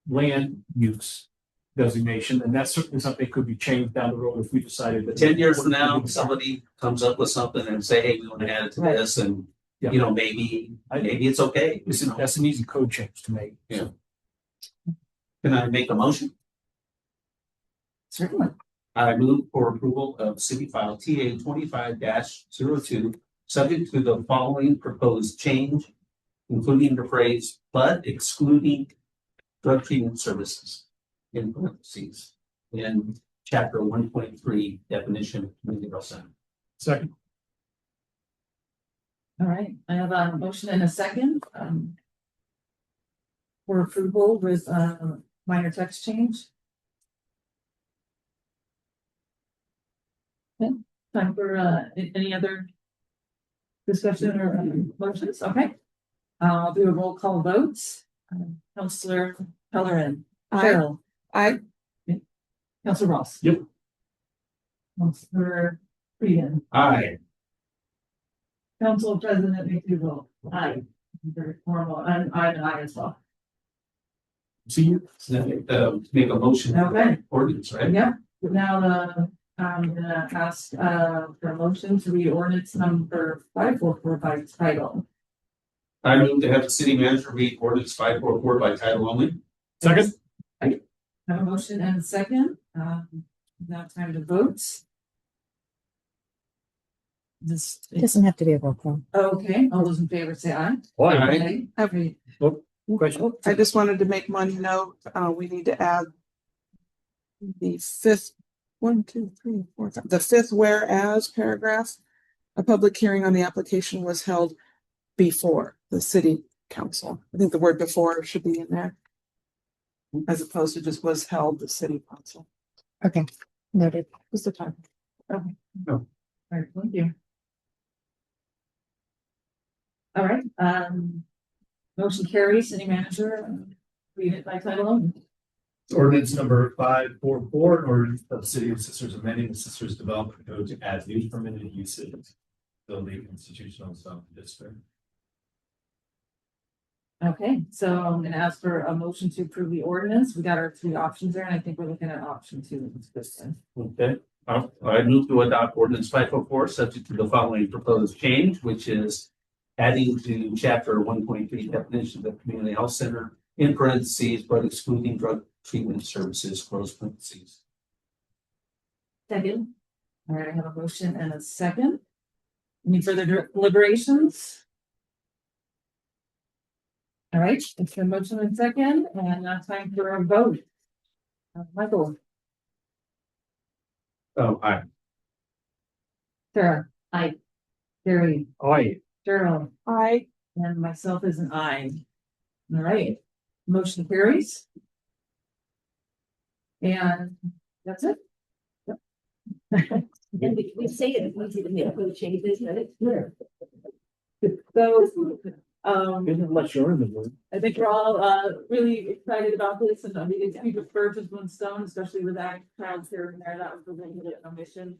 land use designation, and that's certainly something that could be changed down the road if we decided that 10 years from now, somebody comes up with something and say, hey, we want to add it to this, and maybe it's okay. That's an easy code change to make. Yeah. Can I make a motion? certainly. I move for approval of city file TA 25-02, subject to the following proposed change, including the phrase, but excluding drug treatment services in parentheses in chapter 1.3 definition of community health center. Second. All right, I have a motion and a second for approval with minor text change. Okay, time for any other Discussion or motions, okay. I'll do a roll call vote. Counselor Pellerin. Cheryl. Aye. Counselor Ross. Yep. Counselor Frieden. Aye. Council President McDougal. Aye. Very formal, and I'm an aye as well. See you. Make a motion. Okay. Ordinance, right? Yep, now I'm gonna ask for a motion to read ordinance number 5445 by title. I move to have the city manager read ordinance 544 by title only. Second. Have a motion and a second. Now time to vote. This Doesn't have to be a roll call. okay. All those in favor say aye. Aye. Okay. Question. I just wanted to make one note, we need to add the fifth, 1, 2, 3, 4, 5, the fifth whereas paragraph. A public hearing on the application was held before the city council. I think the word before should be in there. As opposed to just was held the city council. Okay, noted. What's the time? Okay. No. All right, thank you. All right, motion carries, city manager, read it by title only. Ordinance number 544, an ordinance of the city of Sisters amending the Sisters Development Code to add new permitted uses. Building institutional zone district. Okay, so I'm gonna ask for a motion to approve the ordinance. We got our three options there, and I think we're looking at option 2 this time. Okay. I move to adopt ordinance 544, subject to the following proposed change, which is adding to chapter 1.3 definition of the community health center in parentheses, but excluding drug treatment services, close parentheses. Second. All right, I have a motion and a second. Any further deliberations? All right, it's a motion and second, and now time for a vote. Michael. Oh, aye. Sarah. Aye. Gary. Aye. Cheryl. Aye. And myself is an aye. All right, motion carries. And that's it. And we say it easy to make those changes, but it's clear. So, Unless you're in the room. I think we're all really excited about this, and I mean, it's huge birds with one stone, especially with that child here and there, that was the regular mission.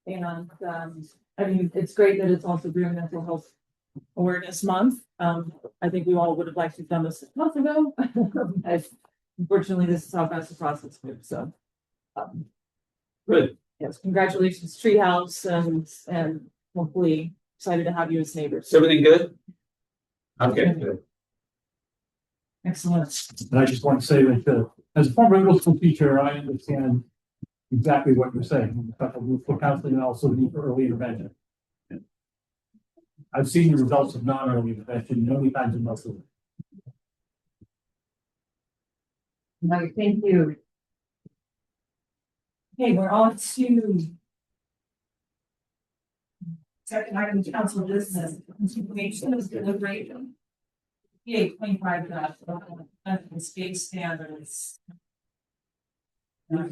And I mean, it's great that it's also during mental health awareness month. I think we all would have liked to have done this a month ago. Unfortunately, this is how fast the process moves, so. Good. Yes, congratulations, Treehouse, and hopefully excited to have you as neighbors. Is everything good? Okay, good. Excellent. And I just want to say that, as a former middle school teacher, I understand exactly what you're saying, for counseling and also the need for early intervention. I've seen the results of non-early intervention many times in my school. No, thank you. Okay, we're on to second item of council business, continuation of deliberation. PA 25 space standards. All right,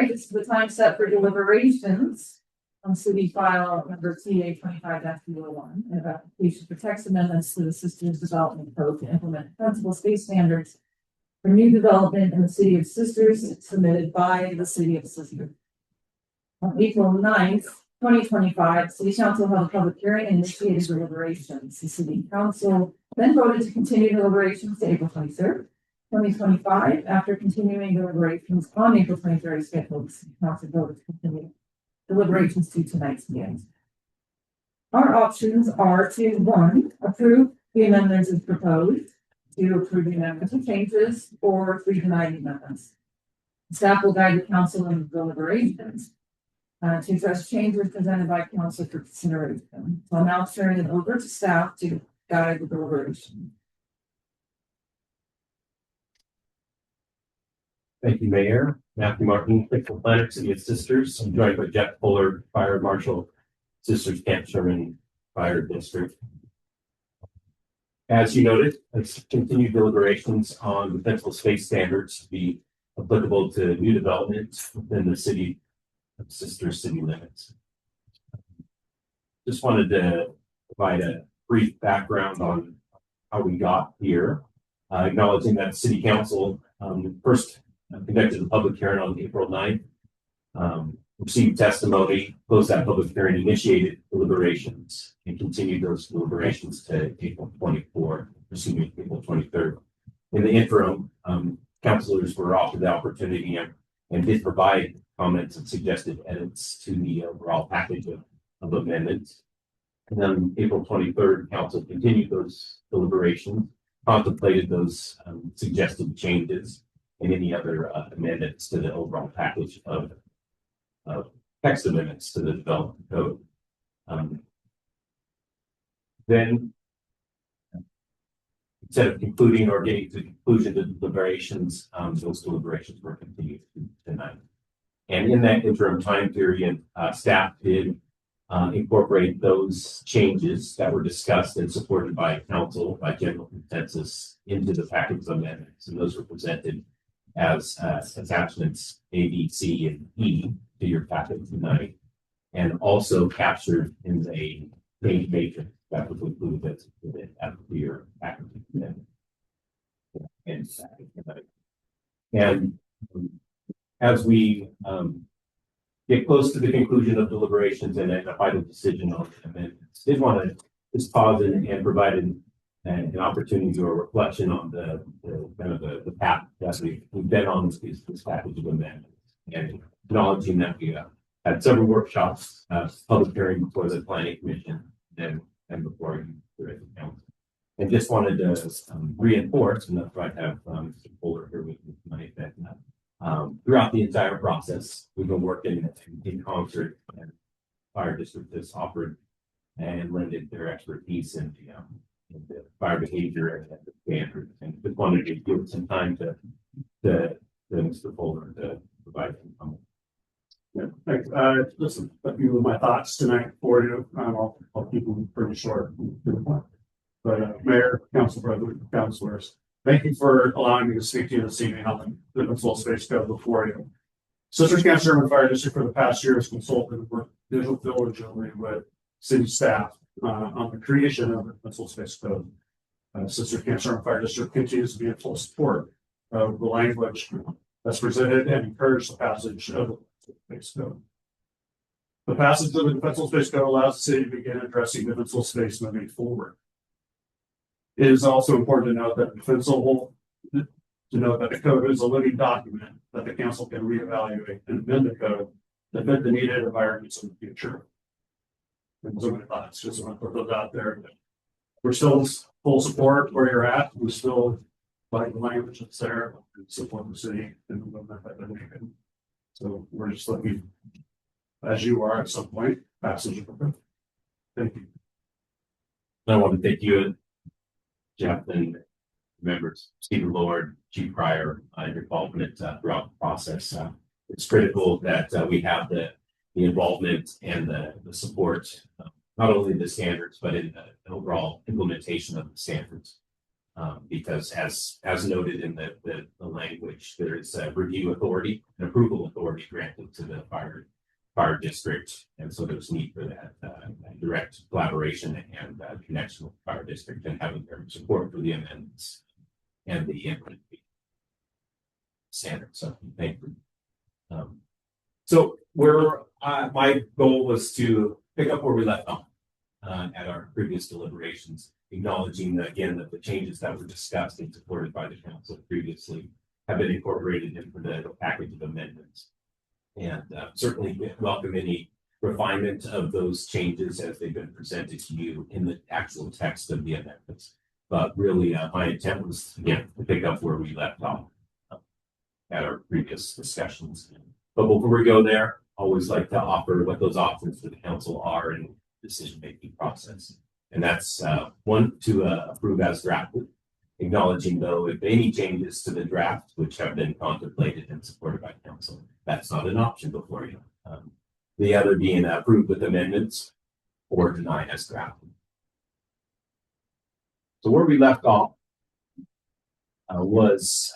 this is the time set for deliberations on city file number TA 25-01, an application for text amendments to the Sisters Development Code to implement principal space standards for new development in the city of Sisters, submitted by the city of Sisters. On April 9th, 2025, City Council held a public hearing and initiated deliberations. The City Council then voted to continue deliberations to April 23rd. 2025, after continuing deliberations on April 23rd, scheduled, the City Council voted to continue deliberations to tonight's meeting. Our options are to 1, approve the amendments as proposed, 2, approve the amendments with changes, or 3, deny the amendments. Staff will guide the council in the deliberations to address changes presented by council for consideration. So I'll now turn it over to staff to guide the deliberation. Thank you, Mayor. Matthew Martin, Principal Planner, City of Sisters. I'm joined by Jeff Fuller, Fire Marshal, Sisters Camp Sherman Fire District. As you noted, it's continued deliberations on defensible space standards to be applicable to new developments within the city of sister city limits. Just wanted to provide a brief background on how we got here, acknowledging that City Council first conducted a public hearing on April 9th, received testimony, closed that public hearing, initiated deliberations, and continued those deliberations to April 24th, April 23rd. In the interim, councilors were offered the opportunity and did provide comments and suggested edits to the overall package of amendments. And then April 23rd, council continued those deliberations, contemplated those suggested changes and any other amendments to the overall package of text amendments to the development code. Then, instead of concluding or getting to the conclusion of the deliberations, those deliberations were continued tonight. And in that interim time period, staff did incorporate those changes that were discussed and supported by council by general consensus into the package of amendments. And those were presented as attachments A, B, C, and E to your packet tonight, and also captured in a page matrix that was included at your package amendment. And as we get close to the conclusion of deliberations and a final decision on the amendments, did want to just pause and provide an opportunity or reflection on the kind of the path that we've been on this package of amendments, and acknowledging that we had several workshops, public hearing before the planning commission, and before the council. And just wanted to reinforce, and that's why I have Mr. Fuller here with me tonight, that throughout the entire process, we've been working in concert, and fire district has offered and lended their expertise in the fire behavior and the standards. And just wanted to give some time to Mr. Fuller to provide some comments. Yeah, thanks. Listen, a few of my thoughts tonight for you. I'll keep them pretty short. But Mayor, Council President, Councilors, thank you for allowing me to speak to you this evening on the Defensible Space Code before you. Sisters County Sherman Fire District for the past year has consulted and worked diligently with city staff on the creation of the Defensible Space Code. Sisters County Sherman Fire District continues to be in full support of the language that's presented and encourage the passage of the Space Code. The passage of the Defensible Space Code allows the city to begin addressing defensible space moving forward. It is also important to note that the code is a living document that the council can reevaluate and amend the code to fit the needed environments in the future. And so many thoughts, just want to put those out there. We're still full support where you're at. We still like the language that's there, support the city and the movement that they're making. So we're just looking, as you are at some point, passage of the code. Thank you. I want to thank you, Jeff, and members, Stephen Lord, Chief Pryor, your involvement throughout the process. It's critical that we have the involvement and the support, not only the standards, but in the overall implementation of the standards. Because as noted in the language, there is a review authority and approval authority granted to the fire district, and so there's need for that direct collaboration and connection with the fire district, and having their support for the amendments and the implementation standards. So thank you. So my goal was to pick up where we left off at our previous deliberations, acknowledging again that the changes that were discussed and supported by the council previously have been incorporated into the package of amendments. And certainly welcome any refinement of those changes as they've been presented to you in the actual text of the amendments. But really, my intent was, again, to pick up where we left off at our previous discussions. But before we go there, I always like to offer what those options for the council are in the decision-making process. And that's one, to approve as drafted, acknowledging though if any changes to the draft which have been contemplated and supported by council, that's not an option before you. The other being approved with amendments or deny as drafted. So where we left off was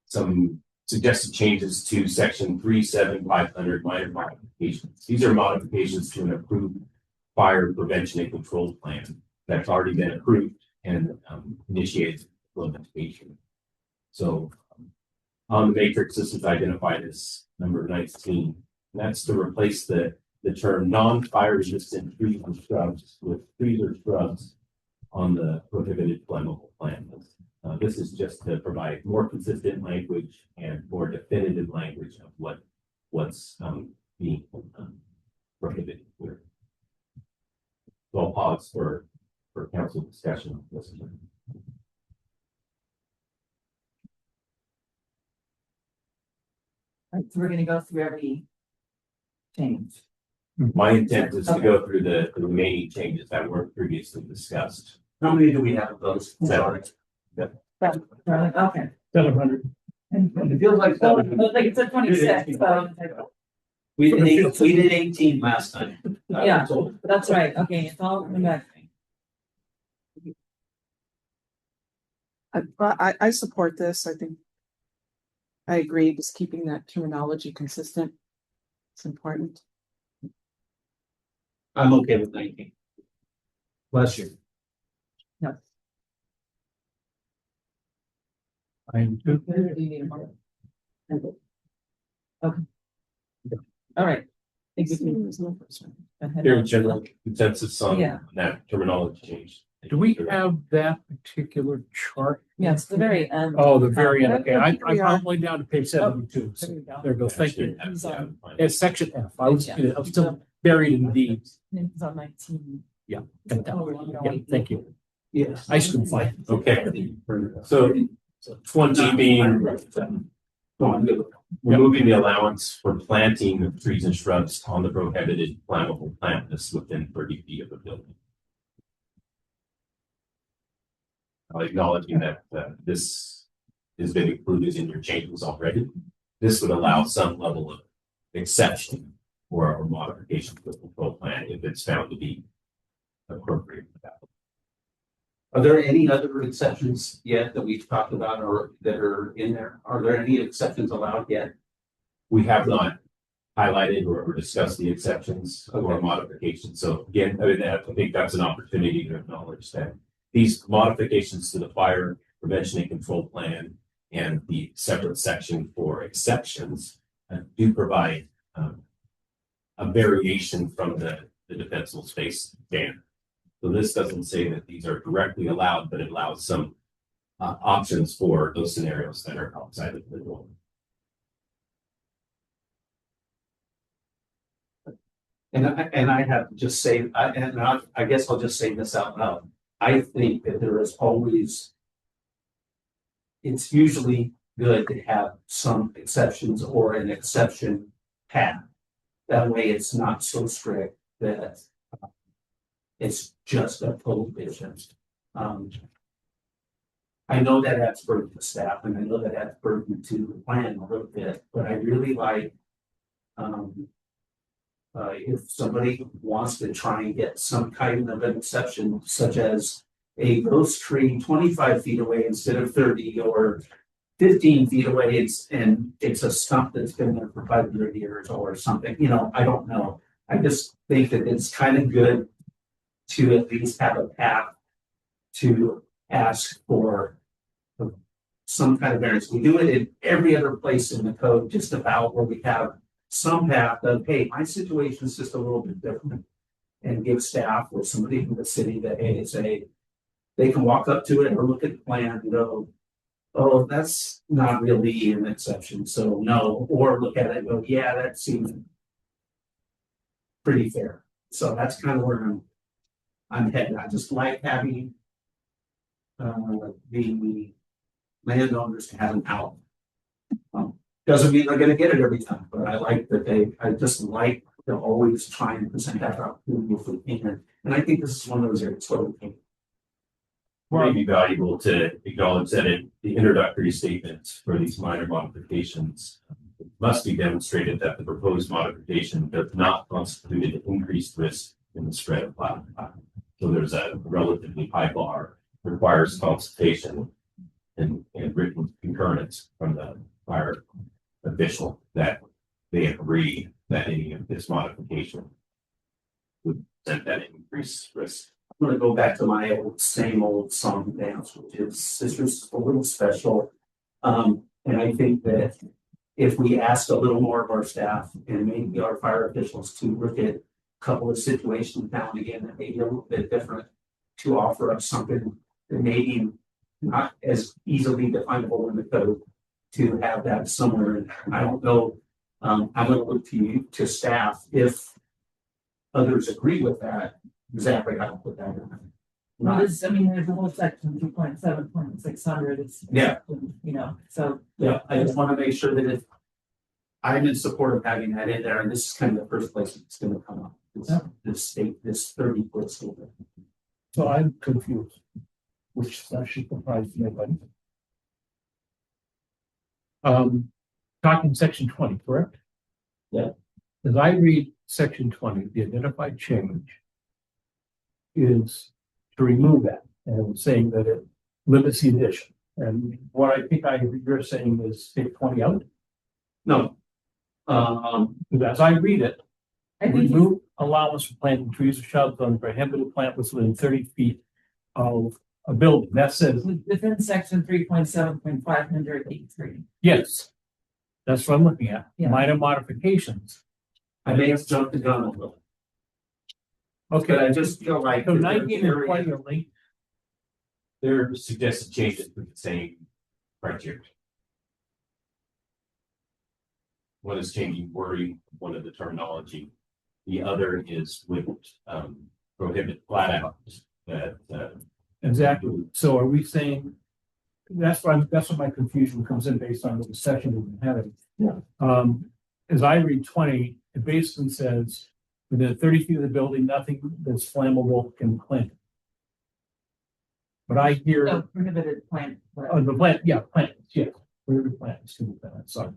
some suggested changes to section 37500 minor modifications. These are modifications to an approved fire prevention and control plan that's already been approved and initiated implementation. So on the matrix, this is identified as number 19. And that's to replace the term non-fire resistant trees and shrubs with trees or shrubs on the prohibited flammable plan. This is just to provide more consistent language and more definitive language of what's being prohibited here. So I'll pause for council discussion on this. Right, so we're gonna go through every change. My intent is to go through the remaining changes that were previously discussed. How many do we have of those? Seven. Okay. 700. It feels like So, seven. like it's a 26, so, We did 18 last time. Yeah. that's right, okay, it's all coming back. I support this. I think I agree, just keeping that terminology consistent. It's important. I'm okay with 19. Bless you. I am too. Okay. All right. Here, general consensus on Yeah. that terminology change. Do we have that particular chart? Yeah, it's the very end. Oh, the very end. Okay, I'm We are. probably down to page 72. So There you go. there we go. Thank you. Yeah, It's section F. I was still buried in D. It's on 19. Yeah. Got that. Yeah, thank you. Yes. Ice cream fight. Okay, so 20 being removing the allowance for planting of trees and shrubs on the prohibited flammable plant list within 30 feet of the building. Acknowledging that this has been included in your changes already, this would allow some level of exception or modification to the control plan if it's found to be appropriate for that. Are there any other exceptions yet that we've talked about or that are in there? Are there any exceptions allowed yet? We have not highlighted or discussed the exceptions or modifications. So again, I think that's an opportunity to acknowledge that these modifications to the fire prevention and control plan and the separate section for exceptions do provide a variation from the defensible space standard. So this doesn't say that these are directly allowed, but it allows some options for those scenarios that are outside of the norm. And I have to just say, I guess I'll just say this out loud. I think that there is always, it's usually good to have some exceptions or an exception path. That way it's not so strict that it's just a prohibition. I know that adds burden to staff and I know that adds burden to the plan a little bit, but I really like if somebody wants to try and get some kind of an exception, such as a rose tree 25 feet away instead of 30 or 15 feet away, it's a stump that's been there for 500 years or something, I don't know. I just think that it's kind of good to at least have a path to ask for some kind of variance. We do it in every other place in the code, just about where we have some path of, hey, my situation is just a little bit different. And give staff or somebody from the city that, hey, they can walk up to it or look at the plan and go, oh, that's not really an exception, so no, or look at it and go, yeah, that seems pretty fair. So that's kind of where I'm headed. I just like having the landowners have an out. Doesn't mean they're gonna get it every time, but I like that I just like to always try and present that opportunity if we can. And I think this is one of those areas where we can. It may be valuable to acknowledge that in the introductory statements for these minor modifications, it must be demonstrated that the proposed modification does not constitute an increased risk in the spread of wildfire. So there's a relatively high bar requires consultation and written concurrence from the fire official that they agree that any of this modification would present that increased risk. I'm gonna go back to my same old song and dance, which is this was a little special. And I think that if we ask a little more of our staff and maybe our fire officials to look at a couple of situations now and again that may be a little bit different, to offer us something that maybe not as easily definable in the code, to have that somewhere. And I don't know, I'm gonna look to you, to staff, if others agree with that, exactly how to put that in. Well, this, I mean, there's a whole section, 2.7.600, it's. Yeah. You know, so. Yeah, I just want to make sure that if I'm in support of having that in there, and this is kind of the first place it's going to come up. This state, this 30-foot school. So I'm confused, which should surprise nobody. Talking section 20, correct? Yeah. As I read section 20, the identified change is to remove that and saying that it limits the addition. And what I think you're saying is take 20 out. No. As I read it, I think remove allowance for planting trees or shrubs on prohibited plant within 30 feet of a building. That says, within section 3.7.583. yes. That's what I'm looking at. Yeah. Minor modifications. I may have jumped the gun a little, Okay. but I just feel like. So 19 and 20 are linked. There are suggested changes with the same criteria. One is changing wording, one of the terminology. The other is with prohibit flat out that Exactly. So are we saying, that's what my confusion comes in based on the discussion we've been having. Yeah. As I read 20, it basically says within 30 feet of the building, nothing that's flammable can plant. But I hear. No, prohibited plant. Oh, the plant, yeah, plants, yes. Prohibited plants can be planted, sorry.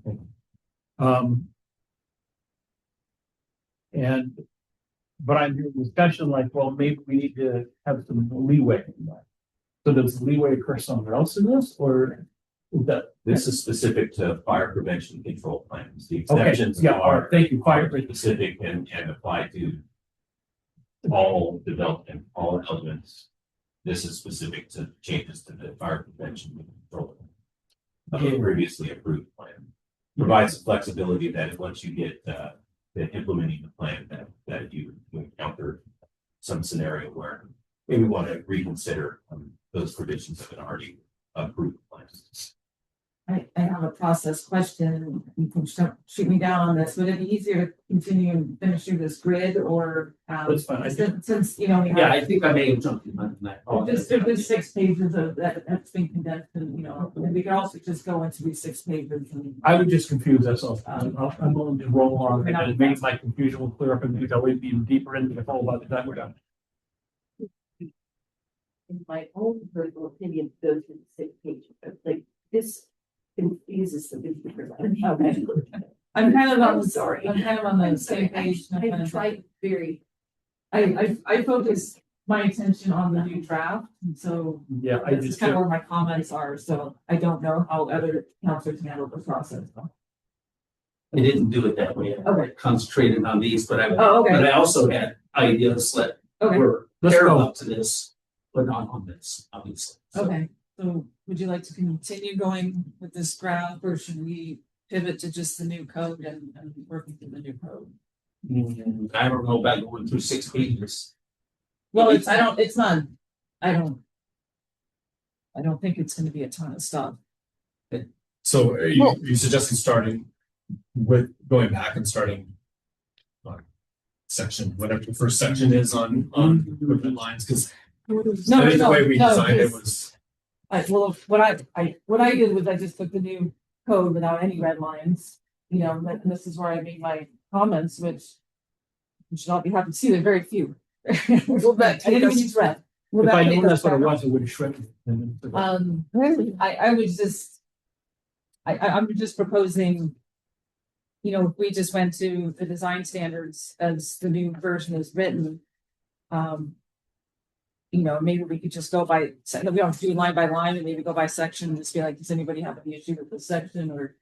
But I'm hearing discussion like, well, maybe we need to have some leeway in that. So does leeway occur somewhere else in this, or is that? this is specific to fire prevention control plans. The Okay, exceptions yeah, are thank you, fire. specific and apply to all development, all elements. This is specific to changes to the fire prevention and control of a previously approved plan. Provides flexibility that once you get implementing the plan, that you encounter some scenario where maybe we want to reconsider those provisions of an already approved plan. I have a process question. You can shoot me down on this. Would it be easier to continue and finish through this grid or? That's fine. Since, you know, we Yeah, have. I think I may have jumped in on that. There's 6 pages of that's been condensed and, you know, and we can also just go into these 6 pages and. I would just confuse, that's all. I'm willing to roll along and then maybe my confusion will clear up and we go even deeper into the whole by the time we're done. In my own personal opinion, those are the 6 pages, like this confuses the business. Okay. I'm kind of on, I'm sorry. I'm kind of on the same page. I tried very. I focus my attention on the new draft, and so. Yeah, I This is just, kind of where my comments are, so I don't know how other counselors handle the process. I didn't do it that way. I concentrated on these, but Oh, okay. but I also had ideas that Okay, were Let's go. parallel to this, but not on this, obviously. So, okay, so would you like to continue going with this graph, or should we pivot to just the new code and working through the new code? I don't know about going through 6 pages. Well, I don't think it's gonna be a ton of stuff. So are you suggesting starting with going back and starting on section, whatever the first section is on equipment lines, because I think the way we designed it was. Well, what I did was I just took the new code without any red lines, you know, and this is where I made my comments, which you should all be happy to see, they're very few. Well, but I didn't even use red. if I knew that's what it was, it would have shredded. I was just, I'm just proposing, you know, if we just went to the design standards as the new version is written, you know, maybe we could just go by, we don't have to do line by line and maybe go by section and just be like, does anybody have any issue with this section or?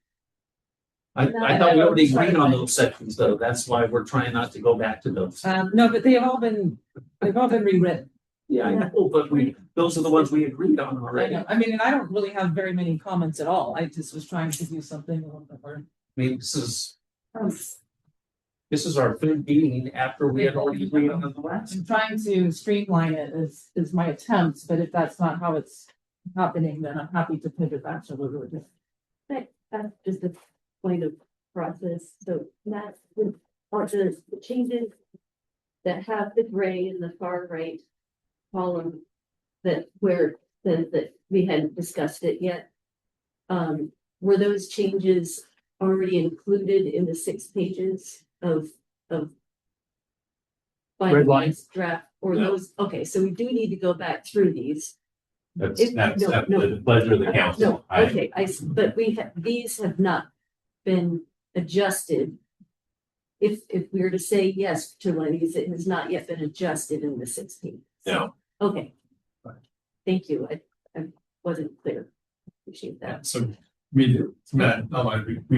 I thought we already agreed on those sections though. That's why we're trying not to go back to those. No, but they've all been rewritten. Yeah, I know, but those are the ones we agreed on I already. know, I mean, and I don't really have very many comments at all. I just was trying to do something a little bit more. I mean, this is our third meeting after we had already agreed on the last. I'm trying to streamline it is my attempt, but if that's not how it's happening, then I'm happy to pivot back to what we're doing. But that's just a point of process, so that would, or the changes that have the gray in the far right column, that where it says that we hadn't discussed it yet. Were those changes already included in the 6 pages of Red line. draft, or No. those, okay, so we do need to go back through these. That's If- that's no, at no. the pleasure of the council. No, okay, but these have not been adjusted. If we were to say yes to one of these, it has not yet been adjusted in the 16th. No. Okay. Thank you, I wasn't clear. Appreciate that. So we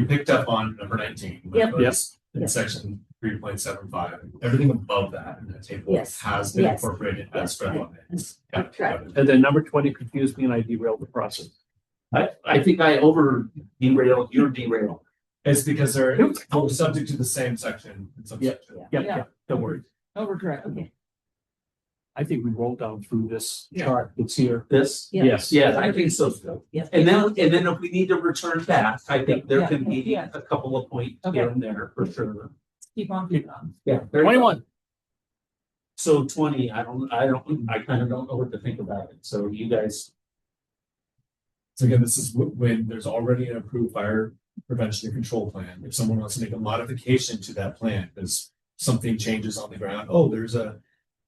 picked up on number 19. which Yep. was In Yep. section 3.75, everything above that in that table Yes. has been Yes. incorporated as spread lines. Yeah. Correct. And then number 20 confused me and I derailed the process. I think I over derailed, you're derailed. It's because they're subject to the same section. and subsection. Yeah, don't worry. Oh, we're correct. Okay. I think we rolled down through this Yeah. chart that's here. This? Yeah. Yes. Yeah, I think so. Yeah. And then if we need to return back, I think there can be Yeah. a couple of points Okay. here and there for sure. Keep on, keep on. Yeah. 21. So 20, I kind of don't know what to think about it. So you guys, So again, this is when there's already an approved fire prevention and control plan. If someone wants to make a modification to that plan, because something changes on the ground, oh, there's a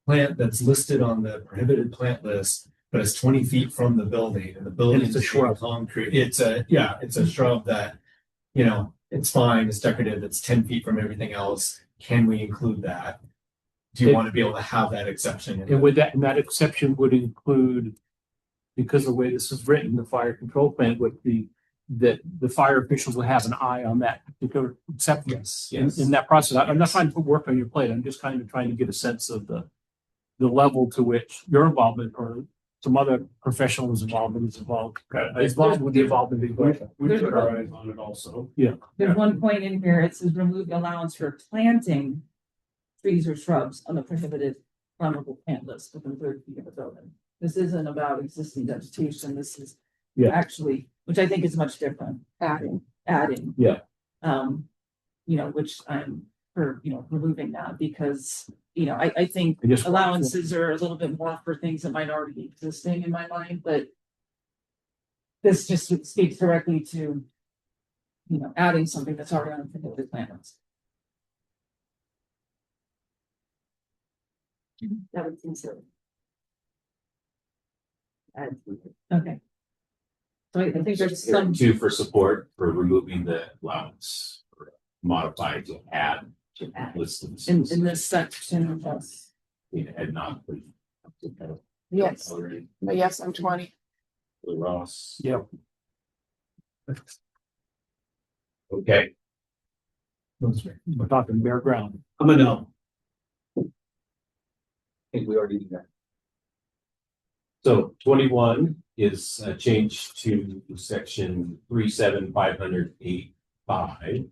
plant that's listed on the prohibited plant list, but it's 20 feet from the building and the building And it's a is shrub. concrete. It's a shrub that, you know, it's fine, it's decorative, it's 10 feet from everything else. Can we include that? Do you want to be able to have that exception? in And with that, and that exception would include, because of the way this is written, the fire control plan would be that the fire officials will have an eye on that particular acceptance in that process. I'm not trying to put work on your plate. I'm just kind of trying to get a sense of the level to which your involvement or some other professionals involvement is involved. As long as with the involvement of the. We took our eyes on it also. Yeah. There's one point in here, it says remove the allowance for planting trees or shrubs on the prohibited flammable plant list within 30 feet of the building. This isn't about existing vegetation, this is actually, which I think is much different, adding. Yeah. You know, which I'm for, you know, removing that because, you know, I think I just- allowances are a little bit more for things that might already be existing in my mind, but this just speaks directly to, you know, adding something that's already on the prohibited plant list. That would seem so. Okay. So I think there's some, Two for support for removing the allowance or modify to add to list of. in this section, yes. And not. Yes, yes, I'm 20. Ross. Yep. Okay. We're talking bare ground. I'm a no. I think we already did that. So 21 is changed to section 37585.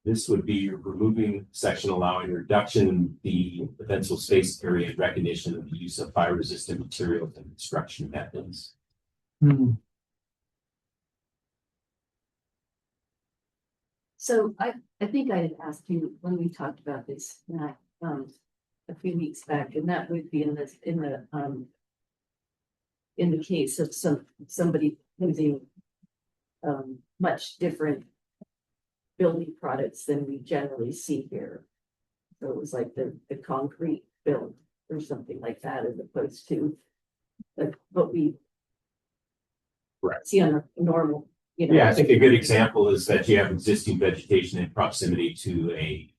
This would be removing section allowing reduction in the defensible space area and recognition of the use of fire resistant materials and construction methods. So I think I had asked you when we talked about this, Matt, a few weeks back, and that would be in the case of somebody using much different building products than we generally see here. So it was like the concrete build or something like that, as opposed to like what we see on a normal, you know. Yeah, I think a good example is that you have existing vegetation in proximity to a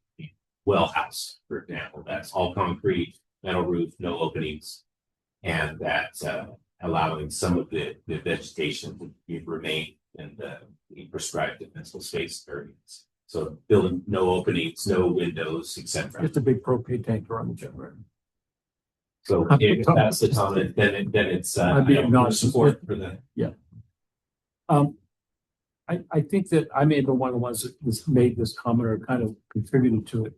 well house, for example, that's all concrete. metal roof, no openings. And that allowing some of the vegetation to remain in the prescribed defensible space areas. So building no openings, no windows, etc. Just a big propane tanker on the generator. So if that's the comment, then it's I'd be agnostic. support for the. Yeah. I think that I may have been one of the ones that made this comment or kind of contributed to it.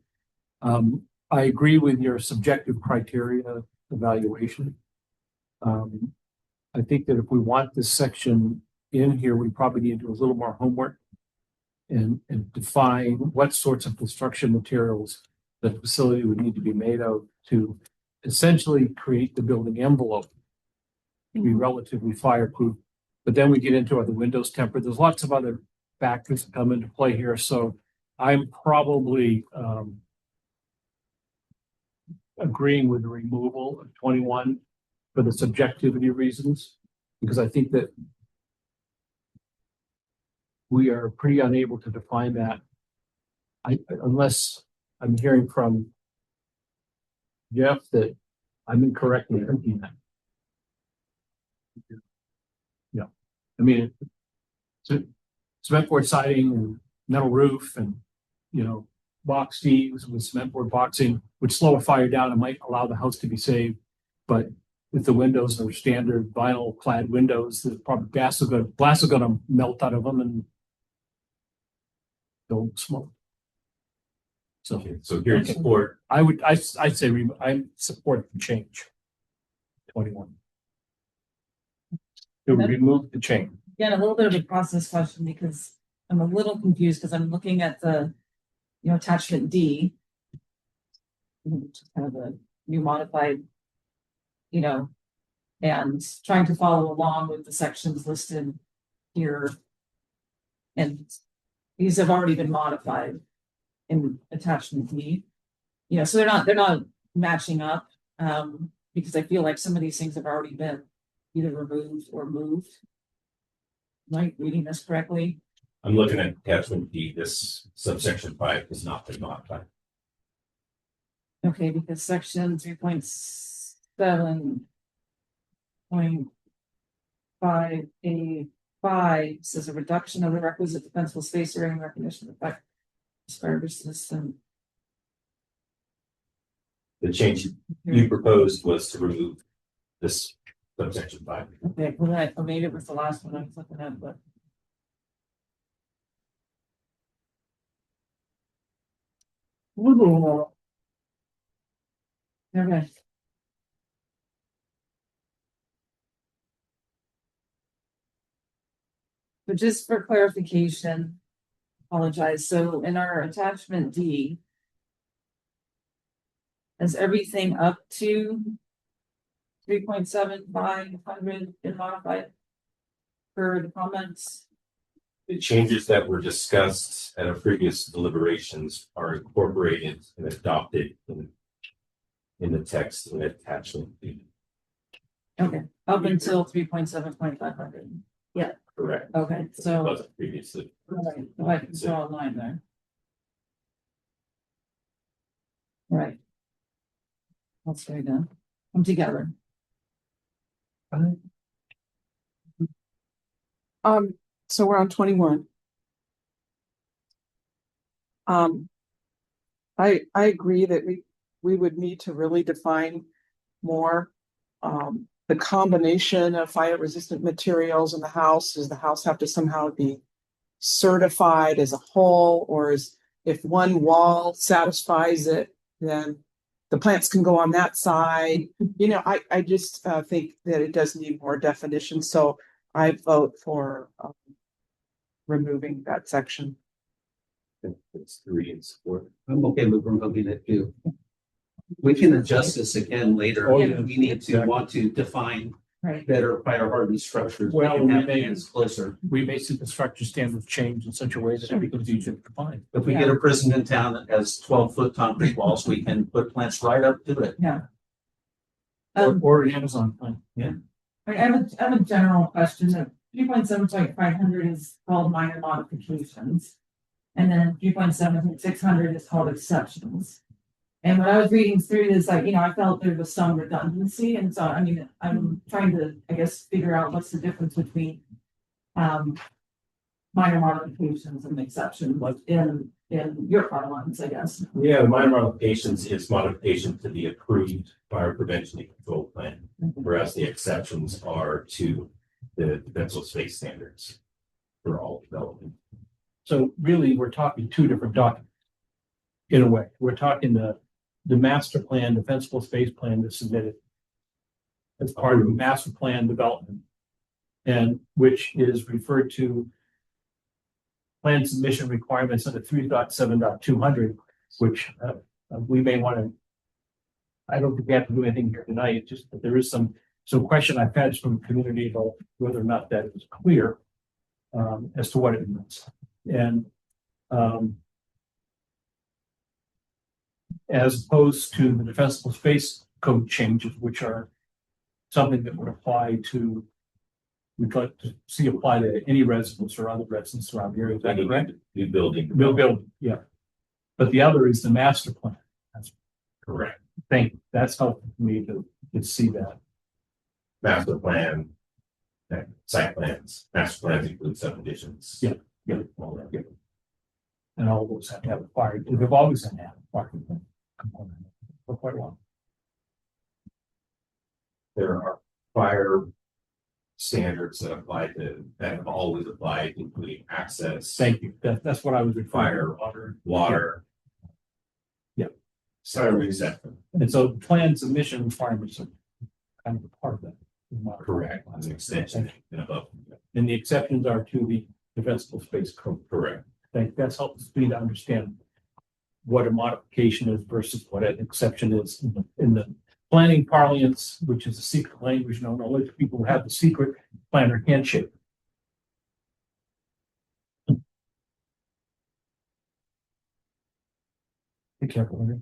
I agree with your subjective criteria evaluation. I think that if we want this section in here, we probably need to do a little more homework and define what sorts of construction materials the facility would need to be made of to essentially create the building envelope to be relatively fireproof. But then we get into are the windows tempered. There's lots of other factors that come into play here. So I'm probably agreeing with the removal of 21 for the subjectivity reasons, because I think that we are pretty unable to define that. Unless I'm hearing from Jeff that I'm incorrect in thinking that. Yeah, I mean, cement board siding and metal roof and, box eaves with cement board boxing would slow a fire down and might allow the house to be saved. But if the windows are standard vinyl clad windows, the probably glass is going to melt out of them and don't smoke. So here in support, I'd say I support the change. 21. To remove the change. Again, a little bit of a process question because I'm a little confused because I'm looking at the, attachment D, which is kind of a new modified, and trying to follow along with the sections listed here. And these have already been modified in attachment D. So they're not matching up, because I feel like some of these things have already been either removed or moved. Am I reading this correctly? I'm looking at attachment D. This subsection 5 has not been modified. Okay, because section 3.7.5A5 says a reduction of the requisite defensible space area and recognition of fire system. The change you proposed was to remove this subsection 5. Okay, well, maybe it was the last one I was looking at, but. Okay. But just for clarification, apologize. So in our attachment D, is everything up to 3.7500 been modified for the comments? The changes that were discussed at our previous deliberations are incorporated and adopted in the text in attachment D. Okay, up until 3.7.500. Yeah. Correct. Okay, so. It wasn't previously. Right, so I can draw a line there. Right. That's very good. Come together. So we're on 21. I agree that we would need to really define more the combination of fire resistant materials in the house. Does the house have to somehow be certified as a whole, or if one wall satisfies it, then the plants can go on that side? I just think that it does need more definition. So I vote for removing that section. It's 3 in support. I'm okay with removing it too. We can adjust this again later. Oh, If yeah. we need to want to define Right. better fire hardened structures. Well, we can have we may- hands closer. We may see the structure standards change in such a way that it becomes easier to define. If we get a prison in town that has 12-foot concrete walls, we can put plants right up to it. Yeah. Or an Amazon plant. I have a general question. 3.7.500 is called minor modifications. And then 3.7.600 is called exceptions. And when I was reading through this, like, I felt there was some redundancy, and so, I mean, I'm trying to, I guess, figure out what's the difference between minor modifications and exceptions in your parlance, I guess. Yeah, the minor modifications is modification to the approved fire prevention and control plan, whereas the exceptions are to the defensive space standards for all development. So really, we're talking two different documents. In a way, we're talking the master plan, defensible space plan that's submitted as part of the master plan development, and which is referred to plan submission requirements under 3.7.200, which we may want to. I don't think we have to do anything here tonight. Just that there is some question I've had from the community about whether or not that is clear as to what it means. And as opposed to the defensible space code changes, which are something that would apply to, we'd like to see apply to any residents or other residents around the area. Is that correct? New building. New building, yeah. But the other is the master plan. That's correct. Thank you. That's helpful for me to see that. Master plan, site plans, master plans include subdivisions. Yeah, yeah, all that, yeah. And all those have to have a fire. They've always had to have a fire component for quite a while. There are fire standards that have always applied, including access. Thank you. That's what I was referring to. Water. Yeah. Fire exception. And so plan submission requirements are kind of a part of that. Correct. As an extension and above. And the exceptions are to the defensible space code. Correct. That's helped me to understand what a modification is versus what an exception is in the planning parlance, which is a secret language. No knowledge. People have the secret planner handshake. Be careful.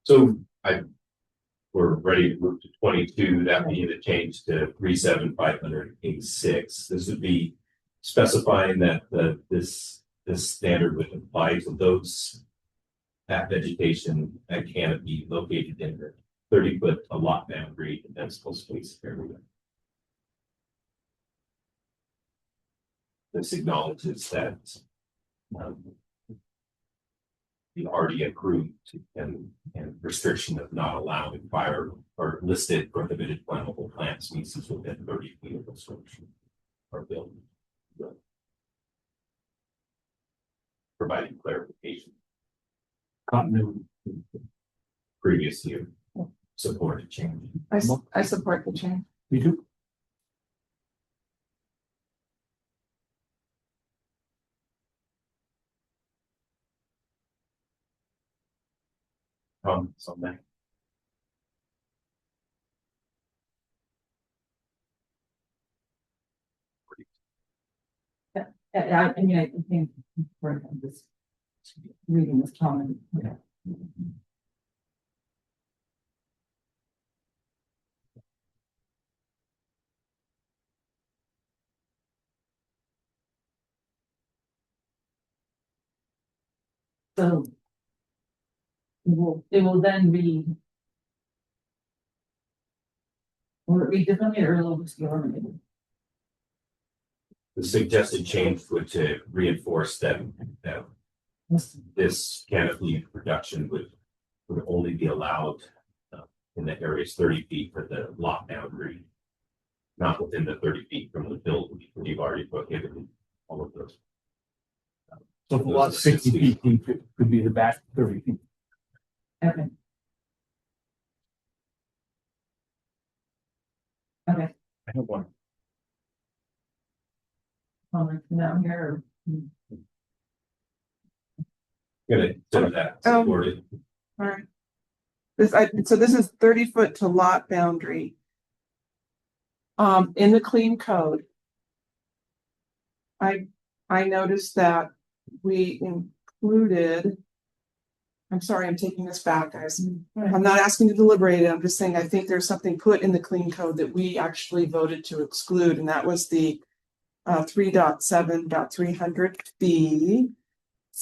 So we're ready to move to 22. That being the change to 37586. This would be specifying that this standard would apply to that vegetation that canopy located in the 30-foot lot boundary defensible space area. This acknowledges that the already approved and restriction of not allowing fire or listed prohibited flammable plant species within 30 feet of the structure or building. Providing clarification. Continuity. Previously supported change. I support the change. Me too. Something. I mean, I think we're just reading this comment. Yeah. So it will then read. Will it read differently or will it just be eliminated? The suggested change would to reinforce that this canopy reduction would only be allowed in the areas 30 feet for the lot boundary, not within the 30 feet from the building. We've already prohibited all of those. So if the lot 60 feet deep, it could be the back 30 feet. Okay. Okay. I have one. Down here. Gonna send that supported. All right. So this is 30-foot to lot boundary. In the clean code. I noticed that we included. I'm sorry, I'm taking this back, guys. I'm not asking to deliberate it. I'm just saying I think there's something put in the clean code that we actually voted to exclude, and that was the 3.7.300B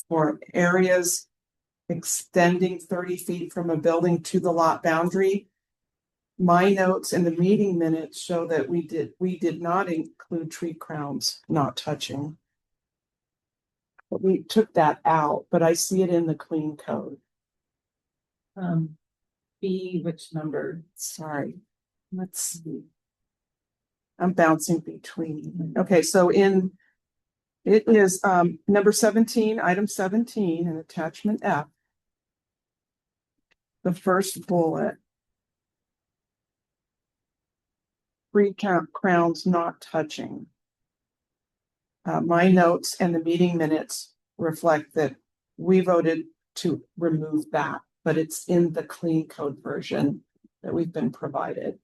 for areas extending 30 feet from a building to the lot boundary. My notes in the meeting minutes show that we did not include tree crowns not touching. But we took that out, but I see it in the clean code. B, which number? Sorry, let's see. I'm bouncing between. Okay, so it is number 17, item 17, and attachment F. The first bullet. Tree crowns not touching. My notes and the meeting minutes reflect that we voted to remove that, but it's in the clean code version that we've been provided.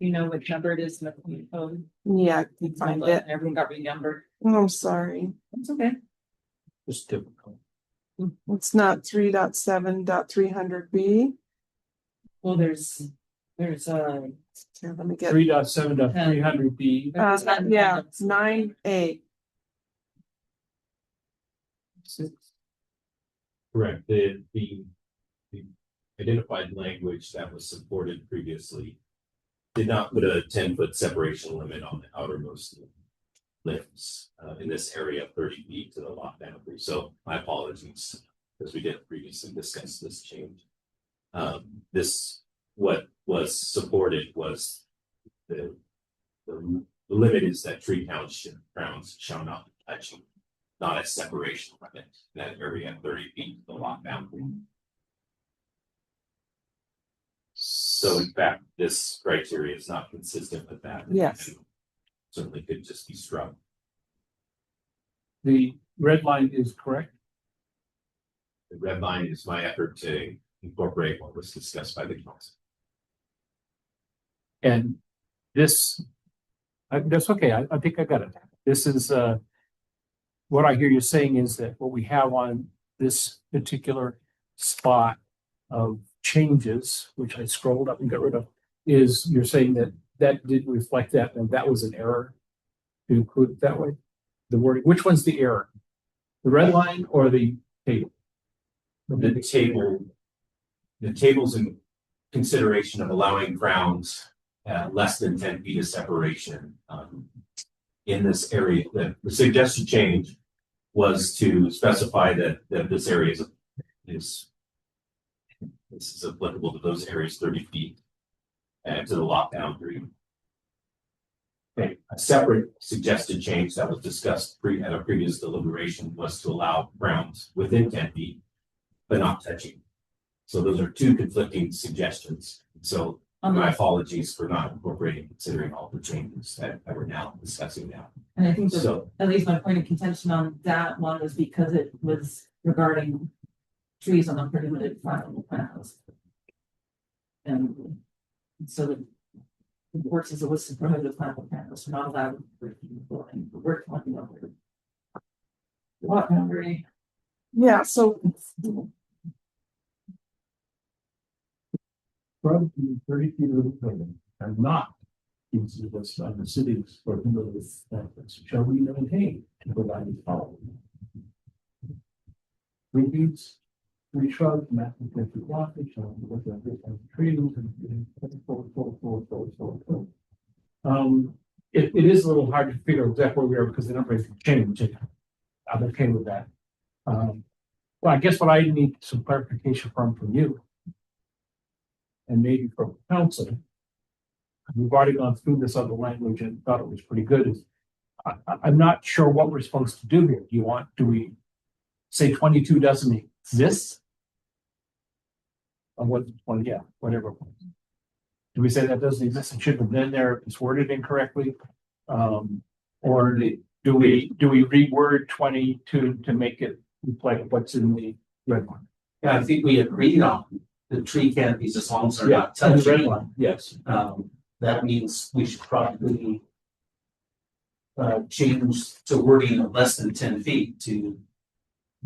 You know which number it is in the clean code? Yeah, I can find it. Everything got renumbered. Oh, I'm sorry. That's okay. It's typical. It's not 3.7.300B. Well, there's Here, let me get 3.7.300B. yeah, 9A. Correct. The identified language that was supported previously did not put a 10-foot separation limit on the outermost limbs in this area, 30 feet to the lot boundary. So my apologies, because we didn't previously discuss this change. What was supported was the limit is that tree crowns shall not be touching, not a separation limit in that area, 30 feet to the lot boundary. So in fact, this criteria is not consistent with that. Yes. And certainly could just be struck. The red line is correct. The red line is my effort to incorporate what was discussed by the council. And this, that's okay. I think I got it. This is, what I hear you saying is that what we have on this particular spot of changes, which I scrolled up and got rid of, is you're saying that that didn't reflect that, and that was an error to include it that way. The wording, which one's the error? The red line or the table? The table's in consideration of allowing crowns less than 10 feet of separation in this area. The suggested change was to specify that this area is applicable to those areas 30 feet to the lot boundary. Okay. A separate suggested change that was discussed at a previous deliberation was to allow crowns within 10 feet, but not touching. So those are two conflicting suggestions. So my apologies for not incorporating, considering all the changes that we're now discussing now. And I think So, at least my point of contention on that one was because it was regarding trees on the prohibited flammable plants. And so the works as a list of prohibited flammable plants are not allowed to work talking about the lot boundary. Yeah, so From 30 feet of the building are not into this on the city's or the shall we maintain to provide the following. Trees, tree shrubs, maximum 50 blockage, shall be with the trees and it is a little hard to figure exactly where we are because the numbers can change. I'm okay with that. Well, I guess what I need some clarification from you. And maybe from council, we've already gone through this other language and thought it was pretty good. I'm not sure what we're supposed to do here. Do we say 22 doesn't exist? Or what, 20, yeah, whatever. Do we say that doesn't exist? It should have been there. It's worded incorrectly. Or do we reword 22 to make it reflect what's in the red one? Yeah, I think we agreed on the tree canopies as long as they're not and the red touching. one, yes. That means we should probably change to wording of less than 10 feet to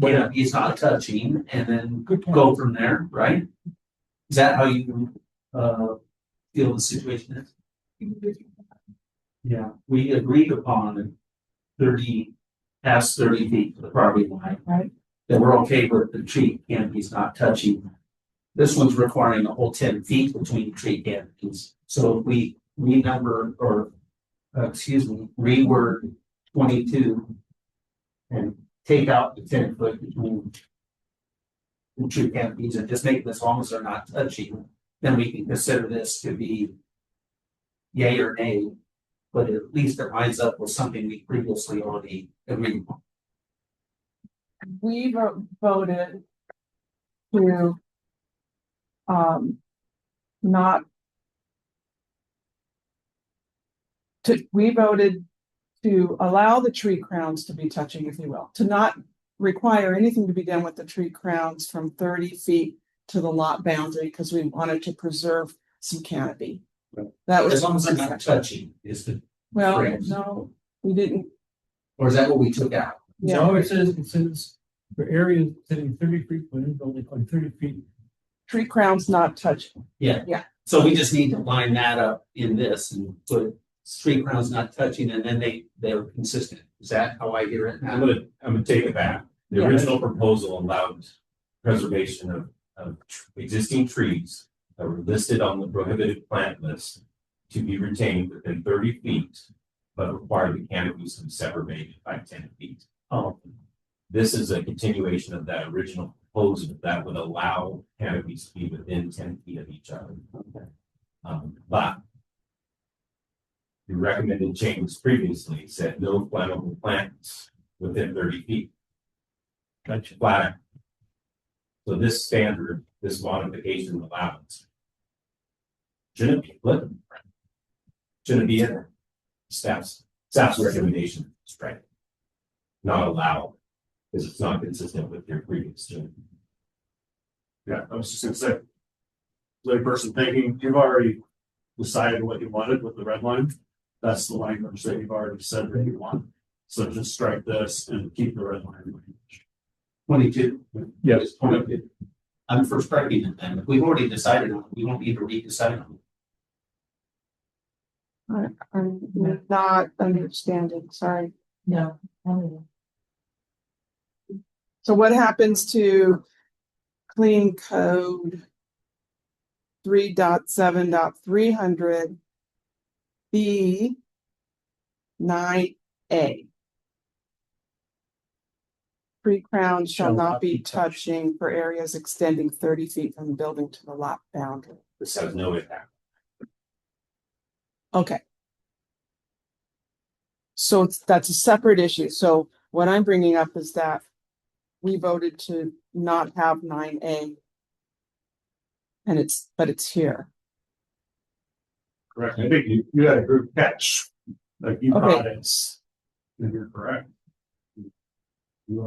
canopies not touching, and then go from there, right? Is that how you feel the situation is? Yeah, we agreed upon 30, past 30 feet to the property line. Right. That we're okay with the tree canopies not touching. This one's requiring a whole 10 feet between tree canopies. So if we renumber or, reword 22 and take out the 10 foot between the tree canopies and just make it as long as they're not touching, then we can consider this to be yay or nay, but at least it lines up with something we previously already agreed upon. We voted to not we voted to allow the tree crowns to be touching, if you will, to not require anything to be done with the tree crowns from 30 feet to the lot boundary because we wanted to preserve some canopy. That was as long as they're not touching is the well, phrase. no, we didn't. Or is that what we took out? Yeah. No, it says for areas sitting 30 feet from the building, like 30 feet. Tree crowns not touching. Yeah. Yeah. So we just need to line that up in this and put tree crowns not touching, and then they're consistent. Is that how I hear it now? I'm gonna take it back. The Yeah. original proposal allowed preservation of existing trees that were listed on the prohibited plant list to be retained within 30 feet, but required the canopies to be separated by 10 feet. Oh, This is a continuation of that original proposal that would allow canopies to be within 10 feet of each other. But the recommended changes previously said no flammable plants within 30 feet. Gotcha. Flat. So this standard, this modification allowance shouldn't be applicable. Shouldn't be in there. Staff's recommendation is right. Not allowed, because it's not consistent with your previous change. Yeah, I was just gonna say. Layperson thinking, you've already decided what you wanted with the red line. That's the language that you've already said that you want. So just strike this and keep the red line. 22. Yes. 22. I'm for striking it then. If we've already decided on it, we won't need to re-decide on it. I'm not understanding. Sorry. No. So what happens to clean code 3.7.300 B 9A? Tree crowns shall not be touching for areas extending 30 feet from the building to the lot boundary. This has no impact. Okay. So that's a separate issue. So what I'm bringing up is that we voted to not have 9A. But it's here. Correct. I think you had a group catch. Like you Okay. brought it. And you're correct. You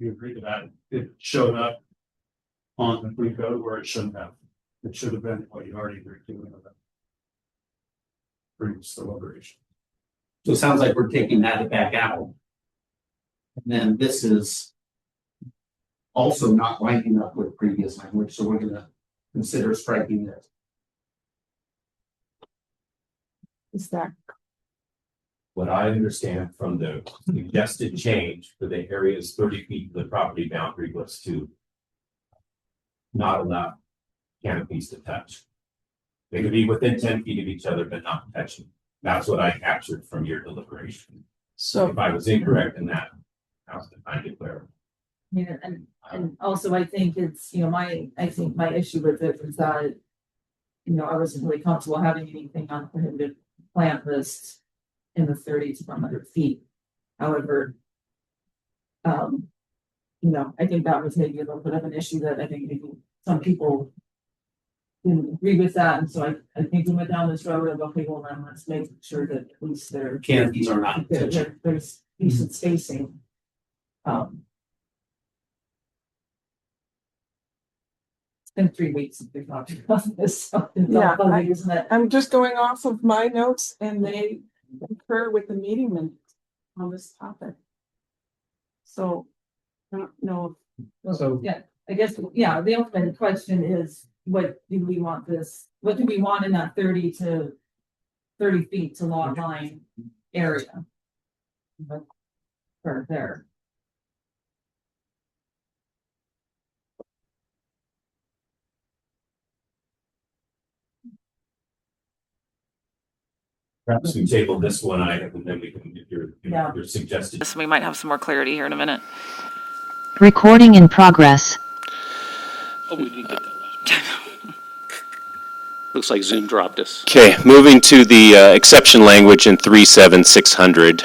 agreed to that. It showed up on the free code where it shouldn't have. It should have been what you already agreed to. In the previous deliberation. So it sounds like we're taking that back out. And then this is also not lining up with previous language, so we're gonna consider striking this. Is that What I understand from the suggested change for the areas 30 feet to the property boundary was to not allow canopies to touch. They could be within 10 feet of each other, but not touching. That's what I captured from your deliberation. so? If I was incorrect in that, I declare. Yeah, and also I think it's, I think my issue with it is that, I wasn't really comfortable having anything on prohibited plant list in the 30 to 100 feet. However, I think that was maybe a little bit of an issue that I think maybe some people didn't agree with that, and so I think we went down this road of, okay, well, then let's make sure that at least they're Canopies are not touching. there's decent spacing. It's been 3 weeks since we talked about this, so it's all public, isn't it? I'm just going off of my notes and they concur with the meeting minutes on this topic. So I don't know. So Yeah, I guess, the ultimate question is, what do we want in that 30 to 30 feet to lot line area. For there. Perhaps we table this one item and then we can get your suggested. So we might have some more clarity here in a minute. Recording in progress. Oh, we didn't get that last one. Looks like Zoom dropped us. Okay, moving to the exception language in 37600,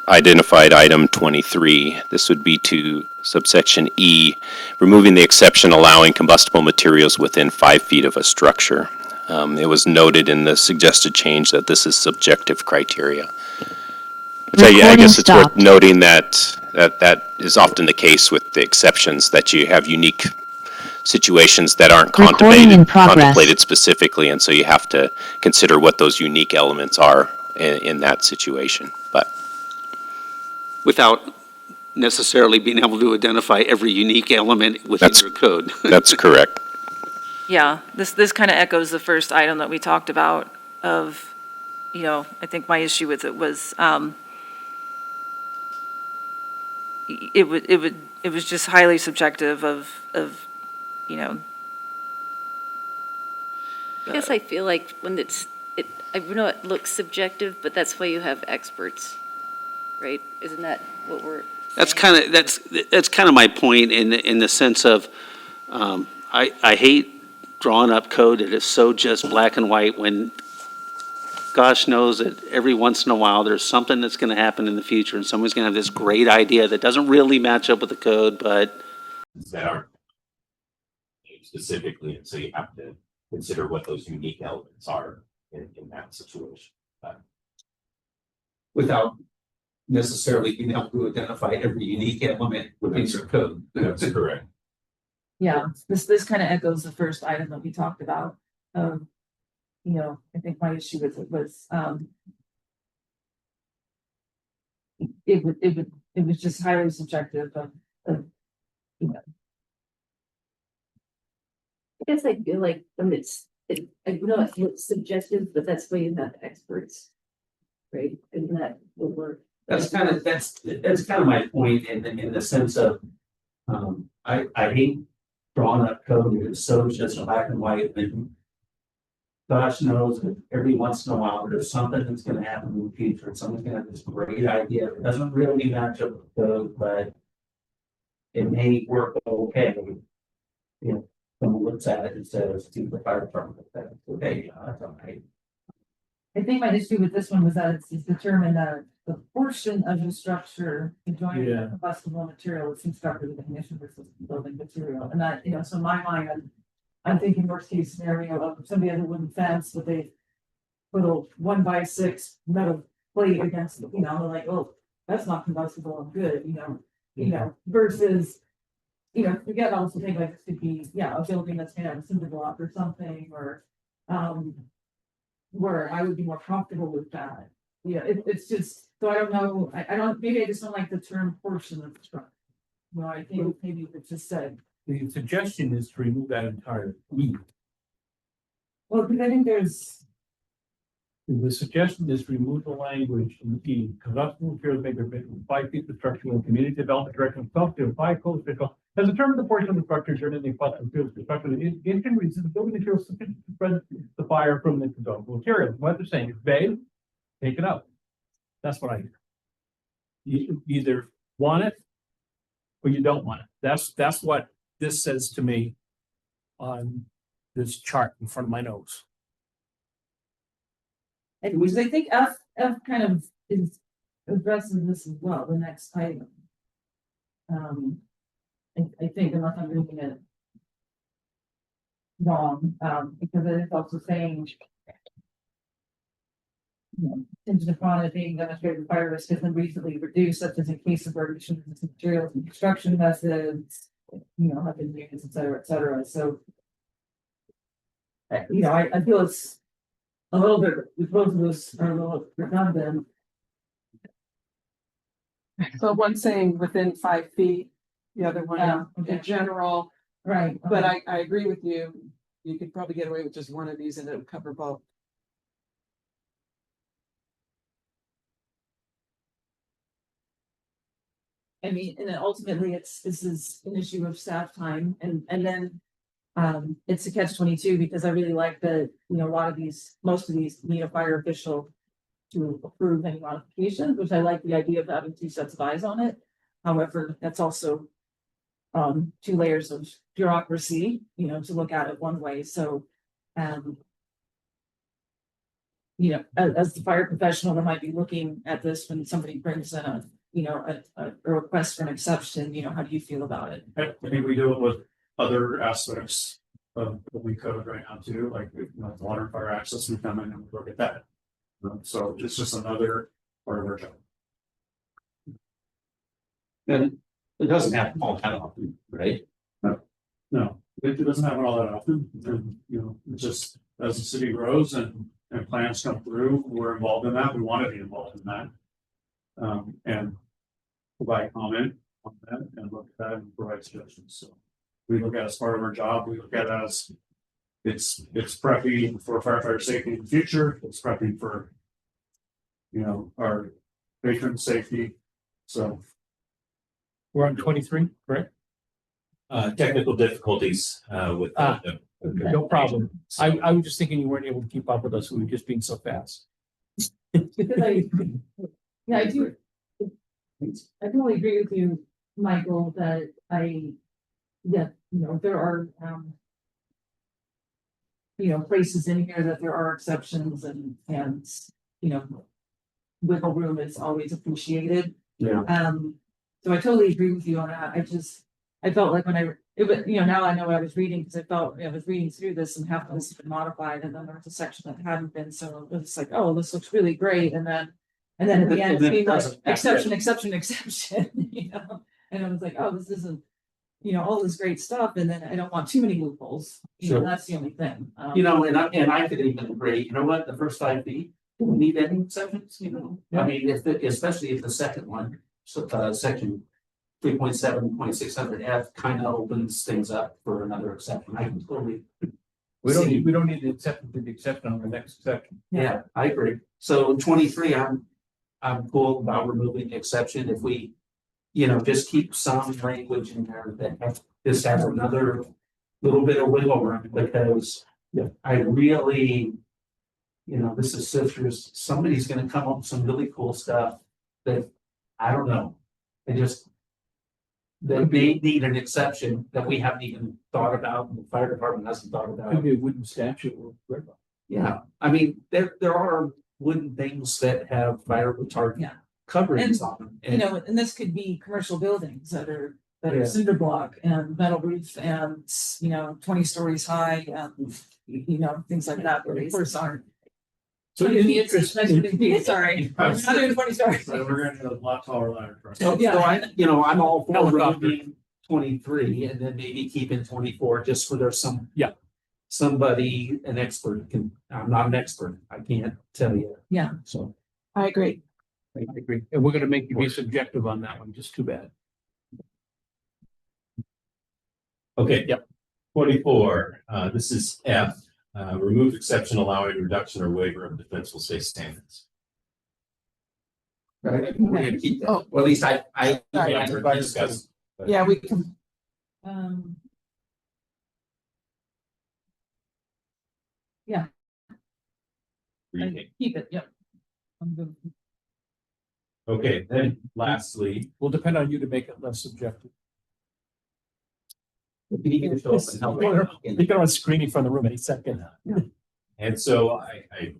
identified item 23. This would be to subsection E, removing the exception allowing combustible materials within 5 feet of a structure. It was noted in the suggested change that this is subjective criteria. Which I guess it's worth noting that is often the case with the exceptions, that you have unique situations that aren't contemplated specifically, and so you have to consider what those unique elements are in that situation. But Without necessarily being able to identify every unique element within your code. That's correct. Yeah, this kind of echoes the first item that we talked about of, I think my issue with it was, it was just highly subjective of, I guess I feel like when I know it looks subjective, but that's why you have experts, right? Isn't that what we're? That's kind of my point in the sense of, I hate drawing up code that is so just black and white when gosh knows that every once in a while there's something that's going to happen in the future and someone's going to have this great idea that doesn't really match up with the code, but that aren't specifically, and so you have to consider what those unique elements are in that situation. Without necessarily being able to identify every unique element within your code. That's correct. Yeah, this kind of echoes the first item that we talked about. I think my issue with it was, it was just highly subjective of. I guess I feel like when I know it's subjective, but that's why you have experts, right? And that will work. That's kind of my point in the sense of, I hate drawing up code that is so just black and white, and gosh knows that every once in a while there's something that's going to happen in the future. Someone's going to have this great idea. It doesn't really match up with code, but it may work okay. Someone looks at it and says to the fire department, that's okay, that's all right. I think my issue with this one was that it's determined that the portion of the structure adjoining the combustible material is constructed with ignition versus building material. And that, so in my mind, I'm thinking worst case scenario of somebody has a wooden fence, but they put a 1x6 metal plate against it, they're like, oh, that's not combustible, I'm good, versus, you get also think like this could be, a building that's made out of cinder block or something, or where I would be more comfortable with that. Yeah, it's just, so I don't know, maybe I just don't like the term portion of the structure. I think maybe it's just said. The suggestion is to remove that entire E. Well, because I think the suggestion is to remove the language in E. Combustible materials may be within 5 feet of the structure when community development direction itself to apply code has determined the portion of the structure during the fossil fuels construction. The intended reason the building material sufficient to spread the fire from the combustible materials. What they're saying is vague, take it out. That's what I hear. You either want it or you don't want it. That's what this says to me on this chart in front of my nose. Anyways, I think F kind of is addressing this as well, the next item. I think, unless I'm reading it wrong, because it is also saying, contingent upon it being demonstrated the fire risk has been reasonably reduced, such as in case of emissions of materials and construction methods, have been used, et cetera, et cetera. So, I feel it's a little bit, both of those are a little redundant. So one saying within 5 feet, the other one in general. Right. But I agree with you. You could probably get away with just one of these and it would cover both. I mean, and then ultimately this is an issue of staff time and then. It's a catch-22 because I really like that, you know, most of these need a fire official to approve any modifications, which I like the idea of having two sets of eyes on it. However, that's also two layers of bureaucracy, you know, to look at it one way. So, you know, as the fire professional that might be looking at this when somebody brings in a request for an exception, you know, how do you feel about it? I think we do it with other aspects of what we code right now too, like, you know, water and fire access, we come in and we look at that. So it's just another part of our job. And it doesn't happen all that often, right? No, it doesn't happen all that often, and, you know, it's just as the city grows and plans come through, we're involved in that, we want to be involved in that. And provide comment on that and look at that and provide suggestions, so. We look at it as part of our job, we look at it as it's prepping for firefighter safety in the future, it's prepping for, you know, our patron safety, so. We're on 23, correct? Technical difficulties, with. No problem. I was just thinking you weren't able to keep up with us. We were just being so fast. Because I do. I totally agree with you, Michael, that you know, there are, you know, places in here that there are exceptions and, you know, wiggle room is always appreciated. Yeah. So I totally agree with you on that. I felt like you know, now I know what I was reading because I was reading through this and half of this has been modified and then there was a section that hadn't been. So it was like, oh, this looks really great. And then at the end, it's being like exception, you know, and I was like, oh, this isn't, you know, all this great stuff. And then I don't want too many loopholes. You know, that's the only thing. You know, and I could even agree, you know what, the first 5 feet, don't need any exceptions, you know? I mean, especially if the second one, section 3.7.600 F kind of opens things up for another exception. I can totally. We don't need the exception to the exception on the next section. Yeah, I agree. So 23, I'm cool about removing the exception if we, you know, just keep some language in there that just has another little bit of wiggle room because I really, you know, this is citrus. Somebody's going to come up with some really cool stuff that I don't know. That may need an exception that we haven't even thought about, and the fire department hasn't thought about. Could be a wooden statue or whatever. Yeah, I mean, there are wooden things that have fire retardant coverings on them. You know, and this could be commercial buildings that are Yeah. cinder block and metal roof and, you know, 20 stories high and, you know, things like that, but of course aren't. So in the interest, Sorry. I'm not doing 20 stories. So we're gonna do a lot taller ladder. So I'm all for removing 23 and then maybe keeping 24 just for there's somebody, an expert I'm not an expert. I can't tell you. Yeah. So I agree. I agree. And we're gonna make you be subjective on that one, just too bad. Okay, yep. 24, this is F, remove exception allowing reduction or waiver of defensible space standards. Right. We're gonna keep that. Well, at least I Discuss. Yeah, we can. Yeah. Keep it, yep. I'm good. Okay, then lastly. Will depend on you to make it less subjective. You can show us and help. You can on screening from the room any second. And so I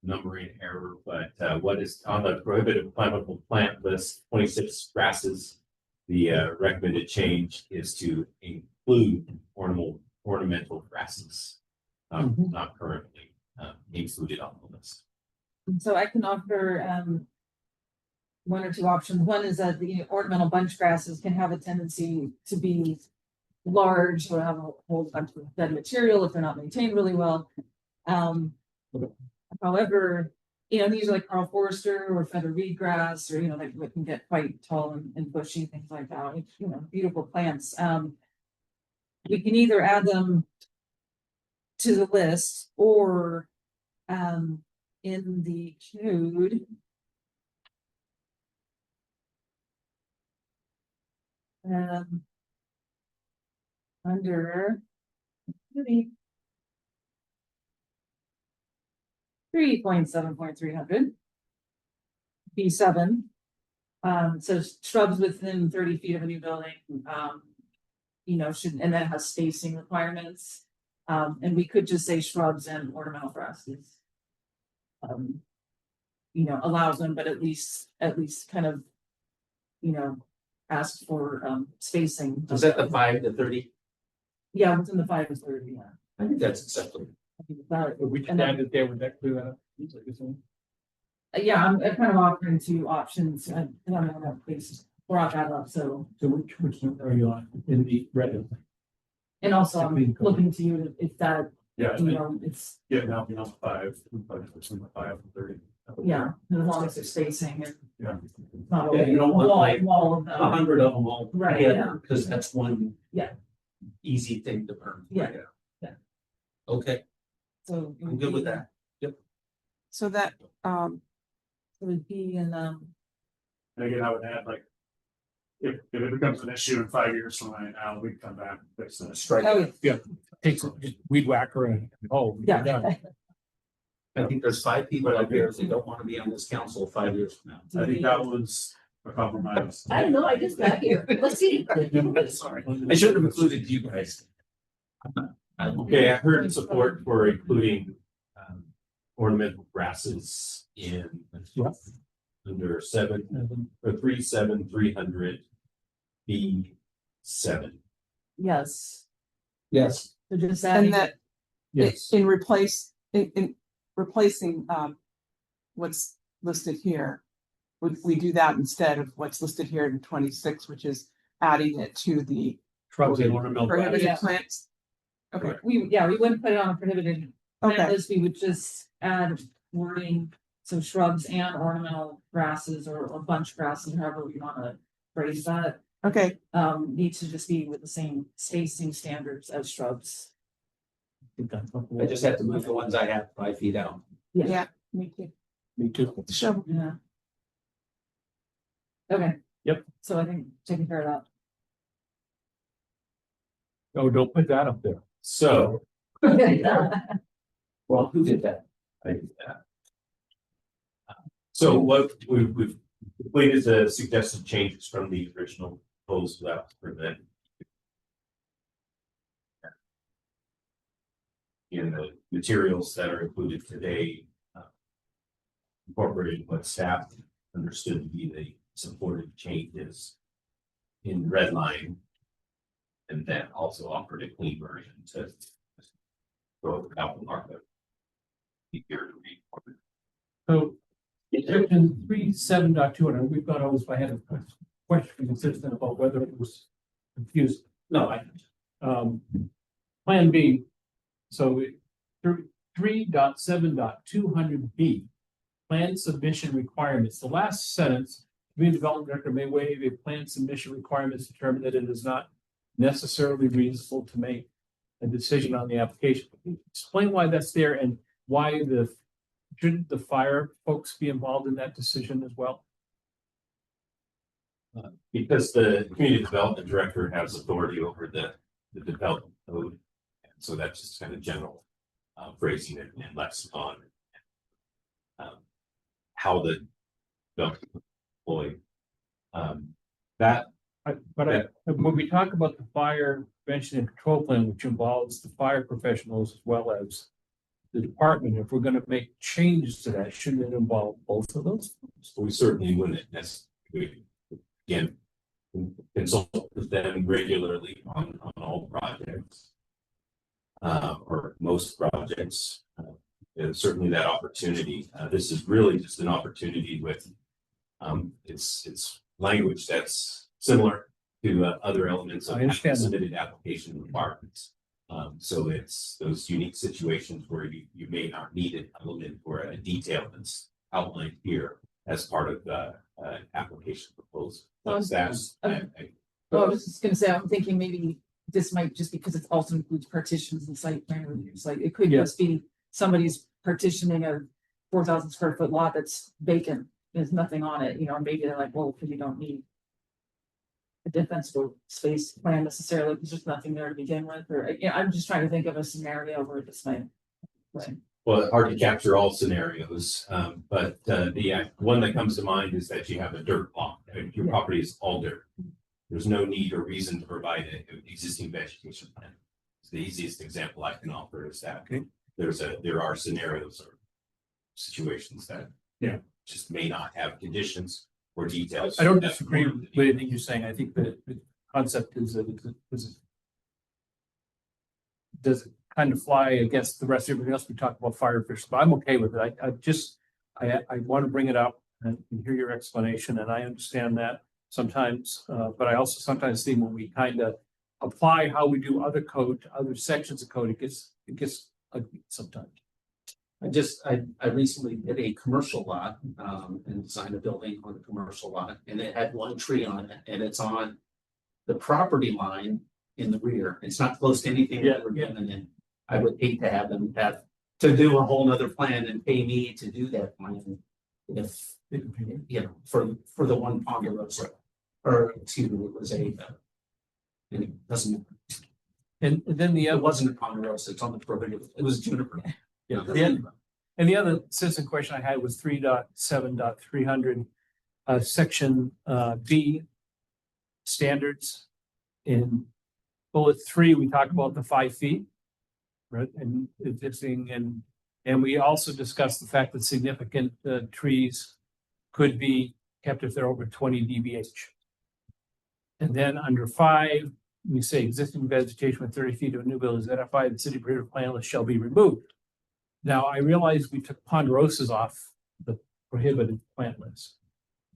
numbering error, but what is on the prohibited flammable plant list, 26 grasses. The recommended change is to include ornamental grasses, not currently included on the list. So I can offer one or two options. One is that the ornamental bunch grasses can have a tendency to be large or have a whole bunch of dead material if they're not maintained really well. However, you know, these are like Carl Forster or feather reed grass, or, you know, they can get quite tall and bushy, things like that. You know, beautiful plants. We can either add them to the list or in the code. Under. 3.7.300. B7. So shrubs within 30 feet of a new building, should, and then it has spacing requirements. And we could just say shrubs and ornamental grasses. Allows them, but at least kind of, ask for, spacing. Is that the 5 to 30? Yeah, within the 5 to 30, yeah. I think that's acceptable. We can add it there, would that clear that up? Yeah, I'm kind of offering two options, and I don't know if please brought that up, so. So which one are you on in the red? And also, I'm looking to you if that, Yeah, it's, yeah, now beyond 5, between 5 and 30. yeah, as long as it's spacing and. Yeah. Not Yeah, you don't want like wall of them. 100 of them all Right, together, because that's one. Yeah. Easy thing to burn. Yeah. Yeah. Okay, So. I'm good with that. Yep. So that, it would be in, And again, I would add, like, if it becomes an issue in 5 years from now, we can come back and fix it. Strike. Oh, Yeah, takes just weed whacker and, oh. yeah. done. I think there's 5 people out there that don't want to be on this council 5 years from now. I think that was a compromise. I don't know, I just got here. Let's see. Sorry, I should have included you guys. Okay, I heard support for including ornamental grasses in under 37300 B7. Yes. Yes. So just And adding. that Yes. in replacing what's listed here, would we do that instead of what's listed here in 26, which is adding it to the Shrubs and ornamental. prohibited Yeah. plants? Okay, We wouldn't put it on a prohibited plant okay, list, we would just add wording, so shrubs and ornamental grasses or bunch grasses, however we wanna phrase that. okay. Need to just be with the same spacing standards as shrubs. I just have to move the ones I have 5 feet out. Yeah, me too. Me too. Sure. Yeah. Okay. Yep. So I think taking care of that. Oh, don't put that up there. So, Well, who did that? I did that. So what we've completed the suggested changes from the original proposal that was presented. In the materials that are included today, incorporated what staff understood to be the supported changes in red line. And then also offered a clean version to go out the market. Here to read. So, section 3.7.2, we've got always, I had a question consistent about whether it was confused. No, Plan B, so 3.7.200 B, plan submission requirements. The last sentence, community development director may waive a plan submission requirements, determine that it is not necessarily reasonable to make a decision on the application. Explain why that's there and why shouldn't the fire folks be involved in that decision as well? Because the community development director has authority over the development code. And so that's just kind of general phrasing it and lexicon. How the development employee. When we talk about the fire prevention and control plan, which involves the fire professionals as well as the department, if we're gonna make changes to that, shouldn't it involve both of those? So we certainly wouldn't necessarily, again, consult with them regularly on all projects. Or most projects, and certainly that opportunity, this is really just an opportunity with. It's language that's similar to other elements of I understand that. submitted application requirements. So it's those unique situations where you may not need an element or a detail that's outlined here as part of the application proposal. But that's, Well, I was just gonna say, I'm thinking maybe this might just because it also includes partitions and site plan reviews, like it could Yeah. just be somebody's partitioning a 4,000 square foot lot that's vacant. There's nothing on it, maybe they're like, well, because you don't need. a defensible space plan necessarily, because there's nothing there to begin with, or, I'm just trying to think of a scenario where this might. Right. Well, hard to capture all scenarios, but the one that comes to mind is that you have a dirt plot. Your property is all dirt. There's no need or reason to provide an existing vegetation plan. It's the easiest example I can offer is that there are scenarios or situations that just may not have conditions or details. I don't disagree with anything you're saying. I think that the concept is that does it kind of fly against the rest of everything else we talked about fire fish, but I'm okay with it. I want to bring it up and hear your explanation, and I understand that sometimes, but I also sometimes see when we kind of apply how we do other code to other sections of code, it gets ugly sometimes. I recently did a commercial lot, and designed a building on a commercial lot, and it had one tree on it, and it's on the property line in the rear. It's not close to anything that we're doing, and I would hate to have them have to do a whole nother plan and pay me to do that plan. If, for the one Ponderosa, or excuse me, it was a, and it doesn't. And then it wasn't a Ponderosa, it's on the prohibitive, it was juniper. Yeah. And the other citizen question I had was 3.7.300, section B, standards. In bullet 3, we talk about the 5 feet, right? And existing, and we also discussed the fact that significant trees could be kept if they're over 20 dBH. And then under 5, we say existing vegetation with 30 feet of a new building is identified, the city prohibited plan list shall be removed. Now, I realize we took ponderosas off the prohibited plant list,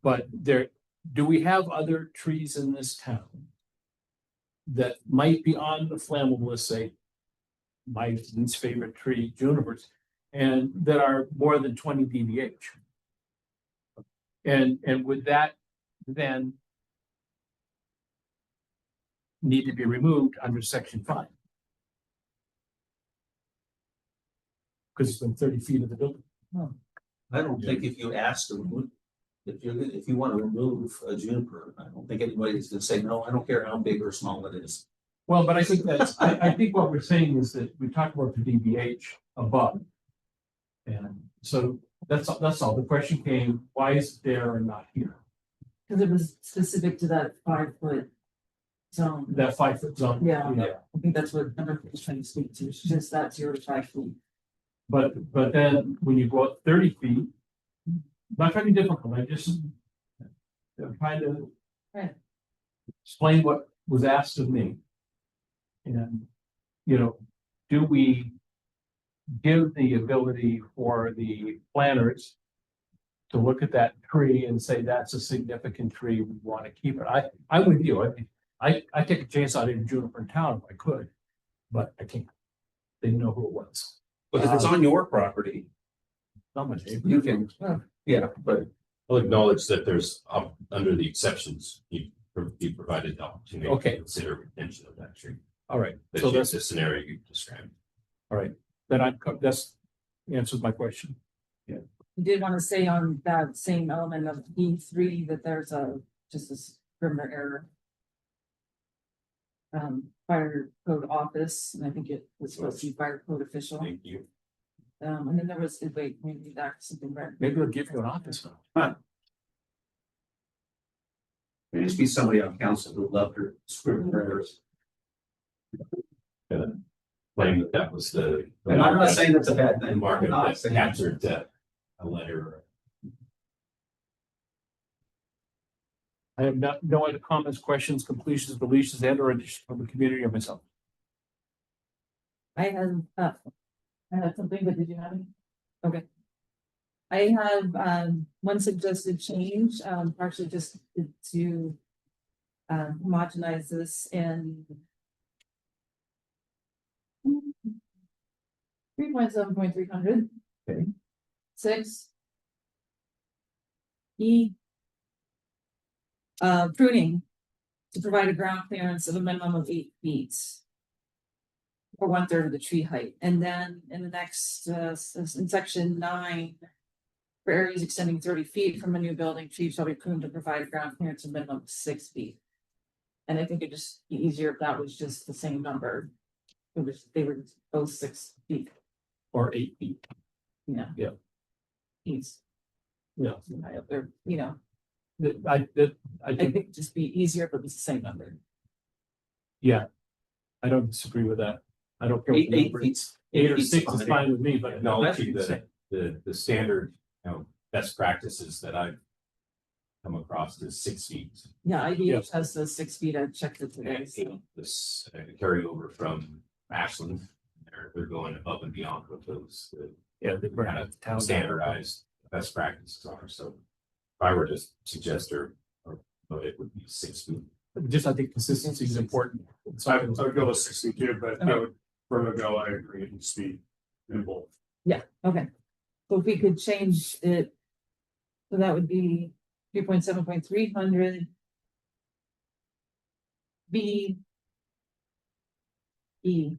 but do we have other trees in this town that might be on the flammable list, say, my least favorite tree, junipers, and that are more than 20 dBH? And would that then need to be removed under section 5? Because it's been 30 feet of the building. I don't think if you ask them, if you want to remove a juniper, I don't think anybody's gonna say, no, I don't care how big or small it is. Well, but I think that's, I think what we're saying is that we talked about the dBH above. And so that's all. The question came, why is it there and not here? Because it was specific to that 5 foot zone. That 5 foot zone. Yeah, I think that's what number is trying to speak to, it's just that 0 to 5 feet. But then when you go up 30 feet, not trying to be difficult, I just I'm trying to explain what was asked of me. And, do we give the ability for the planners to look at that tree and say, that's a significant tree, we want to keep it? I'm with you. I take a chainsaw to juniper in town if I could, but I can't. They didn't know who it was. But if it's on your property, not much. you can, but I'll acknowledge that there's, under the exceptions, you provided the opportunity to consider retention of that tree. All right. So that's the scenario you described. All right. Then that's answers my question. I did want to say on that same element of E3 that there's just a scrivener error. Fire code office, and I think it was supposed to be fire code official. Thank you. And then there was, wait, maybe that's something right. Maybe they'll give you an office now. there used to be somebody on council who loved her scrivener errors. Claim that was the. And I'm not saying that's a bad The thing. market I'm not that saying- captured a letter. I have no other comments, questions, completions, deletions, and or additions from the community or myself. I had something, but did you have any? Okay. I have one suggested change, partially just to homogenize this in 3.7.300. Okay. 6. E. Pruning to provide a ground clearance of a minimum of 8 feet. Or 1/3 of the tree height. And then in the next, in section 9, for areas extending 30 feet from a new building, trees shall be pruned to provide a ground clearance of minimum of 6 feet. And I think it'd just be easier if that was just the same number. They were both 6 feet, Or 8 feet. Yeah. Each. Yeah. High up there, you know, I I think it'd just be easier if it was the same number. yeah. I don't disagree with that. I don't care. what the Eight number is. feet's. 8 or feet's 6 is fine with me, but. Technology, the standard, best practices that I've come across is 6 feet. Yeah, IBH has the 6 feet, I checked it today, And so. this carryover from Ashland, they're going above and beyond what those. Yeah, they kind of standardized best practices are, so if I were to suggest or it would be 6 feet. Just, I think consistency is important. So I would go with 62, but I would, from the go, I agree, it needs to be in both. Yeah, okay. So if we could change it, so that would be 3.7.300. B. E.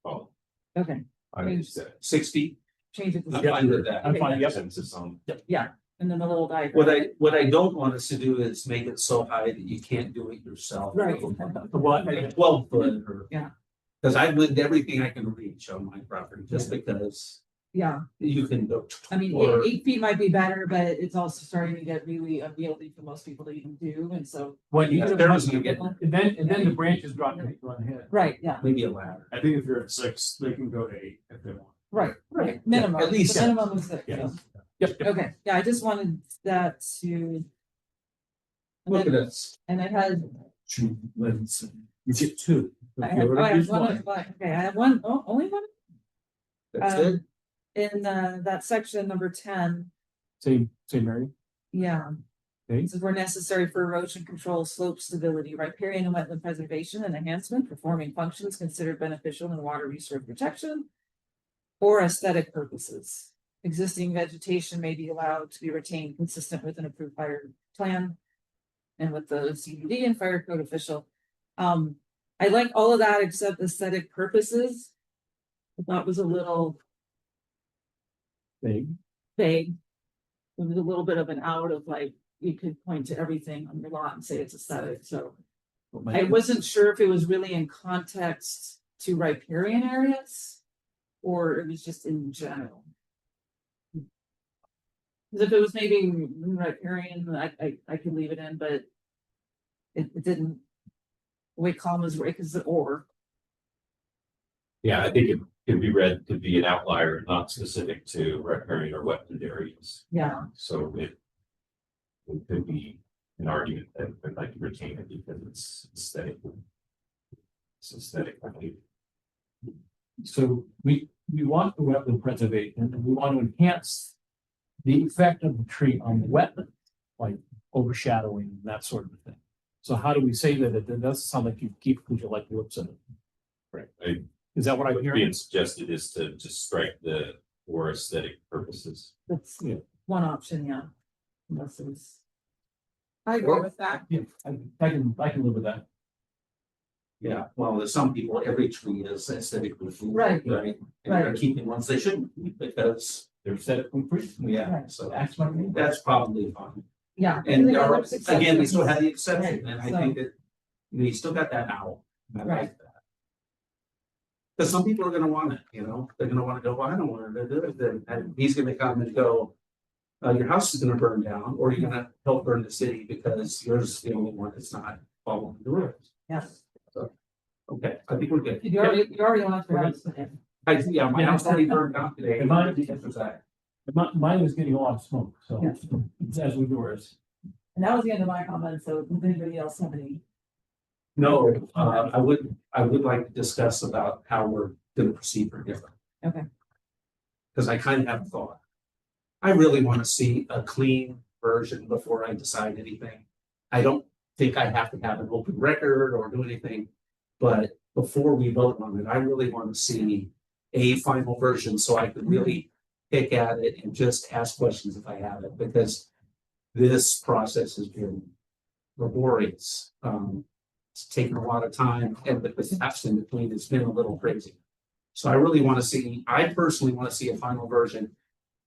Oh, Okay, I mean, 6 feet. change it to. I'm fine with that. I'm fine, yep. Consensus on. Yeah, and then the little diagram. What I don't want us to do is make it so high that you can't do it yourself. Right. What? Like 12 foot or. Yeah. Cause I've lived everything I can reach on my property, just because Yeah, you can go. I mean, or- 8 feet might be better, but it's also starting to get really unwieldy for most people to even do, and so. When you, There was gonna get- and then the branches drop to run ahead. Right, yeah, Maybe a ladder. I think if you're at 6, they can go to 8 if they want. right, minimum, at least, the minimum is 6, Yeah. so. Yep. Okay, yeah, I just wanted that to. And Look at then, this. and I had, You get 2. I have one, okay, I have one, oh, only one? That's Um, it. In that section number 10, Same, Mary. yeah. Okay. This is where necessary for erosion control, slope stability, riparian and wetland preservation and enhancement, performing functions considered beneficial in water resource protection. Or aesthetic purposes. Existing vegetation may be allowed to be retained consistent with an approved fire plan. And with the CUD and fire code official. I like all of that except aesthetic purposes. I thought was a little Vague. vague. It was a little bit of an out of like, you could point to everything on your lot and say it's aesthetic, so. I wasn't sure if it was really in context to riparian areas. Or it was just in general. Because if it was maybe riparian, I could leave it in, but. It didn't. The way commas were, because the or. Yeah, I think it can be read to be an outlier, not specific to riparian or wetland areas. Yeah. So it could be an argument that I'd like to retain it because it's aesthetic. It's aesthetic, I think. So we want the wetland preservation and we want to enhance the effect of the tree on the wetland, like overshadowing and that sort of thing. So how do we say that? It doesn't sound like you keep, because you like the looks of it. Right. Is that what I'm What's hearing? being suggested is to just strike the for aesthetic purposes. That's one option, yeah. Unless it was. I agree with that. Yeah, I can live with that. Yeah, well, there's some people, every tree is aesthetically. Right. Right. And they're keeping ones they shouldn't keep because. They're aesthetically free. Yeah, Right. so That's what I mean. that's probably fine. Yeah. And they there got are, those again, we exceptions. still have the exception, Right, and I so- think that, you still got that out. I Right. like that. Cause some people are gonna want it, they're gonna wanna go, well, I don't want to do it, then, and he's gonna come and go. Your house is gonna burn down, or you're gonna help burn the city because yours is the only one that's not following the rules. Yes. So, okay, I think we're good. You already lost your house. Yeah, my house already burned down today. And mine was getting a lot of smoke, so it's as with yours. And that was the end of my comments, so does anybody else have any? No, I would like to discuss about how we're gonna proceed from here. Okay. Cause I kind of have a thought. I really want to see a clean version before I decide anything. I don't think I have to have an open record or do anything. But before we vote on it, I really want to see a final version so I can really pick at it and just ask questions if I have it, because this process has been laborious. It's taken a lot of time, and with the steps in between, it's been a little crazy. So I really want to see, I personally want to see a final version.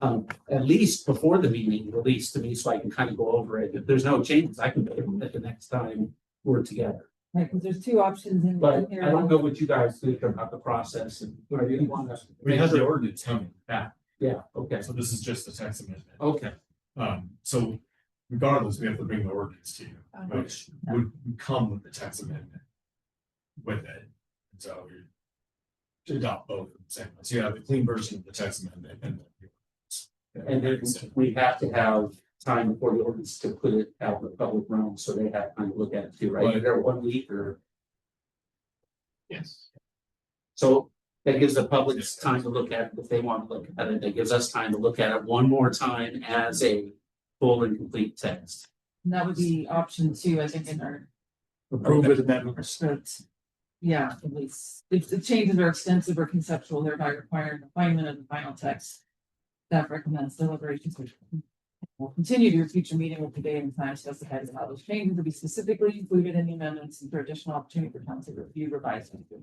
At least before the meeting released to me, so I can kind of go over it. If there's no changes, I can make it the next time work together. Right, because there's two options in But here. I don't know what you guys think about the process and whether you want us. We have the ordinance coming back, Yeah, okay, so this is just the text amendment. okay. So regardless, we have to bring the ordinance to you, which would come with the text amendment with it. So you should adopt both at the same time. So you have the clean version of the text amendment and And then we have to have time before the ordinance to put it out in the public realm, so they have time to look at it too, right? Right. Is there 1 week or? yes. So that gives the public time to look at it if they want to look at it. That gives us time to look at it one more time as a full and complete text. And that would be option 2, I think, in our. Approve with amendments. Yeah, at least, if the changes are extensive or conceptual, thereby requiring refinement of the final text. Staff recommends deliberations which will continue to your future meeting with the date and time specified as how those changes will be specifically included in the amendments and for additional opportunity for council to review, revise, and approve.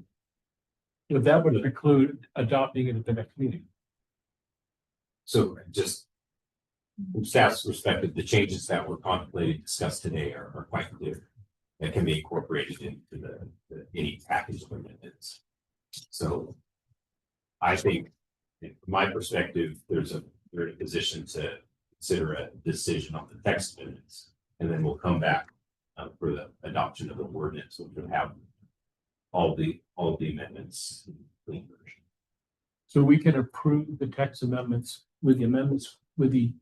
But that would include adopting it at the next meeting. So just from staff's perspective, the changes that were contemplated, discussed today are quite clear. That can be incorporated into the any package of amendments. So I think, from my perspective, we're in a position to consider a decision on the text amendments. And then we'll come back for the adoption of the ordinance, which will have all the amendments in clean version. So we can approve the text amendments with the amendments with the.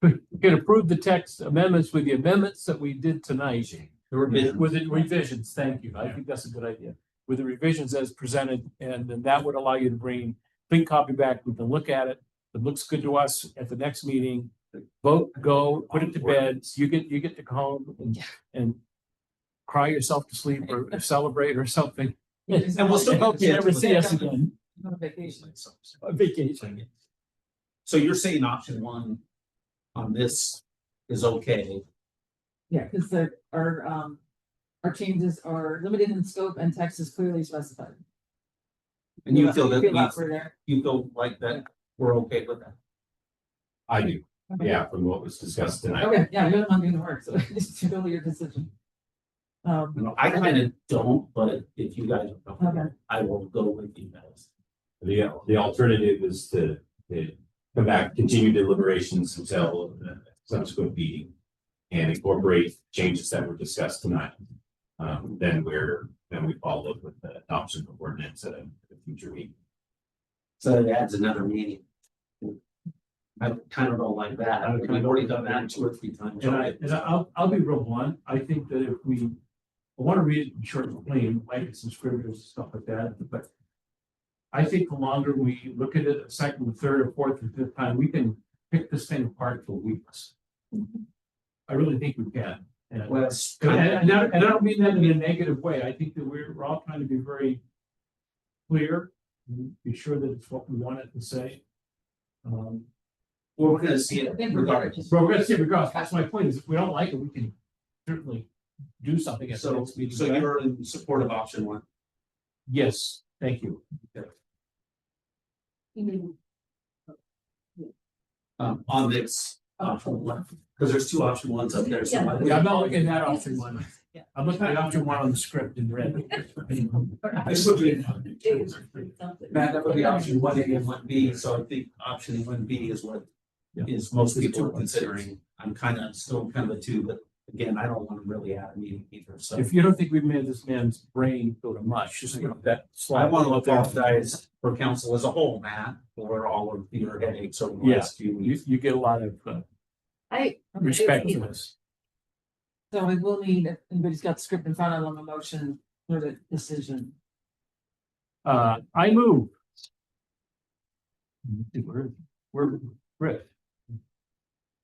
We can approve the text amendments with the amendments that we did tonight. The revision. With the revisions, thank you. I think that's a good idea. With the revisions as presented, and then that would allow you to bring clean copy back. We can look at it. It looks good to us at the next meeting. Vote, go, put it to bed. You get to go home and cry yourself to sleep or celebrate or something. And we'll still hope you never see us again. On vacation. On vacation. So you're saying option 1 on this is okay? Yeah, because our changes are limited in scope and text is clearly specified. And you feel that we're there? you feel like that we're okay with that? I do, Okay. yeah, from what was discussed tonight. Okay, yeah, you're the one doing the work, so it's really your decision. I kind of don't, but if you guys are Okay. okay, I will go with you guys. The alternative is to come back, continue deliberations until the subsequent meeting and incorporate changes that were discussed tonight. Then we follow up with the adoption of ordinance at a future meeting. So it adds another meeting. I kind of don't like that. We've already done that 2 or 3 times. And I'll be real blunt. I think that if I want to read it in short and plain, might get some scriptures and stuff like that, but I think the longer we look at it, a second, the third, or fourth, or fifth time, we can pick this thing apart for weeks. I really think we can. And, Well, it's and I don't mean that in a negative way. I think that we're all trying to be very clear, and be sure that it's what we want it to say. Well, we're gonna see it regardless. But we're gonna see it regardless. That's my point, is if we don't like it, we can certainly do something at the So, next meeting. so you're in support of option 1? Yes, thank you. On this option 1, because there's 2 option 1s up there. So Yeah, I'm not looking at that option 1. I'm looking at option 1 on the script in red. This would be, Matt, that would be option 1A and 1B, so I think option 1B is what is most people are considering. I'm still kind of a 2, but again, I don't want to really add a meeting either, so. If you don't think we've made this man's brain go to mush, just put that slide. I want to apologize for council as a whole, Matt, for all of your headaches over the Yeah, last few weeks. you get a lot of respect for this. So we will need, if anybody's got the script in front of them, a motion for the decision. I move. We're Rick.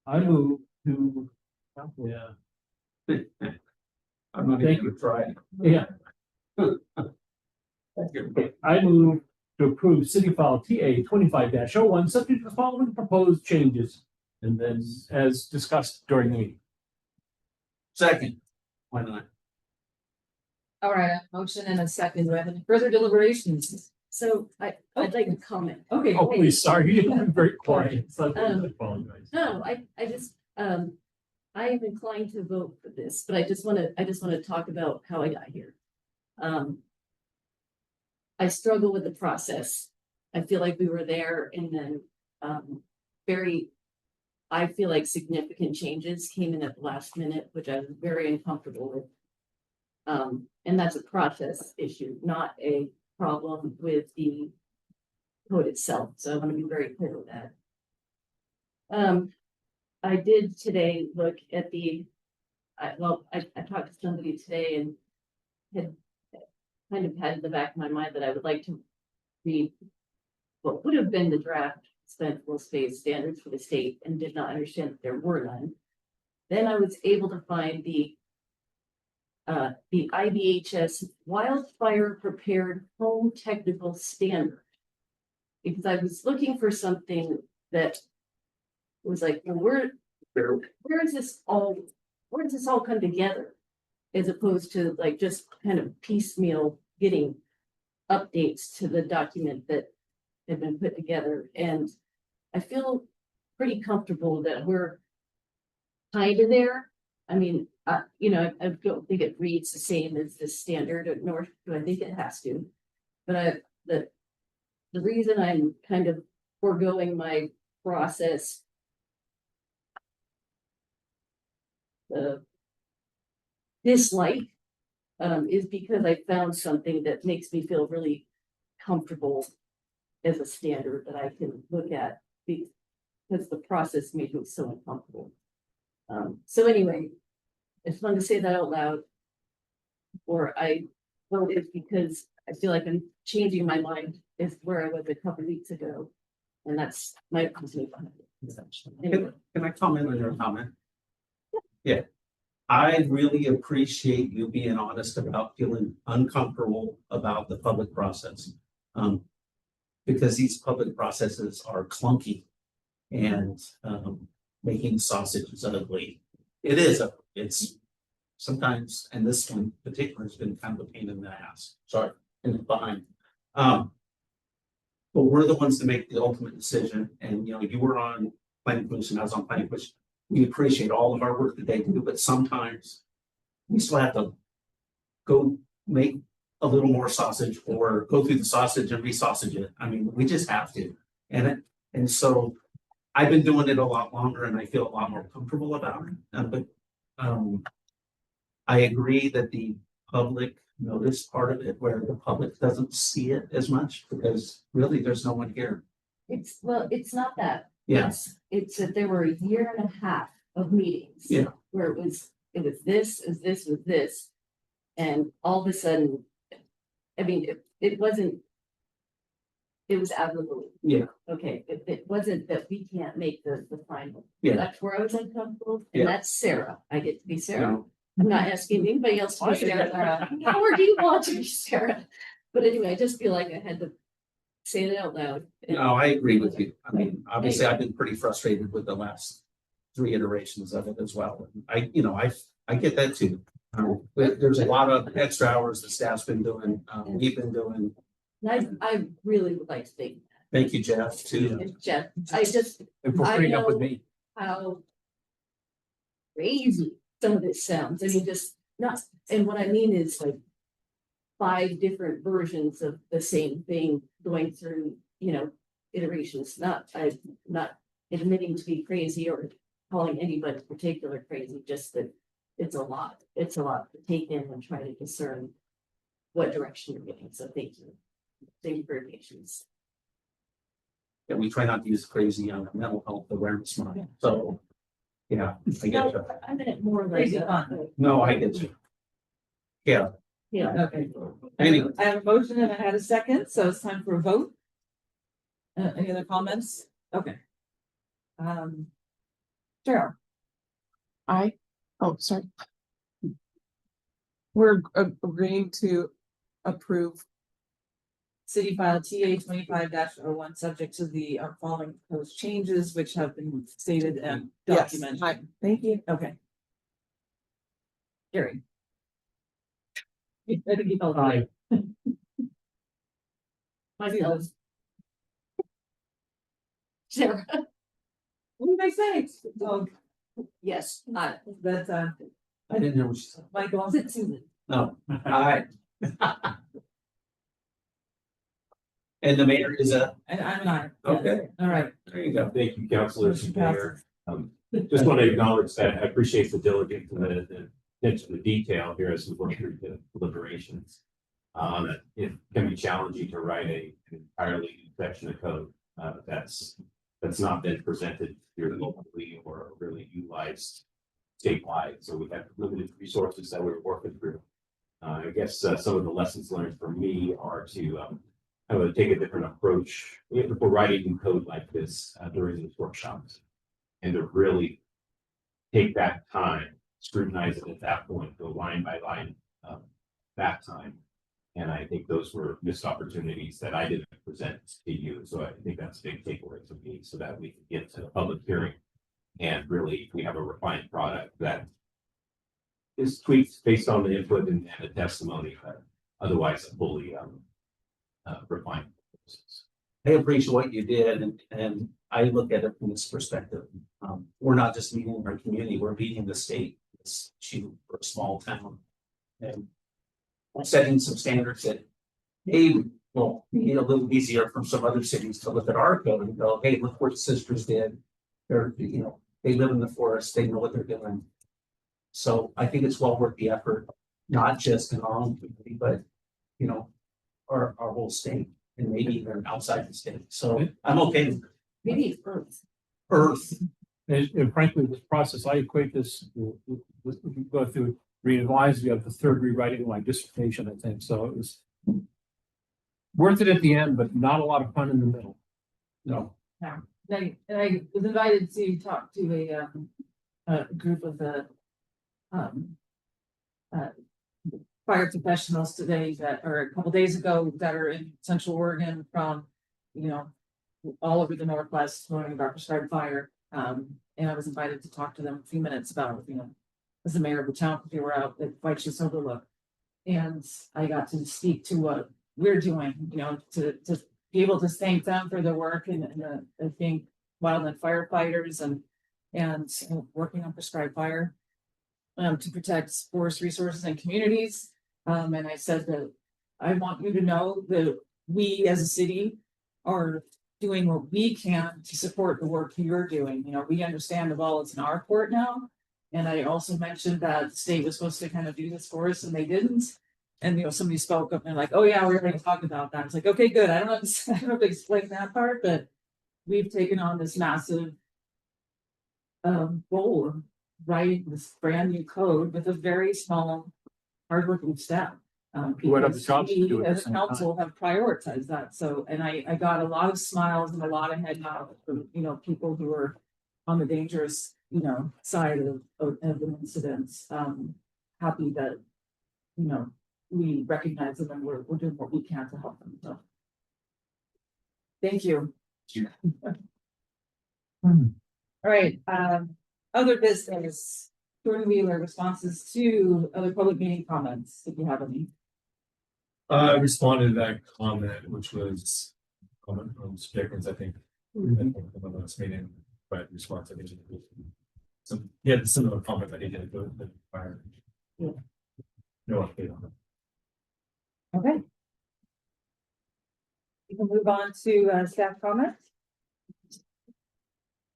I move to. Yeah. I'm not Thank even gonna try. Yeah. I move to approve City File TA 25-01, subject to the following proposed changes. And then, as discussed during the meeting. Second, why not? All right, a motion and a second. Do I have any further deliberations? So I'd like to comment. Okay. Oh, please, sorry, you're very quiet. So I Um, apologize. No, I just, I am inclined to vote for this, but I just wanna talk about how I got here. I struggle with the process. I feel like we were there and then, I feel like significant changes came in at the last minute, which I was very uncomfortable with. And that's a process issue, not a problem with the code itself, so I want to be very clear with that. I did today look at I talked to somebody today and had kind of had in the back of my mind that I would like to read what would have been the draft expendable space standards for the state and did not understand that there were none. Then I was able to find the IBHS wildfire prepared home technical standard. Because I was looking for something that was like, well, where does this all come together? As opposed to like just kind of piecemeal getting updates to the document that had been put together. And I feel pretty comfortable that we're kind of there. I mean, I don't think it reads the same as the standard, nor do I think it has to. But the reason I'm kind of foregoing my process dislike is because I found something that makes me feel really comfortable as a standard that I can look at because the process made me so uncomfortable. So anyway, I just wanted to say that out loud. Or I voted because I feel like I'm changing my mind is where I was a couple weeks ago. And that's my reasoning behind it. Anyway. Can I comment on your comment? Yeah. I really appreciate you being honest about feeling uncomfortable about the public process. Because these public processes are clunky and making sausage is ugly. It is, it's sometimes, and this one in particular has been kind of a pain in the ass. Sorry, in the behind. But we're the ones to make the ultimate decision. And you were on planning commission, I was on planning commission. We appreciate all of our work that they do, but sometimes we still have to go make a little more sausage or go through the sausage and re-sausage it. I mean, we just have to. And so I've been doing it a lot longer and I feel a lot more comfortable about it. But I agree that the public notice part of it, where the public doesn't see it as much because really there's no one here. It's not that. Yes. It's that there were a year and a half of meetings. Yeah. Where it was this. And all of a sudden, I mean, it wasn't, it was out of the blue. Yeah. Okay, it wasn't that we can't make the final. Yeah. That's where I was uncomfortable, and Yeah. that's Sarah. I get to be Sarah. No. I'm not asking anybody else to be Sarah. Nor do you want to be Sarah. But anyway, I just feel like I had to say it out loud. No, I agree with you. I mean, obviously, I've been pretty frustrated with the last 3 iterations of it as well. I get that too. There's a lot of extra hours the staff's been doing, we've been doing. And I really would like to Thank you, Jeff, too. thank Jeff. And for putting up with me. How crazy some of this sounds. I mean, just not, and what I mean is like 5 different versions of the same thing going through, iterations. I'm not admitting to be crazy or calling anybody particular crazy, just that it's a lot. It's a lot to take in and try to discern what direction you're getting. So thank you. Thank you for your patience. Yeah, we try not to use crazy on mental health awareness month. So, yeah, I get you. I meant more like Crazy fun. No, I get you. Yeah. Yeah. Okay. Anyway. I have a motion and I had a second, so it's time for a vote. Any other comments? Okay. Cheryl. Sorry. We're agreeing to approve City file TA 25-01, subject to the following proposed changes, which have been stated and Yes. documented. Hi. Thank you. Okay. Gary. I think you felt right. Myself. Sarah. What did I say? Oh, Yes, That's, I didn't hear what you said. Michael, Susan. No, aye. And the mayor is a, And I'm an aye. okay, All right. there you go. Thank you, councilors and Motion mayor. Just want to acknowledge that I appreciate the diligence and the attention to detail here as we work through the deliberations. It can be challenging to write an entirely new section of code that's not been presented here locally or really utilized statewide. So we have limited resources that we're working through. I guess some of the lessons learned for me are to kind of take a different approach if we're writing new code like this during these workshops, and to really take that time, scrutinize it at that point, go line by line that time. And I think those were missed opportunities that I didn't present to you. So I think that's a big takeaway for me, so that we can get to the public hearing and really we have a refined product that is tweaked based on the input and the testimony, but otherwise fully refined. I appreciate what you did and I look at it from this perspective. We're not just meeting our community, we're meeting the state. It's huge for a small town. And setting some standards that maybe will be a little easier from some other cities to look at our code and go, hey, look what the sisters did. They're, you know, they live in the forest, they know what they're doing. So I think it's well worth the effort, not just in our own community, but you know, our whole state and maybe even outside the state. So I'm okay with it. maybe it's Earth. Earth. And frankly, this process, I equate this, go through revise, we have the third rewriting of my dissertation, I think, so it was worth it at the end, but not a lot of fun in the middle. No. Yeah. I was invited to talk to a group of the fire professionals today that, or a couple days ago, that are in Central Oregon from, you know, all over the Northwest, learning about prescribed fire. And I was invited to talk to them a few minutes about, you know, as the mayor of the town, if you were out at White Shoes Overlook. And I got to speak to what we're doing, you know, to be able to thank them for their work and I think wildland firefighters and working on prescribed fire to protect forest resources and communities. And I said that I want you to know that we as a city are doing what we can to support the work you're doing. You know, we understand the ball is in our court now. And I also mentioned that the state was supposed to kind of do this for us and they didn't. And, you know, somebody spoke up and they're like, oh yeah, we're going to talk about that. It's like, okay, good. I don't know if to explain that part, but we've taken on this massive goal of writing this brand new code with a very small, hardworking staff. What other Because jobs to do we at the as a same council have prioritized that. So, and I got a lot of smiles and a lot of head nods from, you know, people who are on the dangerous, you know, side of the incidents. Happy that, you know, we recognize them and we're doing what we can to help them. So. Thank you. All right, other business, Jordan Wheeler, responses to other public meeting comments, if you have any. I responded to that comment, which was comment from Dickens, I think. In the last meeting, but response, I think. Some, he had a similar comment that he did with the fire. Yeah. No update on it. Okay. We can move on to staff comments.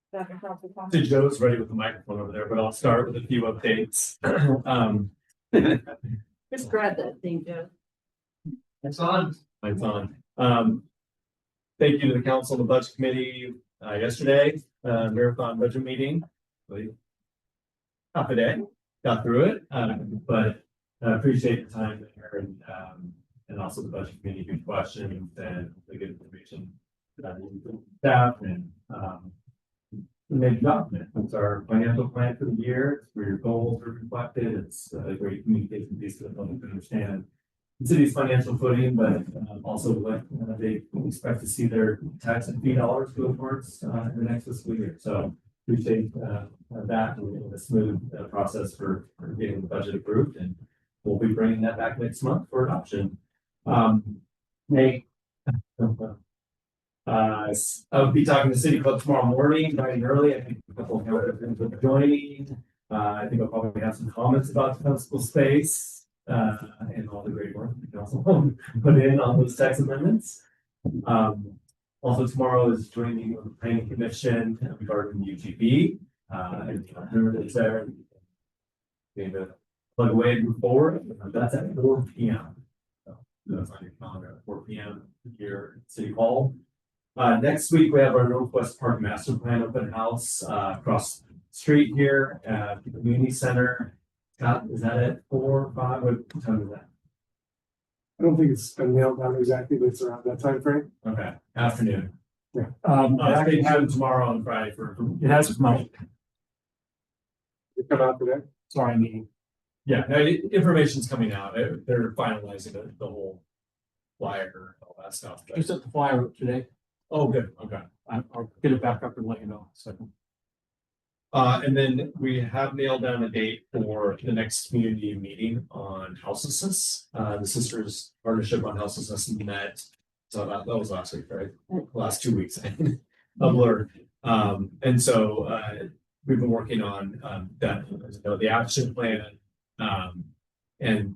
Staff and council So comments. Joe's ready with the microphone over there, but I'll start with a few updates. Just grab that thing, Joe. It's on. It's on. Thank you to the council and the budget committee yesterday, marathon budget meeting. Really tough a day, got through it, but I appreciate the time there and also the budget committee, good questions and the good information staff and the main document. It's our financial plan for the year. It's where your goals are reflected. It's a great communication piece for the public to understand the city's financial footing, but also what they expect to see their tax and fee dollars go towards in the next fiscal year. So appreciate that and a smooth process for getting the budget approved, and we'll be bringing that back next month for adoption. I'll be talking to City Club tomorrow morning, bright and early. I think a couple of councilors will be joining. I think I'll probably have some comments about the principal space, and all the great work the council put in on those tax amendments. Also tomorrow is joining meeting with the planning commission regarding the UGB. And remember it's there. Maybe plug away and move forward. That's at 4 p.m. So that's on your calendar at 4 p.m. here at City Hall. Next week we have our Northwest Park Master Plan open house across the street here at the community center. Scott, is that at 4 or 5? What time is that? I don't think it's been nailed down exactly, but it's around that time frame. Okay, afternoon. Yeah. I think have tomorrow and Friday for. It has come out. It come out today. Sorry, meeting. Yeah, no, information's coming out. They're finalizing the whole flyer, all that stuff. You sent the flyer up today. Oh, good. Okay. I'll get it back up and let you know. Second. And then we have nailed down a date for the next community meeting on houselessness. The Sisters Partnership on Houselessness met. So that was last week, right? Last 2 weeks. A blur. And so we've been working on that, the action plan. And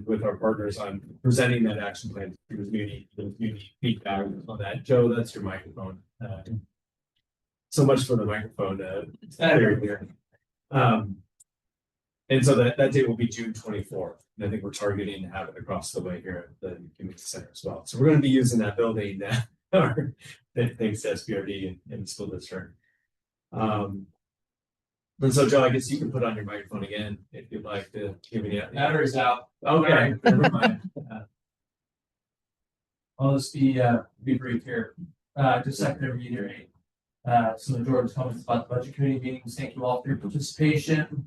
with our partners on presenting that action plan to the community feedback on that. Joe, that's your microphone. So much for the microphone. Very clear. And so that date will be June 24th. And I think we're targeting to have it across the way here at the community center as well. So we're going to be using that building thanks to SBRD and the school district. And so, Joe, I guess you can put on your microphone again if you'd like to give me the Battery's out. Okay, never mind. I'll just be brief here. Just second to reiterate some of Jordan's comments about the budget committee meetings. Thank you all for your participation.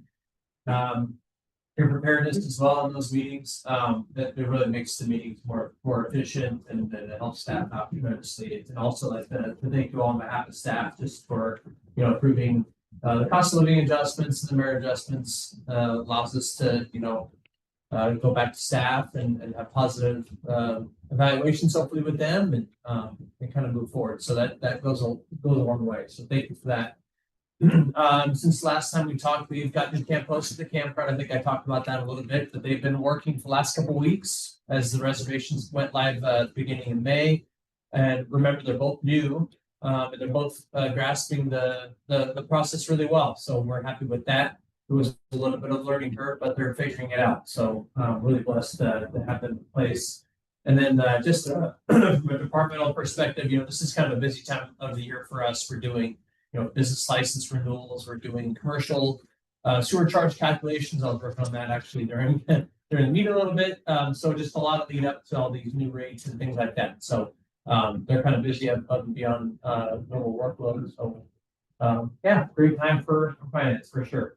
Your preparedness as well in those meetings. That it really makes the meetings more efficient and it helps staff out tremendously. And also like to thank you all on behalf of staff just for approving the cost of living adjustments and the merit adjustments allows us to go back to staff and have positive evaluations hopefully with them and kind of move forward. So that goes a long way. So thank you for that. Since last time we talked, we've got new camp hosts at the campground. I think I talked about that a little bit, but they've been working for the last couple of weeks as the reservations went live beginning in May. And remember, they're both new. And they're both grasping the process really well. So we're happy with that. It was a little bit of learning curve, but they're figuring it out. So really blessed to have them in place. And then just from a departmental perspective, this is kind of a busy time of the year for us. We're doing, business license renewals. We're doing commercial sewer charge calculations. I was working on that actually during the meeting a little bit. So just a lot of lead up to all these new rates and things like that. So they're kind of busy above and beyond normal workload. So yeah, great time for finance for sure.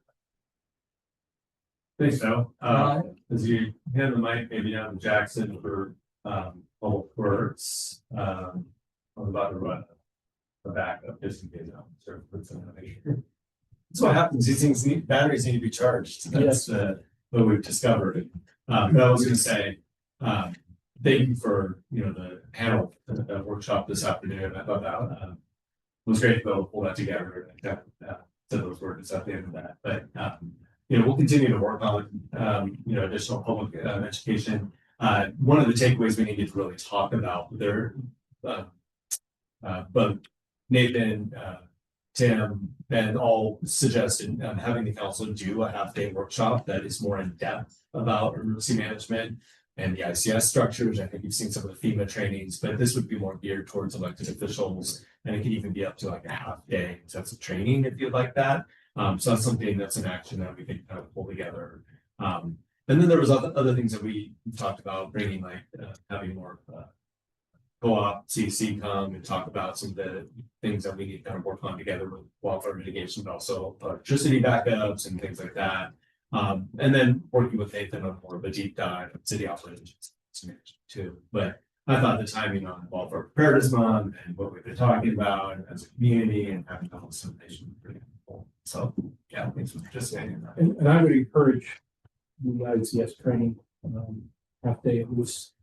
Thanks, Joe. As you hand the mic maybe down to Jackson for public works, I'm about to run a backup just in case I'm sort of put something here. That's what happens. These things batteries need to be charged. That's what we've discovered. But I was going to say, thank you for the panel workshop this afternoon. I thought that was great to be able to pull that together and said those words at the end of that. But we'll continue to work on additional public education. One of the takeaways we needed to really talk about there, but Nathan, Tim, and all suggested having the council do a half-day workshop that is more in depth about emergency management and the ICS structures. I think you've seen some of the FEMA trainings, but this would be more geared towards elected officials, and it could even be up to like a half day sets of training if you'd like that. So that's something that's an action that we can kind of pull together. And then there was other things that we talked about, bringing like having more co-op CC come and talk about some of the things that we need to kind of work on together with wildfire mitigation, but also electricity backups and things like that. And then working with Nathan on more of a deep dive of city operations too. But I thought the timing on wildfire preparedness month and what we've been talking about as a community and having all this information was pretty helpful. So yeah, thanks for participating in that. And I would encourage the ICS training half day. It was,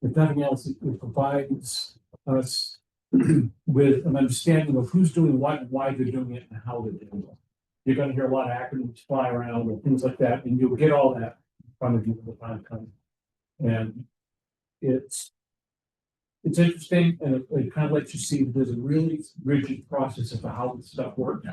if nothing else, it provides us with an understanding of who's doing what, why they're doing it, and how they're doing it. You're gonna hear a lot of acronyms fly around and things like that, and you'll get all that in front of you when the time comes. And it's interesting, and it kind of lets you see that there's a really rigid process as to how this stuff works.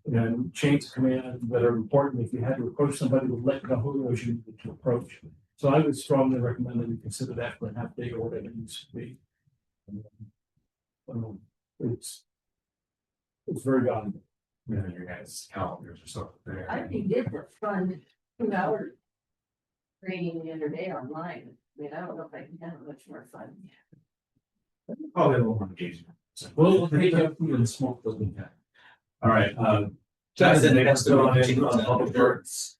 And chains of command that are important. If you had to approach somebody, would let know who it was you needed to approach. So I would strongly recommend that you consider that for a half day or whatever it needs to be. It's very valuable. Yeah, your guys' calendars are so there. I think did the fun 2 hour training the other day online. I mean, I don't know if I can have much more fun. Probably a little more engaging. So We'll take up food and smoke building. all right, Justin, next on public works.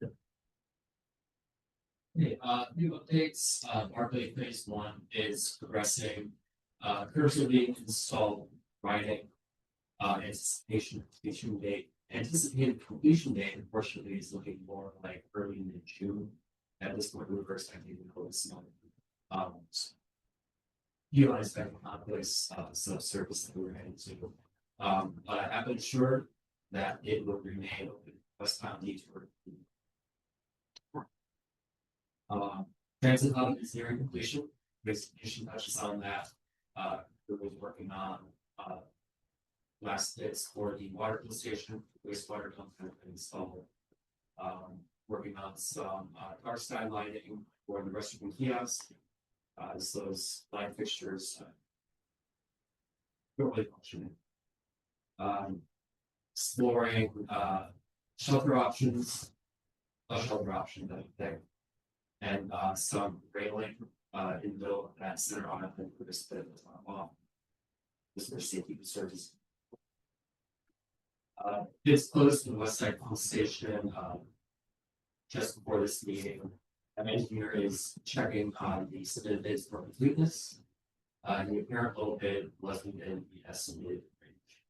Hey, new updates, Barclay phase 1 is progressing, curbs are being installed, writing, anticipated completion date, unfortunately, is looking more like early in June. At this point, we were expecting to go this month. Utilize that complex, subsurface that we were heading to. But I have been sure that it will remain open, westbound detour. Transit hub is nearing completion. Commission touches on that. We're working on last bits for the water fill station, wastewater pump has been installed. Working on some car side lighting for the restroom kiosk. As those light fixtures really functioning. Exploring shelter options, a shelter option that thing. And some railing in the middle of that center island for this bit of this for safety concerns. It's close to the west side pump station just before this meeting. An engineer is checking on the submitted bids for completeness. The apparent low bid was within the estimated range.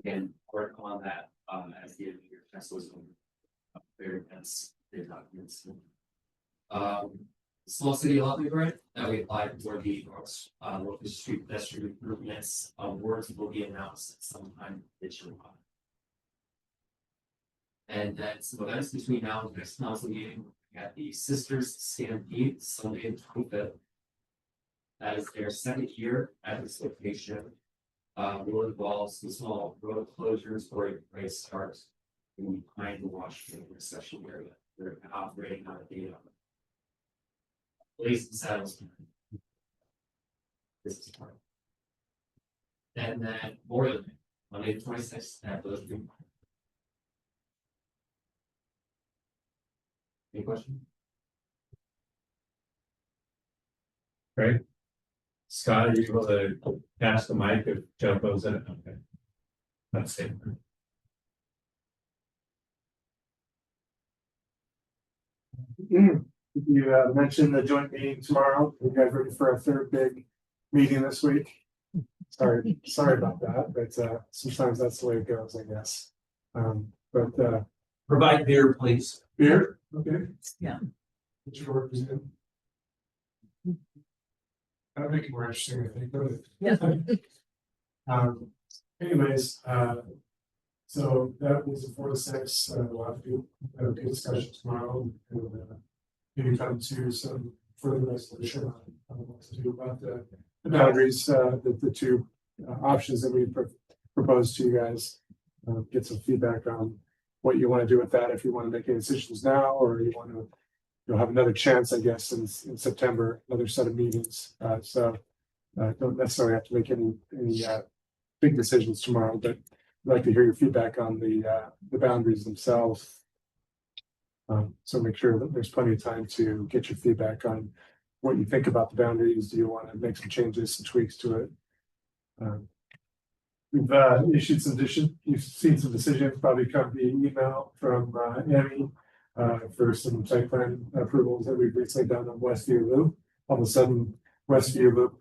Again, work on that as the engineer checks those very dense documents. Small city lobby grant that we applied for the local street pedestrian improvements awards will be announced sometime this year. And that's between now and the next council meeting at the Sisters Stampede Sunday the 25th. That is their second year at this location. Will involve some small road closures for a race start behind the Washington recession area. They're operating out of the Lace and Saddles. This is part. And then more than Monday the 26th at those two. Any questions? Great. Scott, are you able to pass the mic if Joe goes in? Okay. That's it. You mentioned the joint meeting tomorrow. You guys ready for a third big meeting this week? Sorry about that, but sometimes that's the way it goes, I guess. But Provide beer, please. beer, okay. Yeah. What's your representative? That'll make it more interesting, I think. Yeah. Anyways, so that was a 4 to 6. We'll have to have a good discussion tomorrow and maybe come to some further resolution on what to do about the boundaries, the two options that we proposed to you guys. Get some feedback on what you want to do with that, if you want to make any decisions now, or you want to, you'll have another chance, I guess, in September, another set of meetings. So don't necessarily have to make any big decisions tomorrow, but I'd like to hear your feedback on the boundaries themselves. So make sure that there's plenty of time to get your feedback on what you think about the boundaries. Do you want to make some changes, some tweaks to it? We've issued some you've seen some decisions probably come via email from Amy for some site plan approvals that we've recently done on Westview Loop. All of a sudden, Westview Loop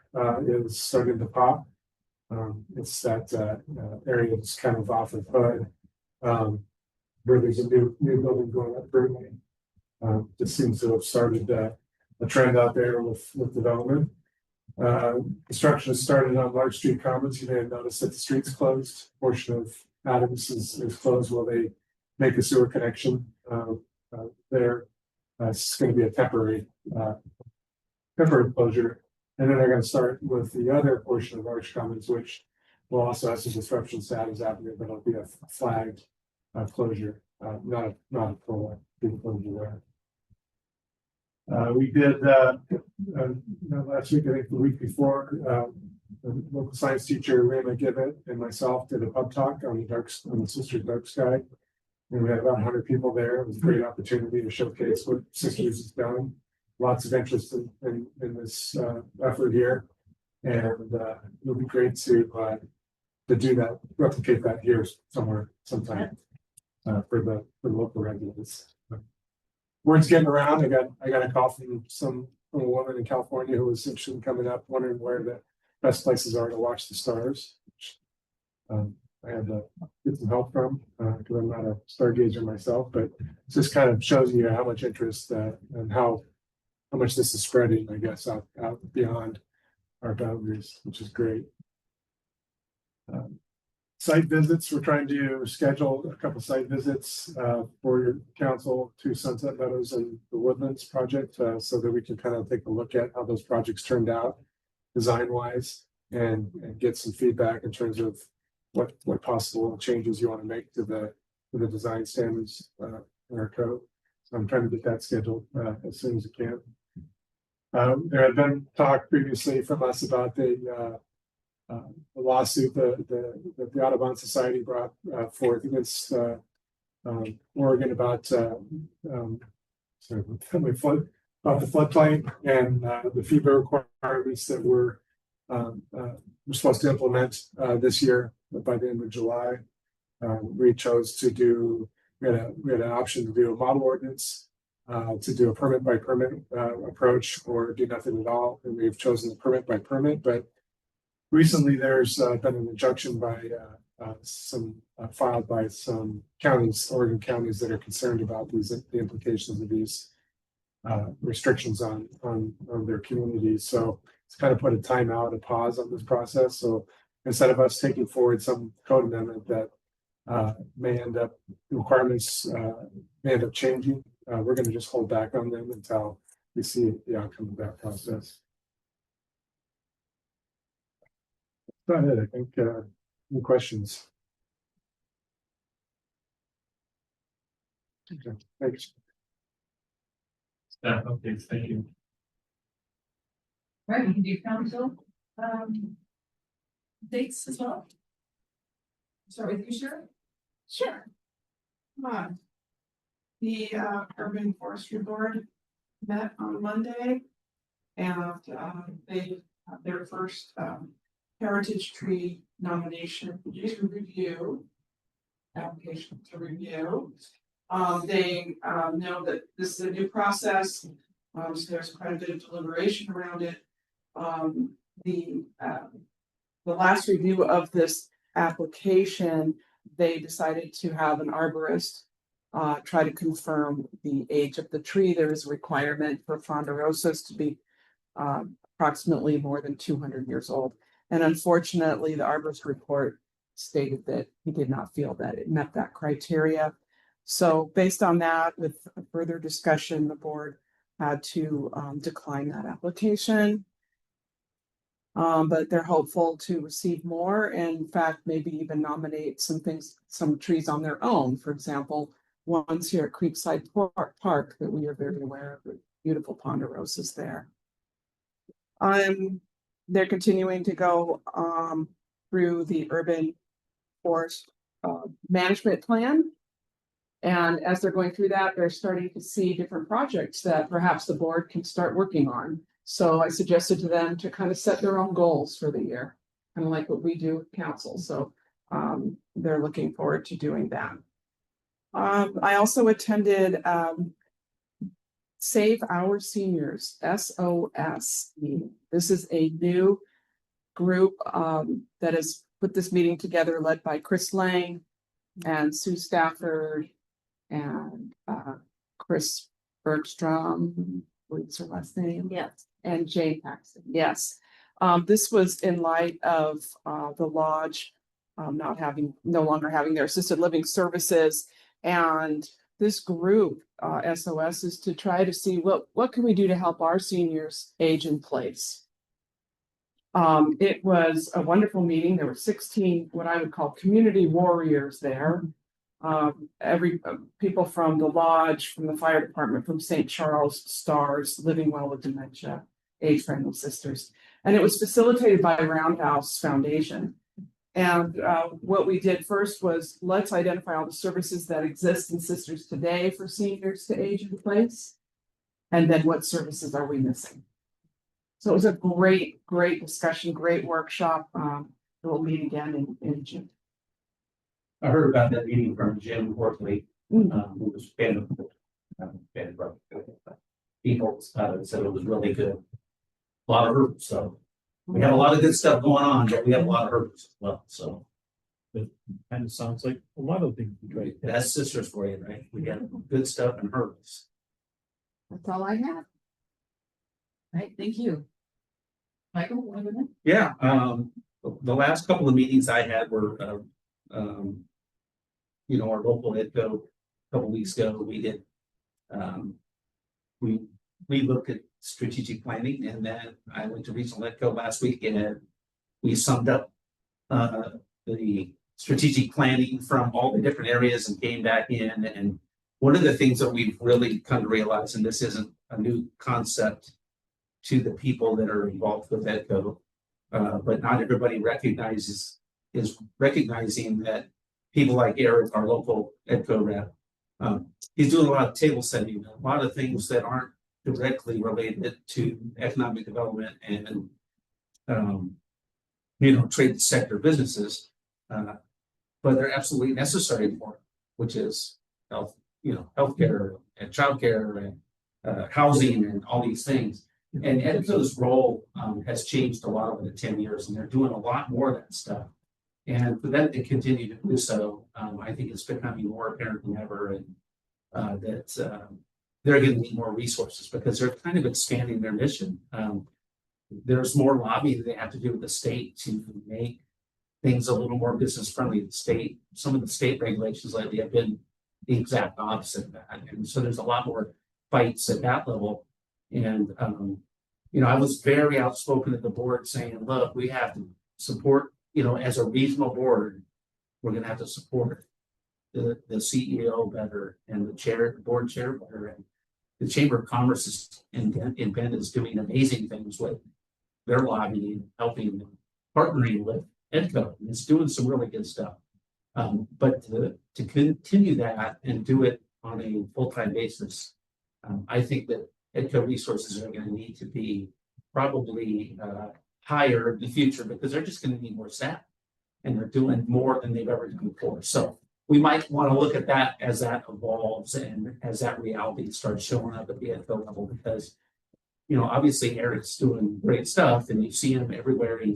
is starting to pop. It's that area that's kind of off of Hood, where there's a new building going up currently. Just seems to have started a trend out there with development. Construction has started on Large Street Commons. You may have noticed that the street's closed. Portion of Adams is closed while they make a sewer connection there. It's going to be a temporary closure. And then they're going to start with the other portion of Large Commons, which will also have some disruption to Adams Avenue, but it'll be a flagged closure, not a full closure there. We did last week, I think the week before, the local science teacher, Rama Gibbet, and myself did a pub talk on the Sisters Dark Sky. And we had about 100 people there. It was a great opportunity to showcase what Sisters has done. Lots of interest in this effort here. And it'll be great to do that, replicate that here somewhere sometime for the local residents. Word's getting around. I got a call from a woman in California who was interested in coming up, wondering where the best places are to watch the stars. Which, I had to get some help from because I'm not a stargazer myself, but it just kind of shows you how much interest and how much this is spreading, I guess, out beyond our boundaries, which is great. Site visits, we're trying to schedule a couple site visits for your council to Sunset Meadows and the Woodlands project so that we can kind of take a look at how those projects turned out design wise and get some feedback in terms of what possible changes you want to make to the design standards in our code. So I'm trying to get that scheduled as soon as I can. There had been talk previously from us about the lawsuit that the Audubon Society brought forth against Oregon about the floodplain and the FEMA requirements that we're supposed to implement this year by the end of July. We chose to do. We had an option to do a model ordinance, to do a permit by permit approach, or do nothing at all, and we've chosen the permit by permit. But recently, there's been an injunction by filed by some counties, Oregon counties, that are concerned about the implications of these restrictions on their communities. So it's kind of put a pause on this process. So instead of us taking forward some code amendment that requirements may end up changing, we're going to just hold back on them until we see the outcome of that process. That's about it, I think. Any questions? Okay, thanks. Staff updates, thank you. Right, we can do council dates as well. Start with you, Sharon. Sure. Come on. The Urban Forestry Board met on Monday, and they have their first heritage tree nomination to review. Application to review. They know that this is a new process, so there's quite a bit of deliberation around it. The last review of this application, they decided to have an arborist try to confirm the age of the tree. There is a requirement for ponderosas to be approximately more than 200 years old. And unfortunately, the arborist report stated that he did not feel that it met that criteria. So based on that, with further discussion, the board had to decline that application. But they're hopeful to receive more, and in fact, maybe even nominate some trees on their own. For example, ones here at Creekside Park that we are very aware of, the beautiful ponderosas there. They're continuing to go through the urban forest management plan. And as they're going through that, they're starting to see different projects that perhaps the board can start working on. So I suggested to them to kind of set their own goals for the year, kind of like what we do with council. So they're looking forward to doing that. I also attended Save Our Seniors, SOS meeting. This is a new group that has put this meeting together, led by Chris Lang and Sue Stafford and Chris Bergstrom, what's her last name? Yes. And Jane Paxton. Yes. This was in light of the lodge no longer having their assisted living services. And this group, SOS, is to try to see what can we do to help our seniors age in place. It was a wonderful meeting. There were 16 what I would call community warriors there. People from the lodge, from the fire department, from St. Charles, STARS, Living Well with Dementia, Age Friendly Sisters. And it was facilitated by Roundhouse Foundation. And what we did first was let's identify all the services that exist in Sisters today for seniors to age in place. And then what services are we missing? So it was a great discussion, great workshop. We'll meet again in June. I heard about that meeting from Jim Worthley, who was people said it was really good. A lot of hurdles, so we have a lot of good stuff going on, but we have a lot of hurdles as well. So It kind of sounds like a lot of things. Right. that's sisters for you, right? We have good stuff and hurdles. That's all I have. All right, thank you. Michael, what do you think? Yeah, the last couple of meetings I had were, our local EDCO, a couple weeks ago, we did, we looked at strategic planning, and then I went to regional EDCO last week and we summed up the strategic planning from all the different areas and came back in. And one of the things that we've really come to realize, and this isn't a new concept to the people that are involved with EDCO, but not everybody is recognizing that people like Eric, our local EDCO rep, he's doing a lot of table setting, a lot of things that aren't directly related to economic development and trade sector businesses, but they're absolutely necessary for it, which is healthcare and childcare and housing and all these things. And EDCO's role has changed a lot over the 10 years, and they're doing a lot more of that stuff. And for them to continue to do so, I think it's becoming more apparent than ever, and that they're going to need more resources because they're kind of expanding their mission. There's more lobbying they have to do with the state to make things a little more business friendly. The state, some of the state regulations lately have been the exact opposite of that, and so there's a lot more fights at that level. And I was very outspoken at the board saying, look, we have to support, as a regional board, we're going to have to support the CEO better and the board chair better. And the Chamber of Commerce in Bend is doing amazing things with their lobbying, helping, partnering with EDCO. And it's doing some really good stuff. But to continue that and do it on a full-time basis, I think that EDCO resources are going to need to be probably higher in the future because they're just going to need more staff, and they're doing more than they've ever done before. So we might want to look at that as that evolves and as that reality starts showing up at the EDCO level, because obviously Eric's doing great stuff, and you see him everywhere. He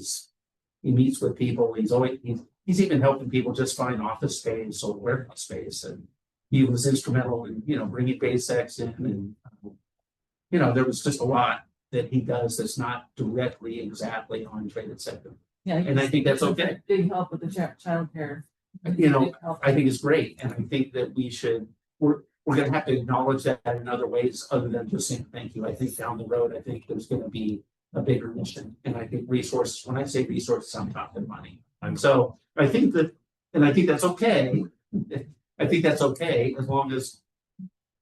meets with people. He's even helping people just find office space or warehouse space, and he was instrumental in bringing BASX in, and there was just a lot that he does that's not directly exactly on traded sector. Yeah, and I think that's okay. Big help with the childcare. I think it's great, and I think that we're going to have to acknowledge that in other ways other than just saying thank you. I think down the road, I think there's going to be a bigger mission, and I think resources. When I say resources, I'm talking money. And so I think that's okay. I think that's okay as long as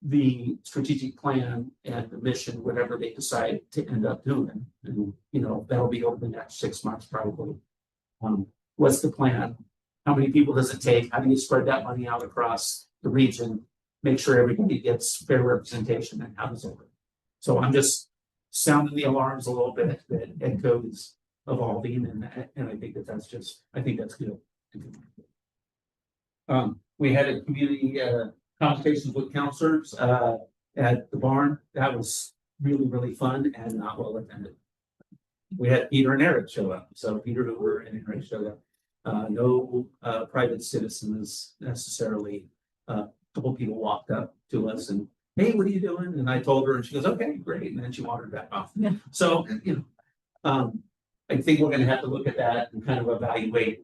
the strategic plan and the mission, whatever they decide to end up doing, and that'll be over the next 6 months probably. What's the plan? How many people does it take? How do you spread that money out across the region? Make sure everybody gets fair representation, and how does it work? So I'm just sounding the alarms a little bit that EDCO is evolving, and I think that's good. We had a community conversations with counselors at the barn. That was really, really fun and not well attended. We had Peter and Eric show up. So Peter Hoover and Eric showed up. No private citizens necessarily. A couple people walked up to us and, hey, what are you doing? And I told her, and she goes, okay, great. And then she wandered back off. Yeah. So, I think we're gonna have to look at that and kind of evaluate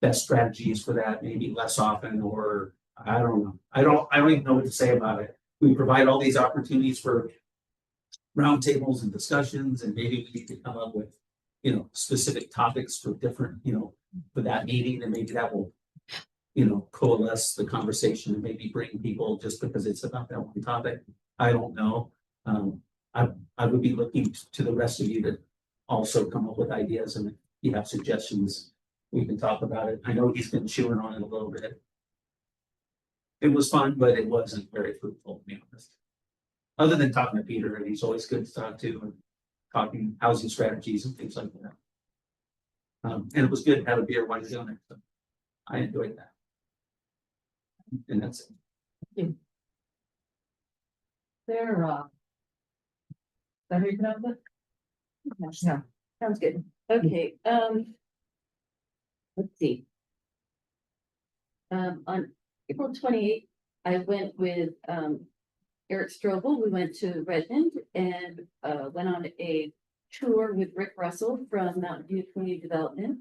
best strategies for that, maybe less often, or I don't know. I don't even know what to say about it. We provide all these opportunities for roundtables and discussions, and maybe we need to come up with, specific topics for different, for that meeting, and maybe that will, coalesce the conversation and maybe bring people just because it's about that one topic. I don't know. I would be looking to the rest of you to also come up with ideas, and if you have suggestions, we can talk about it. I know he's been chewing on it a little bit. It was fun, but it wasn't very fruitful, to be honest. Other than talking to Peter, and he's always good to talk to, and talking housing strategies and things like that. And it was good to have a beer while he's doing it. So I enjoyed that. And that's it. There, is that how you pronounce it? Yeah, sounds good. Okay, let's see. On April 28th, I went with, Eric Strobel. We went to Redmond and, went on a tour with Rick Russell from Mountain View Community Development.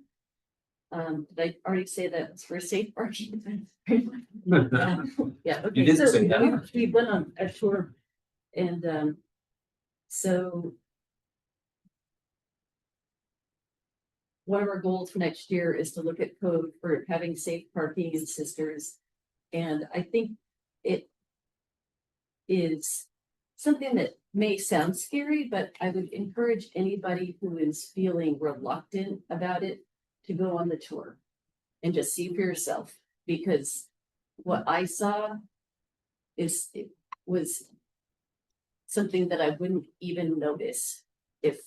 Did I already say that was for safe parking? Yeah, okay. You did So say that. we went on a tour and, so one of our goals for next year is to look at code for having safe parking in Sisters. And I think it is something that may sound scary, but I would encourage anybody who is feeling reluctant about it to go on the tour and just see for yourself, because what I saw it was something that I wouldn't even notice if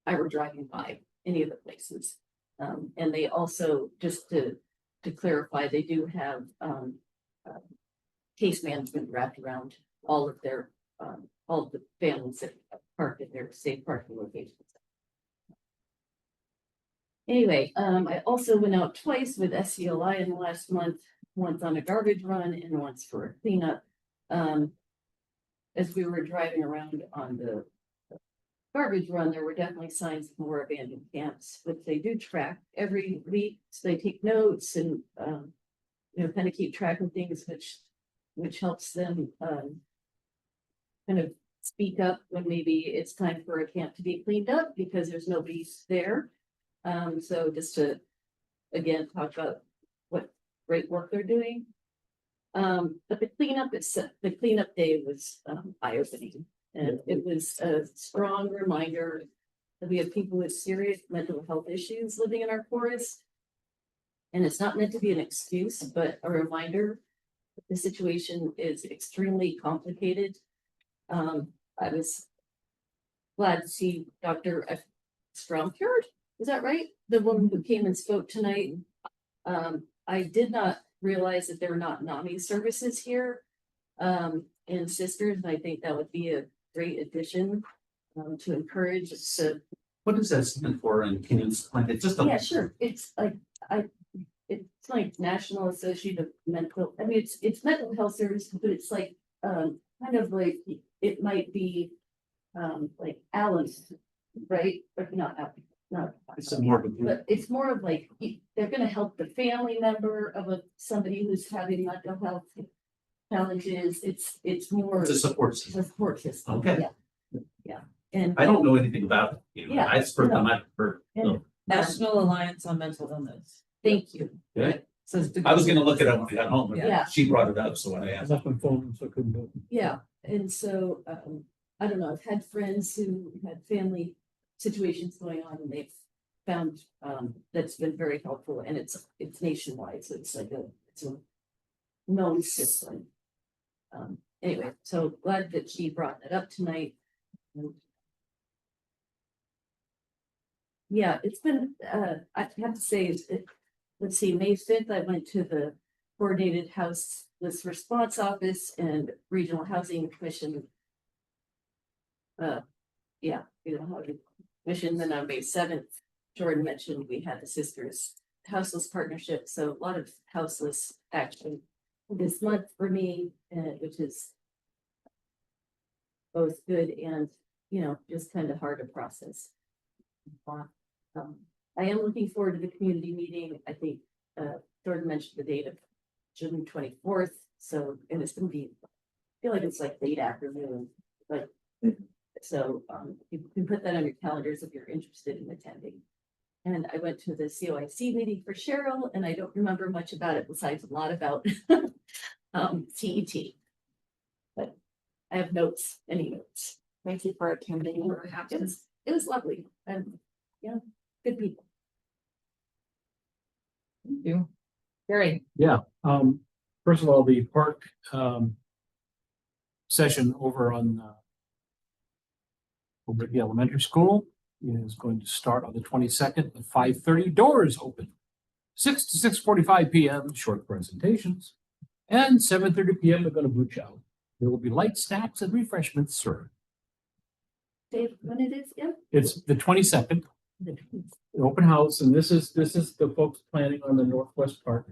I were driving by any of the places. And they also, just to clarify, they do have case management wrapped around all of their all of the families that park at their safe parking locations. Anyway, I also went out twice with SCLI in the last month, once on a garbage run and once for a cleanup. As we were driving around on the garbage run, there were definitely signs of more abandoned camps, which they do track every week. So they take notes and, kind of keep track of things, which helps them kind of speak up when maybe it's time for a camp to be cleaned up because there's nobody there. So just to, again, talk about what great work they're doing. But the cleanup day was eye-opening. And it was a strong reminder that we have people with serious mental health issues living in our forest. And it's not meant to be an excuse, but a reminder that the situation is extremely complicated. I was glad to see Dr. Stromfjord, is that right? The woman who came and spoke tonight. I did not realize that there are not NAMI services here in Sisters, and I think that would be a great addition to encourage. What does that stand for? And can you explain it? Just Yeah, sure. It's like it's like National Association of Mental. I mean, it's mental health services, but it's like kind of like it might be like Alice, right? But not Alice. Not. It's more of a group. But it's more of like they're going to help the family member of somebody who's having mental health challenges. It's more It's a support system. A support system. Okay. Yeah. And I don't know anything about it. Yeah, I just first time I've heard. and- National Alliance on Mental Illness. Thank you. Okay. Says I was gonna look it up when I got home, Yeah. but she brought it up, so I I asked. left my phone, so I couldn't do it. Yeah, and so, I don't know, I've had friends who had family situations going on and they've found, that's been very helpful, and it's nationwide, so it's like it's a known system. Anyway, so glad that she brought that up tonight. Yeah, it's been, I have to say, let's see, May 5th, I went to the Coordinated Houseless Response Office and Regional Housing Commission. Regional Housing Commission. Then on May 7th, Jordan mentioned we had the Sisters Houseless Partnership. So a lot of houseless action this month for me, which is both good and, just kind of hard to process. I am looking forward to the community meeting. I think, Jordan mentioned the date of June 24th. So, and it's gonna be, I feel like it's like late afternoon, but so, you can put that on your calendars if you're interested in attending. And I went to the COIC meeting for Cheryl, and I don't remember much about it besides a lot about TET. But I have notes, any notes. Thank you for attending. It was lovely, and yeah, good people. Thank you. Gary. Yeah, first of all, the park, session over on, over at the elementary school is going to start on the 22nd at 5:30. Doors open. 6 to 6:45 p.m. short presentations, and 7:30 p.m. they're going to booch out. There will be light snacks and refreshments served. Dave, when it is, yeah? It's the 22nd, open house, and this is the folks planning on the Northwest Park.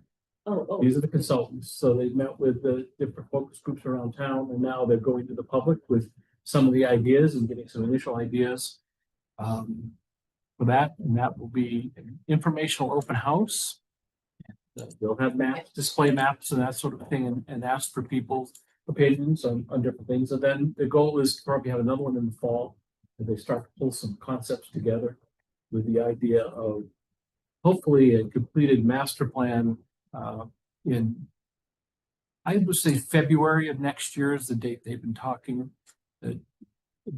Oh. These are the consultants, so they met with the different focus groups around town, and now they're going to the public with some of the ideas and getting some initial ideas for that, and that will be an informational open house. They'll have maps, display maps and that sort of thing, and ask for people's opinions on different things. And then the goal is to probably have another one in the fall, and they start to pull some concepts together with the idea of hopefully a completed master plan in, I would say February of next year is the date they've been talking. It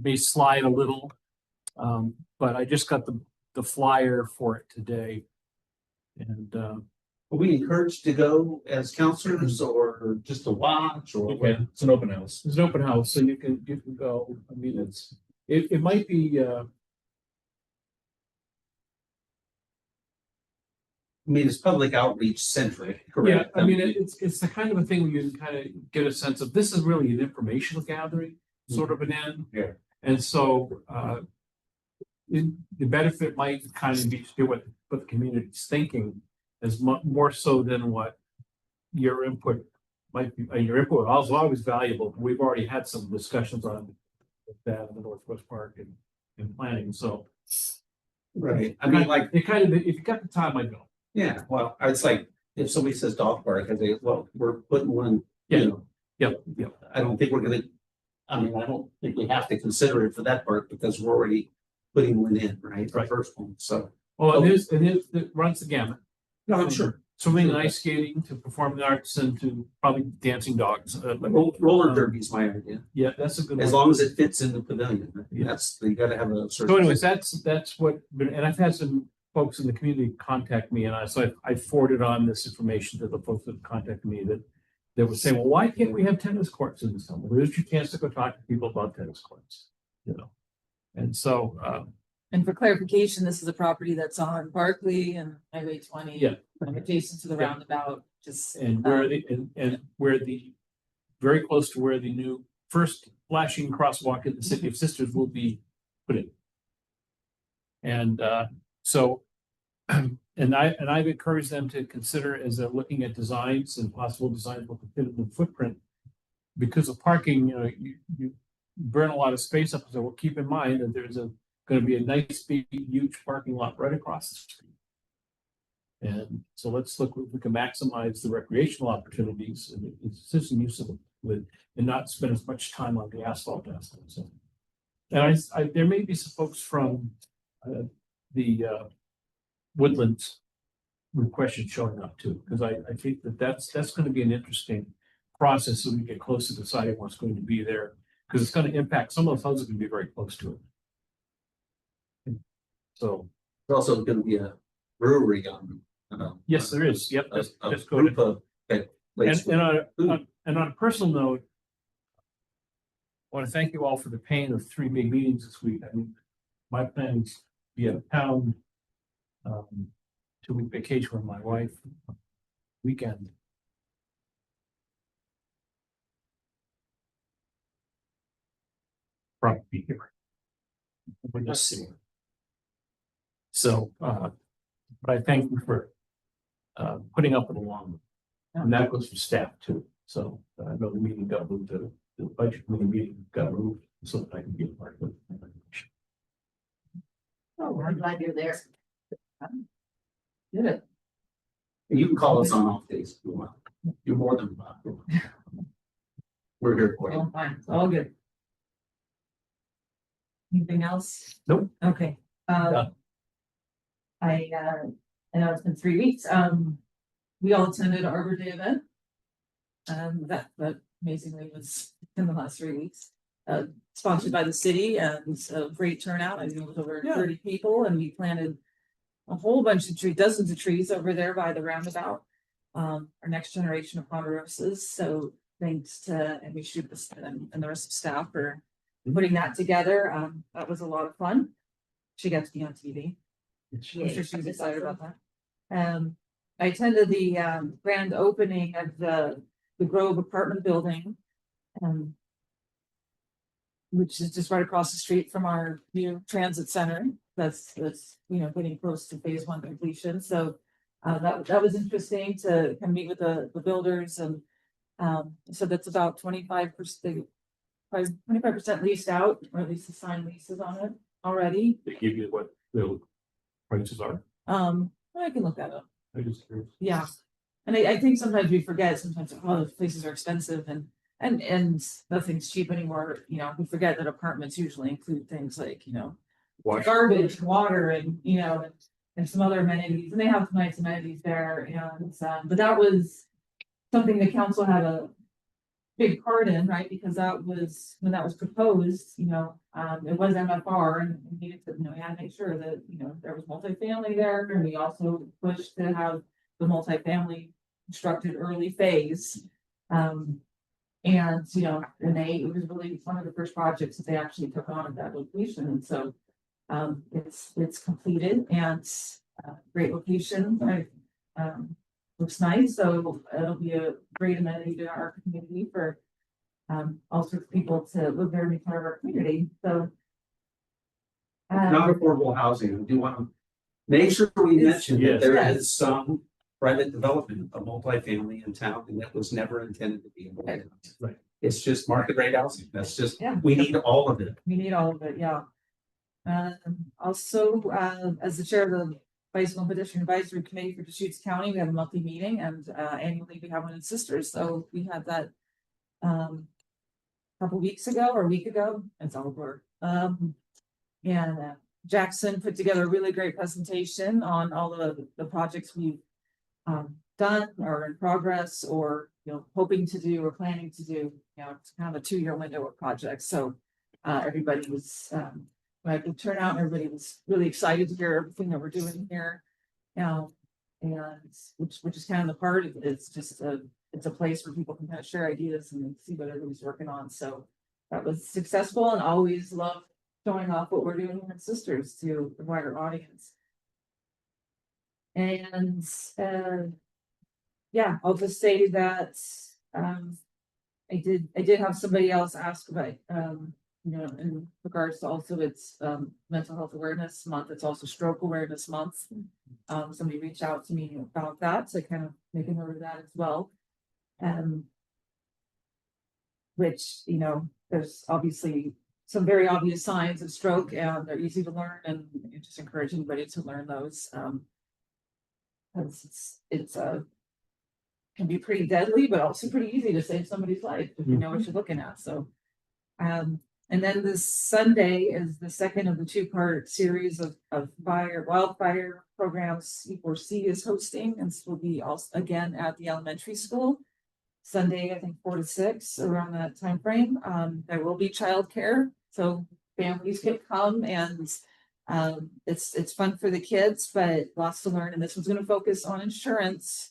may slide a little, but I just got the flyer for it today. And Are we encouraged to go as counselors or just to watch or? okay, It's an open house. it's an open house, so you can go. I mean, it might be I mean, it's public outreach centric, yeah, correct? I mean, it's the kind of a thing where you can kind of get a sense of this is really an informational gathering, sort of an end. Yeah. And so the benefit might kind of be to do what the community's thinking as more so than what your input might be. Your input is always valuable. We've already had some discussions on that in the Northwest Park and planning. So Right. I mean, like, it kind of, if you got the time, I'd go. yeah, well, it's like, if somebody says dog park, I say, well, we're putting one, you know. Yep. I don't think we're gonna, I mean, I don't think we have to consider it for that park because we're already putting one in, right? The first one, so. Well, it runs the gamut. No, I'm sure. Swimming and ice skating to performing arts and to probably dancing dogs. Roller derby is my idea. Yeah, that's a good one. As long as it fits in the pavilion, that's, you gotta have a. So anyways, that's what, and I've had some folks in the community contact me, and I forwarded on this information to the folks that contacted me that they would say, well, why can't we have tennis courts in the summer? There's your chance to go talk to people about tennis courts, you know? And so, And for clarification, this is a property that's on Barkley and Highway 20. yeah. Adjacent to the Yeah. roundabout, just. And where where the, very close to where the new first flashing crosswalk in the City of Sisters will be put in. And so, and I've encouraged them to consider as they're looking at designs and possible designs with the fit of the footprint. Because of parking, you know, you burn a lot of space up, so we'll keep in mind that there's going to be a nice big huge parking lot right across the street. And so let's look if we can maximize the recreational opportunities and consistent use of it and not spend as much time on the asphalt aspect. So, and I there may be some folks from the Woodlands with questions showing up too, because I think that's going to be an interesting process as we get closer to deciding what's going to be there, because it's going to impact some of those houses are going to be very close to it. And so There's also gonna be a brewery on. yes, there is. Yep. Let's go Group to. of, okay, place And for- on a personal note, I want to thank you all for the pain of 3 big meetings this week. I mean, my plan is to be out of town, 2-week vacation with my wife, weekend. Probably be here. We're just sitting. So, but I thank you for putting up with the long. And that goes for staff too. So I know the meeting got moved to the budget committee meeting got moved so that I can be a part of it. Oh, I'm glad you're there. Did it. You can call us on off days if you want. You're more than welcome. We're here for you. All fine, it's all good. Anything else? Nope. Okay, Done. I know it's been 3 weeks, we all attended Arbor Day event. That amazingly was in the last 3 weeks. Sponsored by the city, and it's a great turnout. I think it was over 30 people, and we planted a whole bunch of trees, dozens of trees over there by the roundabout. Our next generation of ponderosas. So thanks to Amy Schupas and the rest of staff for putting that together. That was a lot of fun. She got to be on TV. I'm sure she was excited about that. I attended the grand opening of the Grove apartment building, which is just right across the street from our new transit center. That's getting close to phase 1 completion. So that was interesting to kind of meet with the builders, and so that's about 25% leased out, or at least the signed leases on it already. They give you what the prices are. I can look that up. I just curious. Yeah. And I think sometimes we forget, sometimes, oh, those places are expensive and nothing's cheap anymore. We forget that apartments usually include things like, garbage, water, and, and some other amenities. And they have nice amenities there. And, but that was something the council had a big part in, right? Because that was, when that was proposed, it was MFR, and we needed to, we had to make sure that, there was multifamily there. And we also pushed to have the multifamily constructed early phase. And it was really one of the first projects that they actually took on at that location. And so it's completed, and great location. Looks nice. So it'll be a great amenity to our community for all sorts of people to live there and be part of our community. So Not affordable housing. We do want to make sure we mention that there is some private development of multifamily in town, and that was never intended to be. Right. It's just market rate housing. That's just, we need all of it. we need all of it. Yeah. Also, as the chair of the Bicycle and Pedestrian Advisory Committee for Deschutes County, we have a monthly meeting, and annually we have one in Sisters. So we had that a couple weeks ago or a week ago. It's all a blur. And Jackson put together a really great presentation on all the projects we've done or in progress, or hoping to do or planning to do. It's kind of a 2-year window of projects. So everybody was a good turnout, and everybody was really excited to hear everything that we're doing here. And which is kind of the part. It's just it's a place where people can kind of share ideas and see what everybody's working on. So that was successful, and always love showing off what we're doing in Sisters to the wider audience. And I'll just say that I did have somebody else ask about in regards to also it's mental health awareness month. It's also stroke awareness month. Somebody reached out to me about that, so kind of make a note of that as well. Which there's obviously some very obvious signs of stroke, and they're easy to learn, and I just encourage anybody to learn those. It's can be pretty deadly, but also pretty easy to save somebody's life if you know what you're looking at. So, and then this Sunday is the second of the 2-part series of wildfire programs C4C is hosting, and this will be also again at the elementary school. Sunday, I think 4 to 6 around that time frame. There will be childcare, so families can come, and it's fun for the kids, but lots to learn. And this one's going to focus on insurance.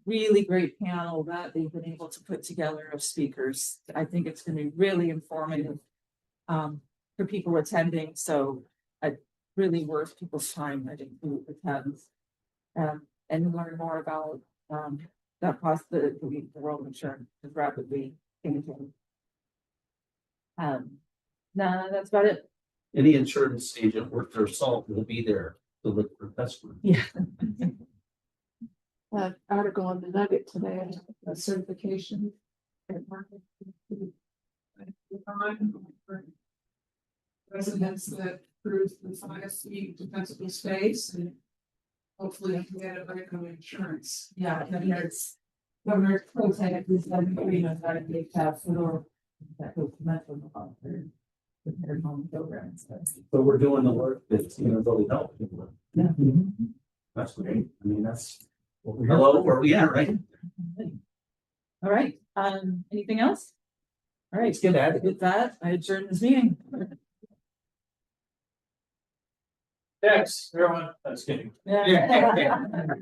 Really great panel that they've been able to put together of speakers. I think it's going to be really informative for people attending. So really worth people's time, I think, who attends and learn more about that possibility the world of insurance is rapidly changing. That's about it. Any insurance agent worth their salt will be there to look for customers. Yeah. Article on the Nugget today, a certification. Residents that improve the 5C defensible space and hopefully I can get a break on insurance. Yeah, and it's, Governor Protect is like, you know, that big path for that goes to mental health. Prepared home programs. But we're doing the work that's gonna really help people. Yeah. That's great. I mean, that's. what we're- Hello, where we at, right? All right, anything else? All right, It's good to have you. with that, I adjourn this meeting. Thanks, everyone. That's kidding. Yeah.